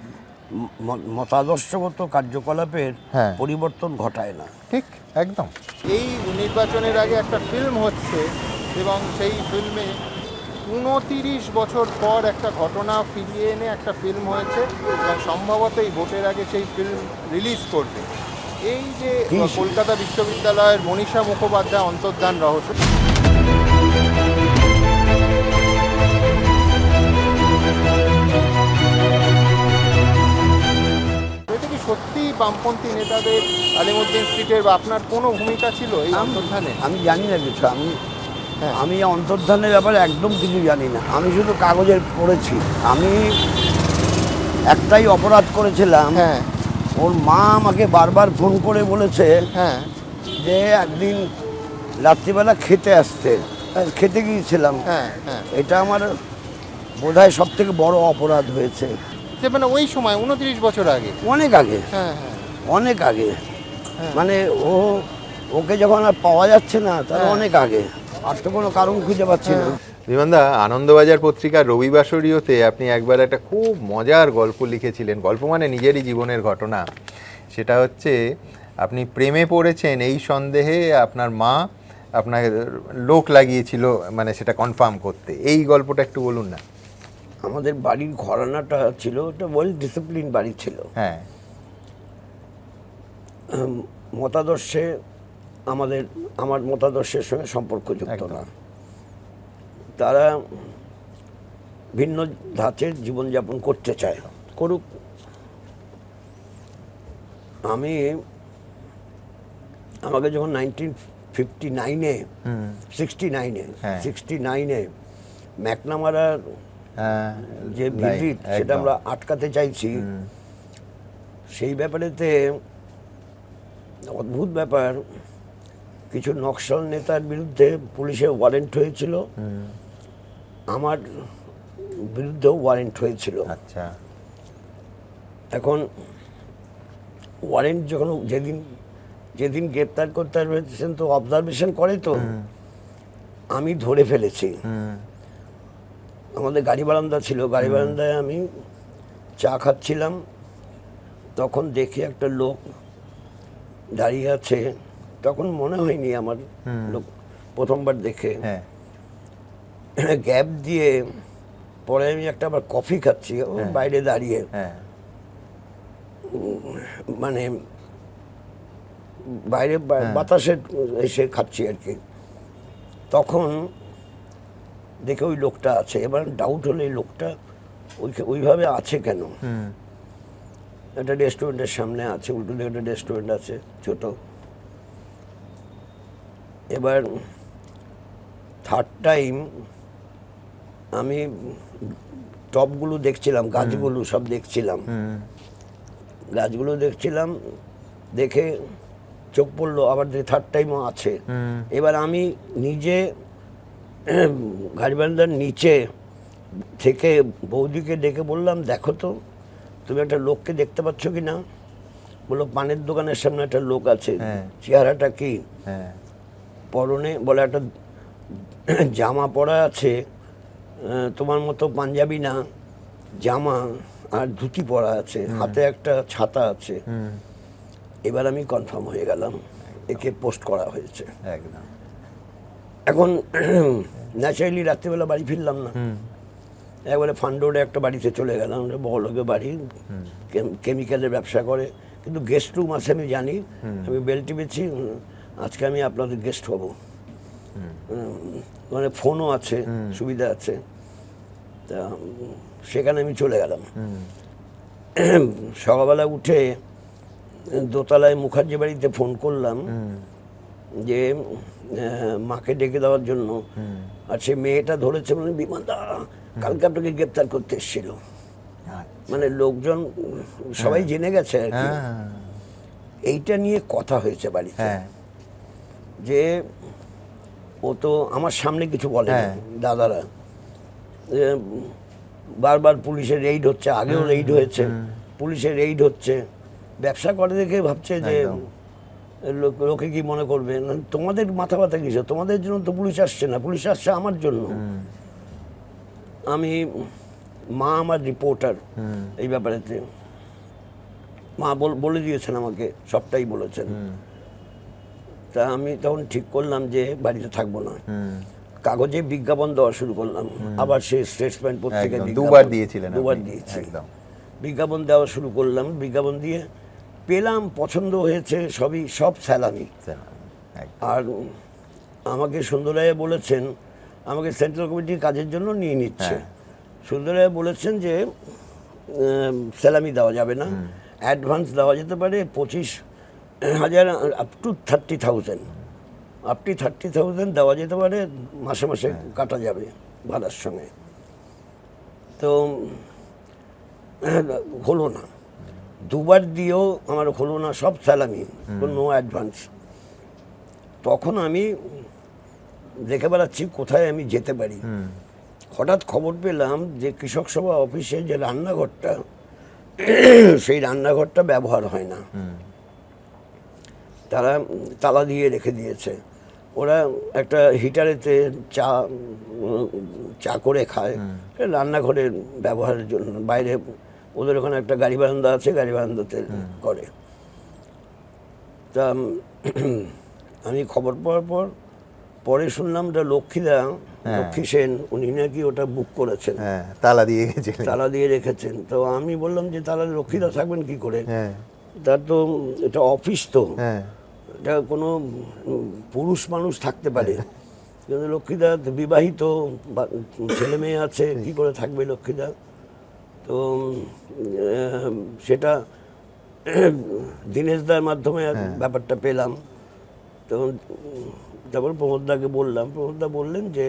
মতাদর্শগত কার্যকলাপের হ্যাঁ, পরিবর্তন ঘটায় না। ঠিক, একদম। এই নির্বাচনের আগে একটা ফিল্ম হচ্ছে এবং সেই ফিল্মে 29 বছর পর একটা ঘটনা ফিরিয়ে এনে একটা ফিল্ম হয়েছে এবং সম্ভবত এই ভোটের আগে সেই ফিল্ম রিলিজ করবে। এই যে কলকাতা বিশ্ববিদ্যালয়ের মনীষা মুখোপাধ্যায় অন্তর্ধান রহস্য, এটা কি সত্যি বামপন্থী নেতাদের আলিমুদ্দিন স্ট্রিটের বা আপনার কোনো ভূমিকা ছিল এই অন্তর্ধানে? আমি জানি না কিছু, আমি অন্তর্ধানের ব্যাপারে একদম কিছু জানি না। আমি শুধু কাগজের পড়েছি। আমি একটাই অপরাধ করেছিলাম, হ্যাঁ, ওর মা আমাকে বারবার ফোন করে বলেছে হ্যাঁ, যে একদিন রাত্রিবেলা খেতে গিয়েছিলাম। হ্যাঁ, হ্যাঁ, এটা আমার বোধহয় সব থেকে বড় অপরাধ হয়েছে। যে মানে ওই সময় 29 বছর আগে। অনেক আগে, হ্যাঁ, হ্যাঁ, অনেক আগে, মানে ওকে যখন আর পাওয়া যাচ্ছে না তার অনেক আগে, আর তো কোনো কারণ খুঁজে পাচ্ছি না। বিমানদা, আনন্দবাজার পত্রিকার রবিবাসরীয়তে আপনি একবার একটা খুব মজার গল্প লিখেছিলেন, গল্প মানে নিজেরই জীবনের ঘটনা। সেটা হচ্ছে আপনি প্রেমে পড়েছেন এই সন্দেহে আপনার মা আপনাকে লোক লাগিয়েছিল, মানে সেটা কনফার্ম করতে। এই গল্পটা একটু বলুন না। আমাদের বাড়ির ঘরানাটা ছিল, ওটা ওয়েল ডিসিপ্লিন বাড়ি ছিল। হ্যাঁ, মতাদর্শে আমার মতাদর্শের সঙ্গে সম্পর্কযুক্ত না। তারা ভিন্ন ধাঁচের জীবনযাপন করতে চায়, করুক। আমাকে যখন 1969-এ ম্যাকনামারার যে ভিজিট, সেটা আমরা আটকাতে চাইছি, সেই ব্যাপারেতে অদ্ভুত ব্যাপার, কিছু নকশাল নেতার বিরুদ্ধে পুলিশের ওয়ারেন্ট হয়েছিল, আমার বিরুদ্ধেও ওয়ারেন্ট হয়েছিল। আচ্ছা, এখন ওয়ারেন্ট যখন যেদিন গ্রেপ্তার করতে হয়েছেন, তো অবজারভেশন করে, তো আমি ধরে ফেলেছি। আমাদের গাড়ি বারান্দা ছিল, গাড়ি বারান্দায় আমি চা খাচ্ছিলাম, তখন দেখি একটা লোক দাঁড়িয়ে আছে। তখন মনে হয়নি আমার লোক, প্রথমবার দেখে গ্যাপ দিয়ে পরে আমি একটা আবার কফি খাচ্ছি বাইরে দাঁড়িয়ে, মানে বাইরে বাতাসে এসে খাচ্ছি আর কি। তখন দেখে ওই লোকটা আছে। এবার ডাউট হলো এই লোকটা ওইভাবে আছে কেন। একটা রেস্টুরেন্টের সামনে আছে, উল্টো দিকে একটা রেস্টুরেন্ট আছে ছোট। এবার থার্ড টাইম আমি টপগুলো দেখছিলাম, গাছগুলো সব দেখছিলাম, দেখে চোখ পড়লো, আবার থার্ড টাইমও আছে। এবার আমি নিজে গাড়ি বারান্দার নিচে থেকে বৌদিকে ডেকে বললাম, দেখো তো তুমি একটা লোককে দেখতে পাচ্ছ কি না? বললো, পানের দোকানের সামনে একটা লোক আছে। হ্যাঁ। চেহারাটা কি? হ্যাঁ, পরনে বলে একটা জামা পরা আছে, তোমার মতো পাঞ্জাবি না, জামা আর ধুতি পরা আছে, হাতে একটা ছাতা আছে। এবার আমি কনফার্ম হয়ে গেলাম, একে পোস্ট করা হয়েছে। একদম। এখন ন্যাচারালি রাত্রিবেলা বাড়ি ফিরলাম না, একবারে ফান্ড রোডে একটা বাড়িতে চলে গেলাম। বড়লোকের বাড়ি, কেমিক্যালের ব্যবসা করে, কিন্তু গেস্ট রুম আছে আমি জানি। আমি বেল টিপেছি, আজকে আমি আপনাদের গেস্ট হব, মানে ফোনও আছে, সুবিধা আছে। তা সেখানে আমি চলে গেলাম। সকালবেলা উঠে দোতলায় মুখার্জি বাড়িতে ফোন করলাম যে মাকে ডেকে দেওয়ার জন্য। আর সে মেয়েটা ধরেছে, মানে বিমানদা কালকে আপনাকে গ্রেপ্তার করতে এসেছিল। মানে লোকজন সবাই জেনে গেছে আর কি। এইটা নিয়ে কথা হয়েছে বাড়িতে, যে ও তো আমার সামনে কিছু বলে না, দাদারা বারবার পুলিশের রেইড হচ্ছে, আগেও রেইড হয়েছে, পুলিশের রেইড হচ্ছে, ব্যবসা করে দেখে ভাবছে যে লোকে কি মনে করবে। তোমাদের মাথা ব্যথা কিসে? তোমাদের জন্য তো পুলিশ আসছে না, পুলিশ আসছে আমার জন্য। আমি, মা আমার রিপোর্টার এই ব্যাপারেতে, মা বলে দিয়েছেন আমাকে, সবটাই বলেছেন। তা আমি তখন ঠিক করলাম যে বাড়িতে থাকবো না, কাগজে বিজ্ঞাপন দেওয়া শুরু করলাম। আবার সে স্টেটসম্যান পত্রিকায় দুবার দিয়েছিলেন? দুবার দিয়েছি। বিজ্ঞাপন দেওয়া শুরু করলাম, বিজ্ঞাপন দিয়ে পেলাম, পছন্দ হয়েছে, সব স্যালামি। আর আমাকে সুন্দরায় বলেছেন, আমাকে সেন্ট্রাল কমিটির কাজের জন্য নিয়ে নিচ্ছে। সুন্দরায় বলেছেন যে স্যালামি দেওয়া যাবে না, অ্যাডভান্স দেওয়া যেতে পারে 25,000 আপ টু 30,000, আপ টু 30,000 দেওয়া যেতে পারে, মাসে মাসে কাটা যাবে ভাড়ার সঙ্গে। তো হলো না, দুবার দিয়েও আমার হলো না, সব স্যালামি, নো অ্যাডভান্স। তখন আমি দেখে বেড়াচ্ছি কোথায় আমি যেতে পারি। হঠাৎ খবর পেলাম যে কৃষক সভা অফিসে যে রান্নাঘরটা, সেই রান্নাঘরটা ব্যবহার হয় না, তারা তালা দিয়ে রেখে দিয়েছে। ওরা একটা হিটারেতে চা করে খায়, রান্নাঘরের ব্যবহারের জন্য। বাইরে ওদের ওখানে একটা গাড়ি বারান্দা আছে, গাড়ি বারান্দাতে করে। তা আমি খবর পাওয়ার পরে শুনলাম ওটা লক্ষ্মী সেন, উনি নাকি ওটা বুক করেছেন, তালা দিয়ে গেছেন, তালা দিয়ে রেখেছেন। তো আমি বললাম যে তাহলে লক্ষ্মীদা থাকবেন কি করে? তার তো এটা অফিস, তো এটা কোনো পুরুষ মানুষ থাকতে পারে, কিন্তু লক্ষ্মীদা বিবাহিত, ছেলে মেয়ে আছে, কি করে থাকবে লক্ষ্মীদা? তো সেটা দীনেশদার মাধ্যমে ব্যাপারটা পেলাম। তখন তারপর প্রমোদদাকে বললাম, প্রমোদদা বললেন যে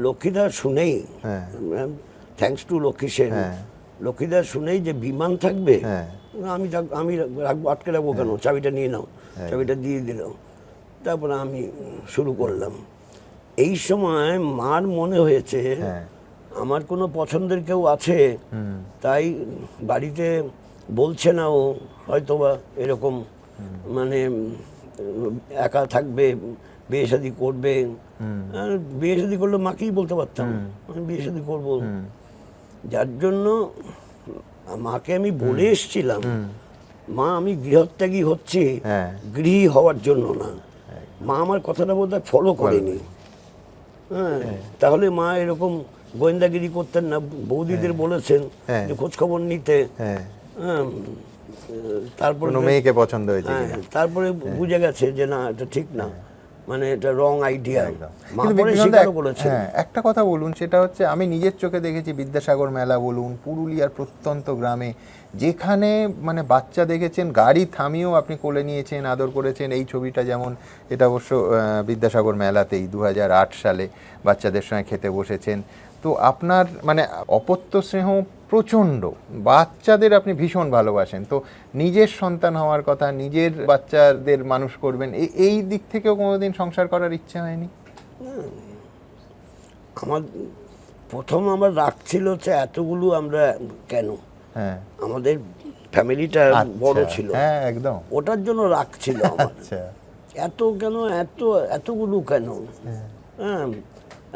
লক্ষ্মীদা শুনেই, থ্যাঙ্কস টু লক্ষ্মী সেন, লক্ষ্মীদা শুনেই যে বিমান থাকবে, আমি রাখবো, আটকে রাখবো কেন, চাবিটা নিয়ে নাও, চাবিটা দিয়ে দিল। তারপরে আমি শুরু করলাম। এই সময় মার মনে হয়েছে আমার কোনো পছন্দের কেউ আছে, তাই বাড়িতে বলছে না ও, হয়তোবা এরকম, মানে একা থাকবে, বিয়ে শাদী করবে। বিয়ে শাদী করলে মাকেই বলতে পারতাম আমি বিয়ে শাদী করবো, যার জন্য মাকে আমি বলে এসছিলাম, মা আমি গৃহত্যাগী হচ্ছি, গৃহী হওয়ার জন্য না। মা আমার কথাটা বোধহয় ফলো করেনি। তাহলে মা এরকম গোয়েন্দাগিরি করতেন না। বৌদিদের বলেছেন যে খোঁজ খবর নিতে, তারপরে মেয়েকে পছন্দ হয়েছে, তারপরে বুঝে গেছে যে না, এটা ঠিক না, মানে এটা রং আইডিয়া। একটা কথা বলুন, সেটা হচ্ছে আমি নিজের চোখে দেখেছি বিদ্যাসাগর মেলা বলুন, পুরুলিয়ার প্রত্যন্ত গ্রামে, যেখানে মানে বাচ্চা দেখেছেন গাড়ি থামিয়েও আপনি কোলে নিয়েছেন, আদর করেছেন। এই ছবিটা যেমন, এটা অবশ্য বিদ্যাসাগর মেলাতেই 2008 সালে বাচ্চাদের সঙ্গে খেতে বসেছেন। তো আপনার মানে অপত্য স্নেহ প্রচণ্ড, বাচ্চাদের আপনি ভীষণ ভালোবাসেন। তো নিজের সন্তান হওয়ার কথা, নিজের বাচ্চাদের মানুষ করবেন, এই দিক থেকেও কোনোদিন সংসার করার ইচ্ছে হয়নি? আমার প্রথম আমার রাগ ছিল যে এতগুলো আমরা কেন, হ্যাঁ আমাদের ফ্যামিলিটা বড় আচ্ছা, ছিল, হ্যাঁ একদম। ওটার জন্য রাগ ছিল আমার। আচ্ছা এত কেন, এতগুলো কেন? হ্যাঁ,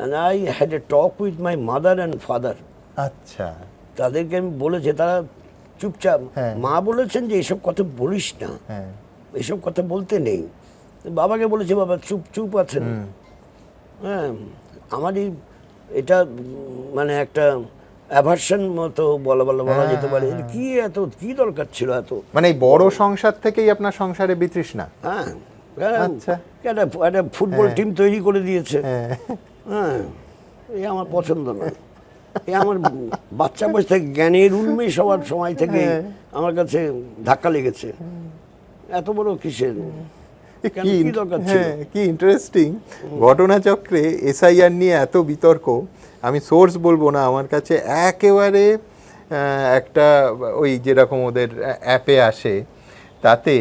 and I had a talk with my mother and father. আচ্ছা তাদেরকে আমি বলেছি, তারা চুপচাপ। হ্যাঁ। মা বলেছেন যে এসব কথা বলিস না, হ্যাঁ এসব কথা বলতে নেই। বাবাকে বলেছে, বাবা চুপ চুপ আছেন। হ্যাঁ, আমারই এটা মানে একটা অ্যাভার্সন মতো বলা যেতে পারে। কি দরকার ছিল এত? মানে এই বড় সংসার থেকেই আপনার সংসারে বিতৃষ্ণা। হ্যাঁ, আচ্ছা। একটা ফুটবল টিম তৈরি করে দিয়েছে। হ্যাঁ হ্যাঁ, এই আমার পছন্দ না। এই আমার বাচ্চা বয়স থেকে জ্ঞানের উন্মেষ হওয়ার সময় থেকে আমার কাছে ধাক্কা লেগেছে। এত বড় কিসের, কেন, কি দরকার ছিল? হ্যাঁ, কি ইন্টারেস্টিং ঘটনাচক্রে এসআইআর নিয়ে এত বিতর্ক। আমি সোর্স বলবো না, আমার কাছে একেবারে একটা ওই যেরকম ওদের অ্যাপে আসে, তাতে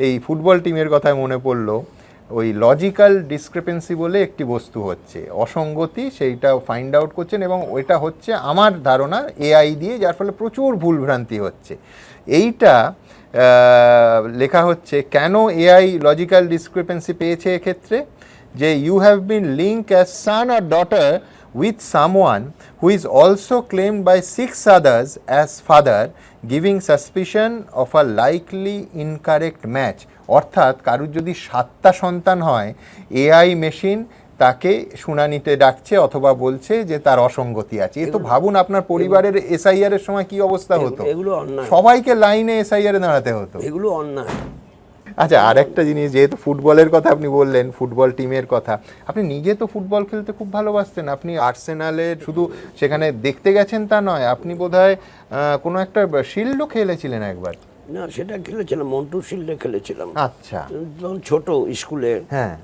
এই ফুটবল টিমের কথা মনে পড়লো। ওই লজিক্যাল ডিসক্রিপেন্সি বলে একটি বস্তু হচ্ছে, অসঙ্গতি, সেইটা ফাইন্ড আউট করছেন, এবং ওইটা হচ্ছে আমার ধারণা এআই দিয়ে, যার ফলে প্রচুর ভুলভ্রান্তি হচ্ছে। এইটা লেখা হচ্ছে কেন এআই লজিক্যাল ডিসক্রিপেন্সি পেয়েছে এক্ষেত্রে, যে you have been link as son or daughter with someone who is also claimed by 6 others as father, giving suspicion of a likely incorrect match. অর্থাৎ কারুর যদি 7টা সন্তান হয়, এআই মেশিন তাকে শুনানিতে ডাকছে অথবা বলছে যে তার অসঙ্গতি আছে। এ তো ভাবুন আপনার পরিবারের এসআইআর এর সময় কি অবস্থা হতো। এগুলো অন্যায়, সবাইকে লাইনে এসআইআর এ দাঁড়াতে হতো। এগুলো অন্যায়। আচ্ছা, আর একটা জিনিস, যেহেতু ফুটবলের কথা আপনি বললেন, ফুটবল টিমের কথা, আপনি নিজে তো ফুটবল খেলতে খুব ভালোবাসতেন। আপনি আর্সেনালের শুধু সেখানে দেখতে গেছেন তা নয়, আপনি বোধহয় কোনো একটা শিল্ডও খেলেছিলেন একবার। না, সেটা খেলেছিলাম, মন্টু শিল্ডে খেলেছিলাম। আচ্ছা, যখন ছোট স্কুলে। হ্যাঁ,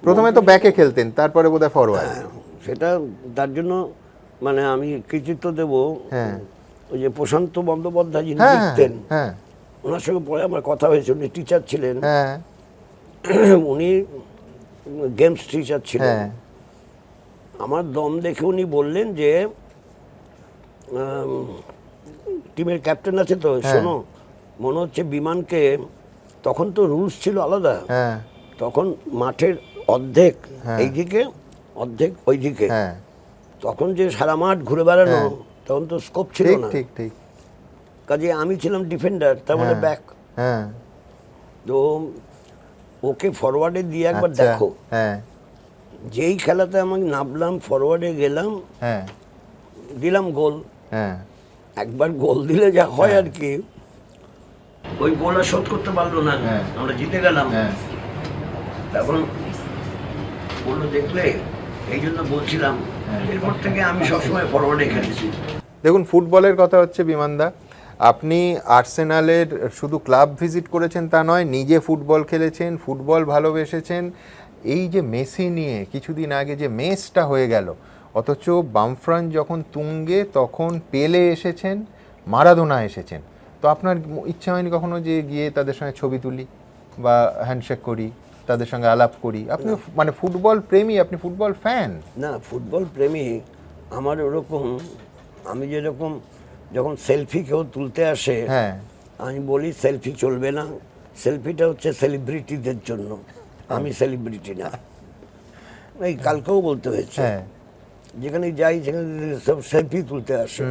প্রথমে তো ব্যাকে খেলতেন, তারপরে বোধহয় ফরওয়ার্ড। সেটা তার জন্য মানে আমি কৃতিত্ব দেব, হ্যাঁ, ওই যে প্রশান্ত বন্দ্যোপাধ্যায় যিনি হ্যাঁ লিখতেন, হ্যাঁ ওনার সঙ্গে পরে আমার কথা হয়েছে। উনি টিচার ছিলেন, হ্যাঁ উনি গেমস টিচার ছিলেন। হ্যাঁ আমার দম দেখে উনি বললেন যে টিমের ক্যাপ্টেন আছে তো, শোনো, মনে হচ্ছে বিমানকে, তখন তো রুলস ছিল আলাদা, হ্যাঁ তখন মাঠের অর্ধেক এইদিকে অর্ধেক ওইদিকে, হ্যাঁ, তখন যে সারা মাঠ ঘুরে বেড়ানো, তখন তো স্কোপ ছিল ঠিক না। ঠিক ঠিক। কাজে আমি ছিলাম ডিফেন্ডার, তার মানে ব্যাক। হ্যাঁ, তো ওকে ফরওয়ার্ডে দিয়ে একবার আচ্ছা, দেখো। হ্যাঁ যেই খেলাতে আমি নামলাম, ফরওয়ার্ডে গেলাম, হ্যাঁ দিলাম গোল। হ্যাঁ একবার গোল দিলে যা হয় আর কি, ওই গোল আর শোধ করতে পারলো না, হ্যাঁ। আমরা জিতে গেলাম। হ্যাঁ তখন বললো, দেখলে, এই জন্য বলছিলাম। এরপর থেকে আমি সবসময় ফরওয়ার্ডে খেলেছি। দেখুন, ফুটবলের কথা হচ্ছে বিমানদা, আপনি আর্সেনালের শুধু ক্লাব ভিজিট করেছেন তা নয়, নিজে ফুটবল খেলেছেন, ফুটবল ভালোবেসেছেন। এই যে মেসি নিয়ে কিছুদিন আগে যে মেসটা হয়ে গেল, অথচ বামফ্রান্ট যখন তুঙ্গে তখন পেলে এসেছেন, মারাদোনা এসেছেন, তো আপনার ইচ্ছা হয়নি কখনো যে গিয়ে তাদের সঙ্গে ছবি তুলি বা হ্যান্ডশেক করি, তাদের সঙ্গে আলাপ করি? আপনি মানে ফুটবল প্রেমী, আপনি ফুটবল ফ্যান। না, ফুটবল প্রেমী আমার ওরকম। আমি যেরকম, যখন সেলফি কেউ তুলতে আসে, হ্যাঁ, আমি বলি সেলফি চলবে না, সেলফিটা হচ্ছে সেলিব্রিটিদের জন্য, আমি সেলিব্রিটি না। এই কালকেও বলতে হয়েছে, হ্যাঁ যেখানে যাই সেখানে সব সেলফি তুলতে আসে,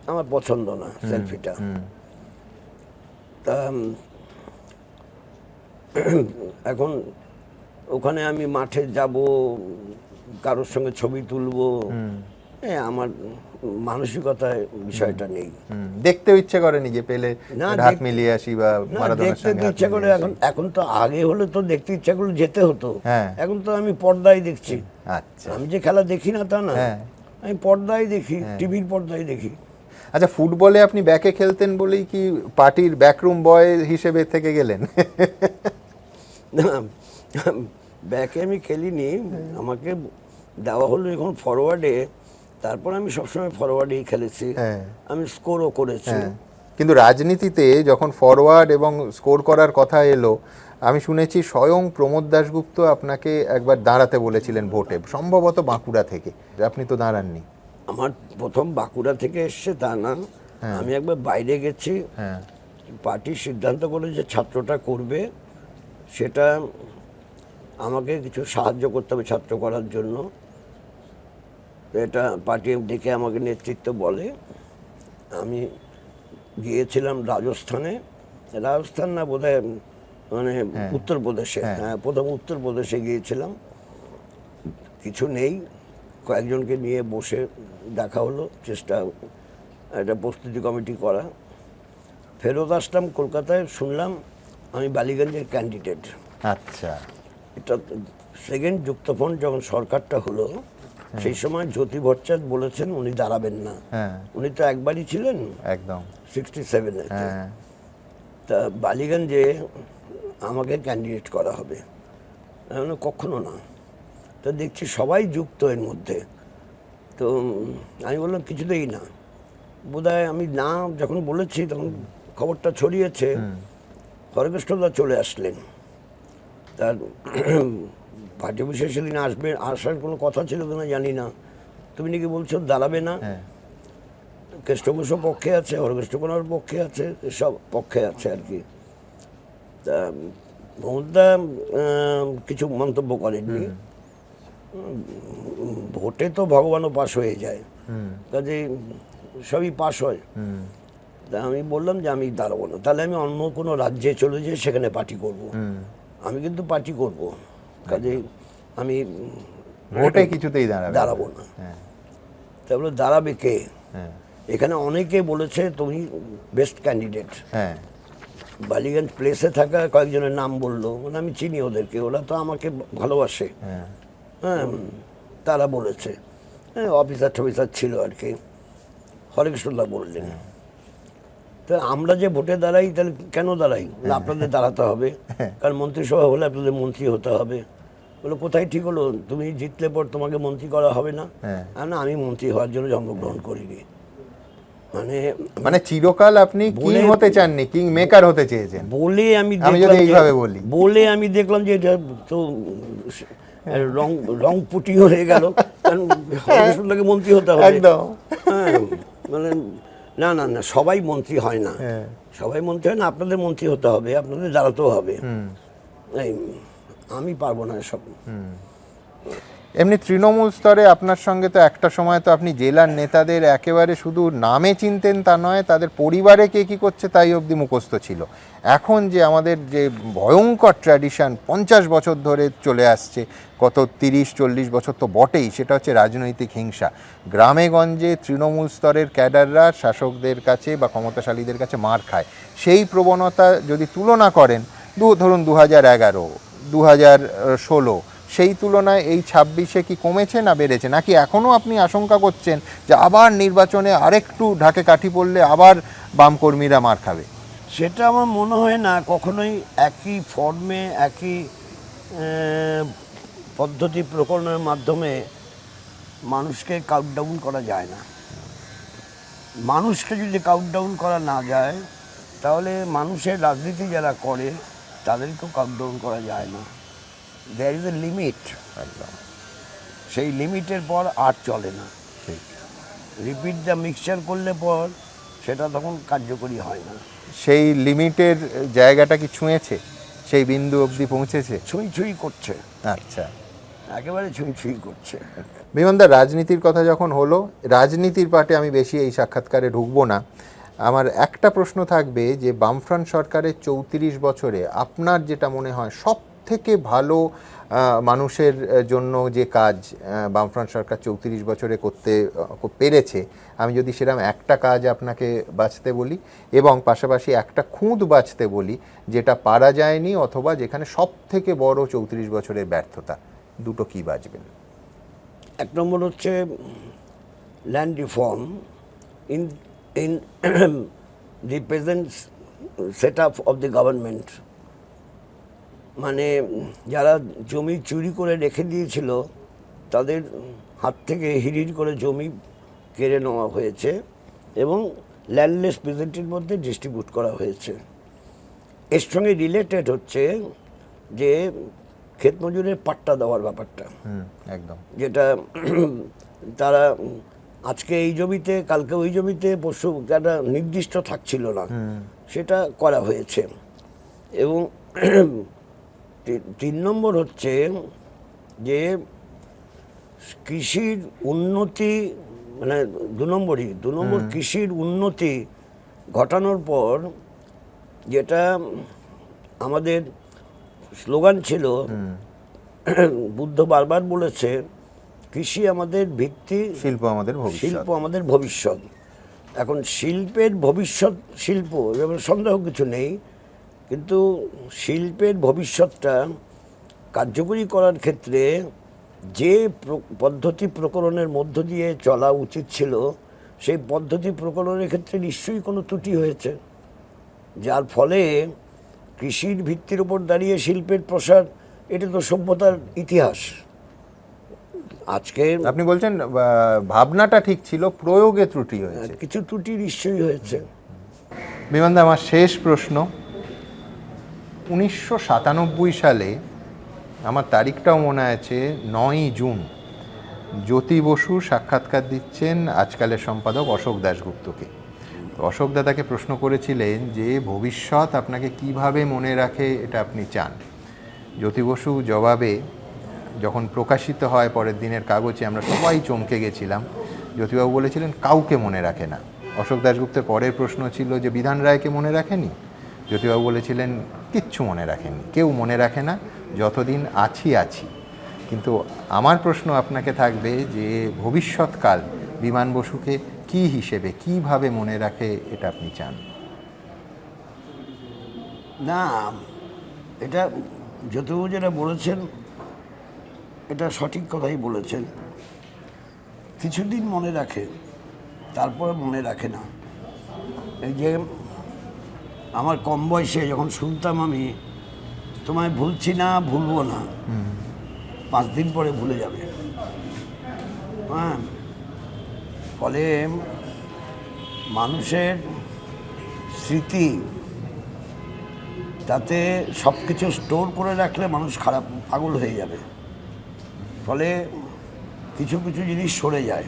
আমার পছন্দ না সেলফিটা। তা এখন ওখানে আমি মাঠে যাব, কারোর সঙ্গে ছবি তুলবো, আমার মানসিকতায় বিষয়টা নেই। দেখতে ইচ্ছে করেনি যে পেলে না, হাত মিলিয়ে আসি বা না, মারাদোনার দেখতে সঙ্গে তো হাত ইচ্ছা করে। মিলিয়ে আসি। এখন তো আগে হলে তো দেখতে ইচ্ছা করলে যেতে হতো, হ্যাঁ। এখন তো আমি পর্দায় দেখছি। আচ্ছা আমি যে খেলা দেখি না তা না, হ্যাঁ। আমি পর্দায় দেখি, টিভির পর্দায় দেখি। আচ্ছা, ফুটবলে আপনি ব্যাকে খেলতেন বলেই কি পার্টির ব্যাকরুম বয় হিসেবে থেকে গেলেন? না, ব্যাকে আমি খেলিনি, আমাকে দেওয়া হলো যখন ফরওয়ার্ডে, তারপর আমি সবসময় ফরওয়ার্ডেই খেলেছি। হ্যাঁ। আমি স্কোরও করেছি। হ্যাঁ। কিন্তু রাজনীতিতে যখন ফরওয়ার্ড এবং স্কোর করার কথা এলো, আমি শুনেছি স্বয়ং প্রমোদ দাশগুপ্ত আপনাকে একবার দাঁড়াতে বলেছিলেন ভোটে, সম্ভবত বাঁকুড়া থেকে। আপনি তো দাঁড়াননি। আমার প্রথম বাঁকুড়া থেকে এসছে তা না, আমি একবার বাইরে গেছি, হ্যাঁ, পার্টি সিদ্ধান্ত করে যে ছাত্রটা করবে, সেটা আমাকে কিছু সাহায্য করতে হবে ছাত্র করার জন্য। তো এটা পার্টি ডেকে আমাকে নেতৃত্ব বলে। আমি গিয়েছিলাম রাজস্থানে, রাজস্থান না বোধহয় মানে উত্তরপ্রদেশে, হ্যাঁ প্রথম উত্তরপ্রদেশে গিয়েছিলাম। কিছু নেই, কয়েকজনকে নিয়ে বসে দেখা হলো, চেষ্টা একটা প্রস্তুতি কমিটি করা। ফেরত আসলাম কলকাতায়, শুনলাম আমি বালিগঞ্জের ক্যান্ডিডেট। আচ্ছা, এটা সেকেন্ড যুক্তফ্রন্ট যখন সরকারটা হলো, সেই সময় জ্যোতি ভট্টাচার্য বলেছেন উনি দাঁড়াবেন না। হ্যাঁ, উনি তো একবারই ছিলেন একদম, 67-এ। হ্যাঁ, তা বালিগঞ্জে আমাকে ক্যান্ডিডেট করা হবে, আমি বললাম, কখনো না। তো দেখছি সবাই যুক্ত এর মধ্যে। তো আমি বললাম কিছুতেই না। বোধহয় আমি না যখন বলেছি তখন খবরটা ছড়িয়েছে, হরকেষ্টদা চলে আসলেন। তার পার্টি অফিসে সেদিন আসবে, আসার কোনো কথা ছিল কিনা জানি না। তুমি নাকি বলছো দাঁড়াবে না। হ্যাঁ, কেষ্টঘোষও পক্ষে আছে, হরকেষ্টকোনার পক্ষে আছে, সব পক্ষে আছে আর কি। তা মমতা কিছু মন্তব্য করেননি। ভোটে তো ভগবানও পাশ হয়ে যায়, কাজে সবই পাশ হয়। তা আমি বললাম যে আমি দাঁড়াবো না, তাহলে আমি অন্য কোনো রাজ্যে চলে যাই, সেখানে পার্টি করব। আমি কিন্তু পার্টি করব, কাজে আমি ভোটে কিছুতেই দাঁড়াবো না। হ্যাঁ, তারপরে দাঁড়াবে কে? হ্যাঁ, এখানে অনেকে বলেছে তুমি বেস্ট ক্যান্ডিডেট। হ্যাঁ, বালিগঞ্জ প্লেসে থাকা কয়েকজনের নাম বললো, মানে আমি চিনি ওদেরকে, ওরা তো আমাকে ভালোবাসে। হ্যাঁ, হ্যাঁ, তারা বলেছে, হ্যাঁ অফিসার টফিসার ছিল আর কি। হরেকৃষ্ণদা বললেন, তা আমরা যে ভোটে দাঁড়াই তাহলে কেন দাঁড়াই? বলে, আপনাদের দাঁড়াতে হবে, কারণ মন্ত্রিসভা হলে আপনাদের মন্ত্রী হতে হবে। বলে কোথায় ঠিক হলো? তুমি জিতলে পর তোমাকে মন্ত্রী করা হবে না? না, আমি মন্ত্রী হওয়ার জন্য জন্মগ্রহণ করিনি। মানে চিরকাল আপনি কিং হতে চাননি, কিং মেকার হতে চেয়েছেন বলে আমি যদি এইভাবে বলি, বলে আমি দেখলাম যে এটা তো রং পুটি হয়ে গেল, কারণ হরেকৃষ্ণদাকে মন্ত্রী হতে হবে। একদম, হ্যাঁ, মানে না না না, সবাই মন্ত্রী হয় না, সবাই মন্ত্রী হয় না, আপনাদের মন্ত্রী হতে হবে, আপনাদের দাঁড়াতেও হবে। এই আমি পারবো না এসব। এমনি তৃণমূল স্তরে আপনার সঙ্গে তো একটা সময় তো আপনি জেলার নেতাদের একেবারে শুধু নামে চিনতেন তা নয়, তাদের পরিবারে কে কী করছে তাই অবধি মুখস্থ ছিল। এখন যে আমাদের যে ভয়ঙ্কর ট্র্যাডিশন 50 বছর ধরে চলে আসছে, কত 30-40 বছর তো বটেই, সেটা হচ্ছে রাজনৈতিক হিংসা। গ্রামে গঞ্জে তৃণমূল স্তরের ক্যাডাররা শাসকদের কাছে বা ক্ষমতাশালীদের কাছে মার খায়। সেই প্রবণতা যদি তুলনা করেন ধরুন 2011, 2016, সেই তুলনায় এই 26-এ কি কমেছে না বেড়েছে, নাকি এখনও আপনি আশঙ্কা করছেন যে আবার নির্বাচনে আরেকটু ঢাকে কাঠি পড়লে আবার বামকর্মীরা মার খাবে? সেটা আমার মনে হয় না, কখনোই একই ফর্মে একই পদ্ধতি প্রকরণের মাধ্যমে মানুষকে কাউন্টডাউন করা যায় না। মানুষকে যদি কাউন্টডাউন করা না যায়, তাহলে মানুষের রাজনীতি যারা করে তাদেরকেও কাউন্টডাউন করা যায় না। দেয়ার ইজ এ লিমিট, সেই লিমিটের পর আর চলে না। রিপিট দ্য মিক্সচার করলে পর সেটা তখন কার্যকরী হয় না। সেই লিমিটের জায়গাটা কি ছুঁয়েছে, সেই বিন্দু অবধি পৌঁছেছে? ছুঁই ছুঁই করছে, আচ্ছা, একেবারে ছুঁই ছুঁই করছে। বিমানদা, রাজনীতির কথা যখন হলো, রাজনীতির পাটে আমি বেশি এই সাক্ষাৎকারে ঢুকবো না। আমার একটা প্রশ্ন থাকবে যে বামফ্রন্ট সরকারের 34 বছরে আপনার যেটা মনে হয় সব থেকে ভালো মানুষের জন্য যে কাজ বামফ্রন্ট সরকার 34 বছরে করতে পেরেছে, আমি যদি সেরকম একটা কাজ আপনাকে বাছতে বলি এবং পাশাপাশি একটা খুঁত বাছতে বলি যেটা পারা যায়নি অথবা যেখানে সব থেকে বড় 34 বছরের ব্যর্থতা, দুটো কি বাছবেন? এক নম্বর হচ্ছে land reform in the present set up of the government. মানে যারা জমি চুরি করে রেখে দিয়েছিল তাদের হাত থেকে হিড়ির করে জমি কেড়ে নেওয়া হয়েছে এবং ল্যান্ডলেস পিজেন্টের মধ্যে ডিস্ট্রিবিউট করা হয়েছে। এর সঙ্গে রিলেটেড হচ্ছে যে ক্ষেত মজুরের পাট্টা দেওয়ার ব্যাপারটা, একদম। যেটা তারা আজকে এই জমিতে কালকে ওই জমিতে পরশু একটা নির্দিষ্ট থাকছিল না, সেটা করা হয়েছে। এবং 3 নম্বর হচ্ছে যে কৃষির উন্নতি, মানে 2 নম্বর কৃষির উন্নতি ঘটানোর পর যেটা আমাদের স্লোগান ছিল, বুদ্ধ বারবার বলেছে কৃষি আমাদের ভিত্তি, শিল্প আমাদের ভবিষ্যৎ। শিল্প আমাদের ভবিষ্যৎ। এখন শিল্পের ভবিষ্যৎ, শিল্প এবার সন্দেহ কিছু নেই, কিন্তু শিল্পের ভবিষ্যৎটা কার্যকরী করার ক্ষেত্রে যে পদ্ধতি প্রকরণের মধ্য দিয়ে চলা উচিত ছিল, সেই পদ্ধতি প্রকরণের ক্ষেত্রে নিশ্চয়ই কোনো ত্রুটি হয়েছে, যার ফলে কৃষির ভিত্তির উপর দাঁড়িয়ে শিল্পের প্রসার, এটা তো সভ্যতার ইতিহাস। আজকে আপনি বলছেন ভাবনাটা ঠিক ছিল, প্রয়োগে ত্রুটি হয়েছে। কিছু ত্রুটি নিশ্চয়ই হয়েছে। বিমানদা, আমার শেষ প্রশ্ন, 1997 সালে, আমার তারিখটাও মনে আছে, 9ই জুন, জ্যোতি বসু সাক্ষাৎকার দিচ্ছেন আজকালের সম্পাদক অশোক দাশগুপ্তকে। অশোক দাদাকে প্রশ্ন করেছিলেন যে ভবিষ্যৎ আপনাকে কিভাবে মনে রাখে এটা আপনি চান। জ্যোতি বসু জবাবে, যখন প্রকাশিত হয় পরের দিনের কাগজে, আমরা সবাই চমকে গেছিলাম। জ্যোতিবাবু বলেছিলেন কাউকে মনে রাখে না। অশোক দাশগুপ্তের পরের প্রশ্ন ছিল যে বিধান রায়কে মনে রাখেনি? জ্যোতিবাবু বলেছিলেন কিচ্ছু মনে রাখেনি, কেউ মনে রাখে না, যতদিন আছি আছি। কিন্তু আমার প্রশ্ন আপনাকে থাকবে যে ভবিষ্যৎকাল বিমান বসুকে কি হিসেবে, কিভাবে মনে রাখে এটা আপনি চান? না, এটা জ্যোতিবাবু যেটা বলেছেন এটা সঠিক কথাই বলেছেন। কিছুদিন মনে রাখে, তারপর মনে রাখে না। এই যে আমার কম বয়সে যখন শুনতাম আমি, তোমায় ভুলছি না, ভুলবো না, 5 দিন পরে ভুলে যাবে। হ্যাঁ, ফলে মানুষের স্মৃতি, তাতে সব কিছু স্টোর করে রাখলে মানুষ খারাপ, পাগল হয়ে যাবে। ফলে কিছু কিছু জিনিস সরে যায়।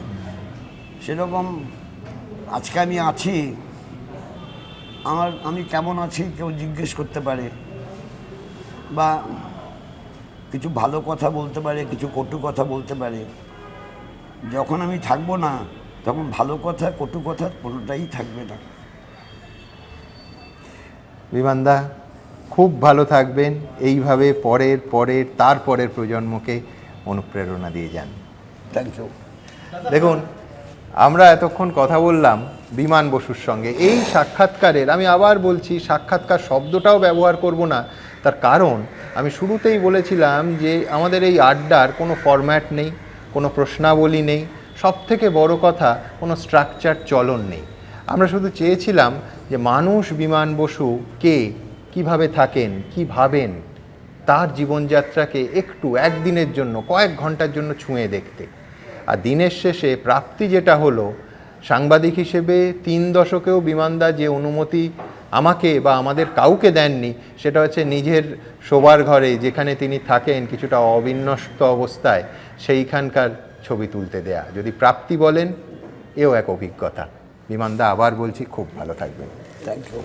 সেরকম আজকে আমি আছি, আমি কেমন আছি কেউ জিজ্ঞেস করতে পারে, বা কিছু ভালো কথা বলতে পারে, কিছু কটু কথা বলতে পারে। যখন আমি থাকবো না, তখন ভালো কথা কটু কথা কোনোটাই থাকবে না। বিমানদা, খুব ভালো থাকবেন, এইভাবে পরের তারপরের প্রজন্মকে অনুপ্রেরণা দিয়ে যান। Thank you. দেখুন, আমরা এতক্ষণ কথা বললাম বিমান বসুর সঙ্গে। এই সাক্ষাৎকারের, আমি আবার বলছি, সাক্ষাৎকার শব্দটাও ব্যবহার করব না, তার কারণ আমি শুরুতেই বলেছিলাম যে আমাদের এই আড্ডার কোনো ফরম্যাট নেই, কোনো প্রশ্নাবলী নেই, সবথেকে বড় কথা কোনো স্ট্রাকচার চলন নেই। আমরা শুধু চেয়েছিলাম যে মানুষ বিমান বসু কে, কীভাবে থাকেন, কী ভাবেন, তার জীবনযাত্রাকে একটু একদিনের জন্য, কয়েক ঘন্টার জন্য ছুঁয়ে দেখতে। আর দিনের শেষে প্রাপ্তি যেটা হলো, সাংবাদিক হিসেবে 3 দশকেও বিমানদা যে অনুমতি আমাকে বা আমাদের কাউকে দেননি, সেটা হচ্ছে নিজের শোবার ঘরে যেখানে তিনি থাকেন কিছুটা অবিন্যস্ত অবস্থায়, সেইখানকার ছবি তুলতে দেয়া। যদি প্রাপ্তি বলেন, এও এক অভিজ্ঞতা। বিমানদা, আবার বলছি, খুব ভালো থাকবেন। Thank you.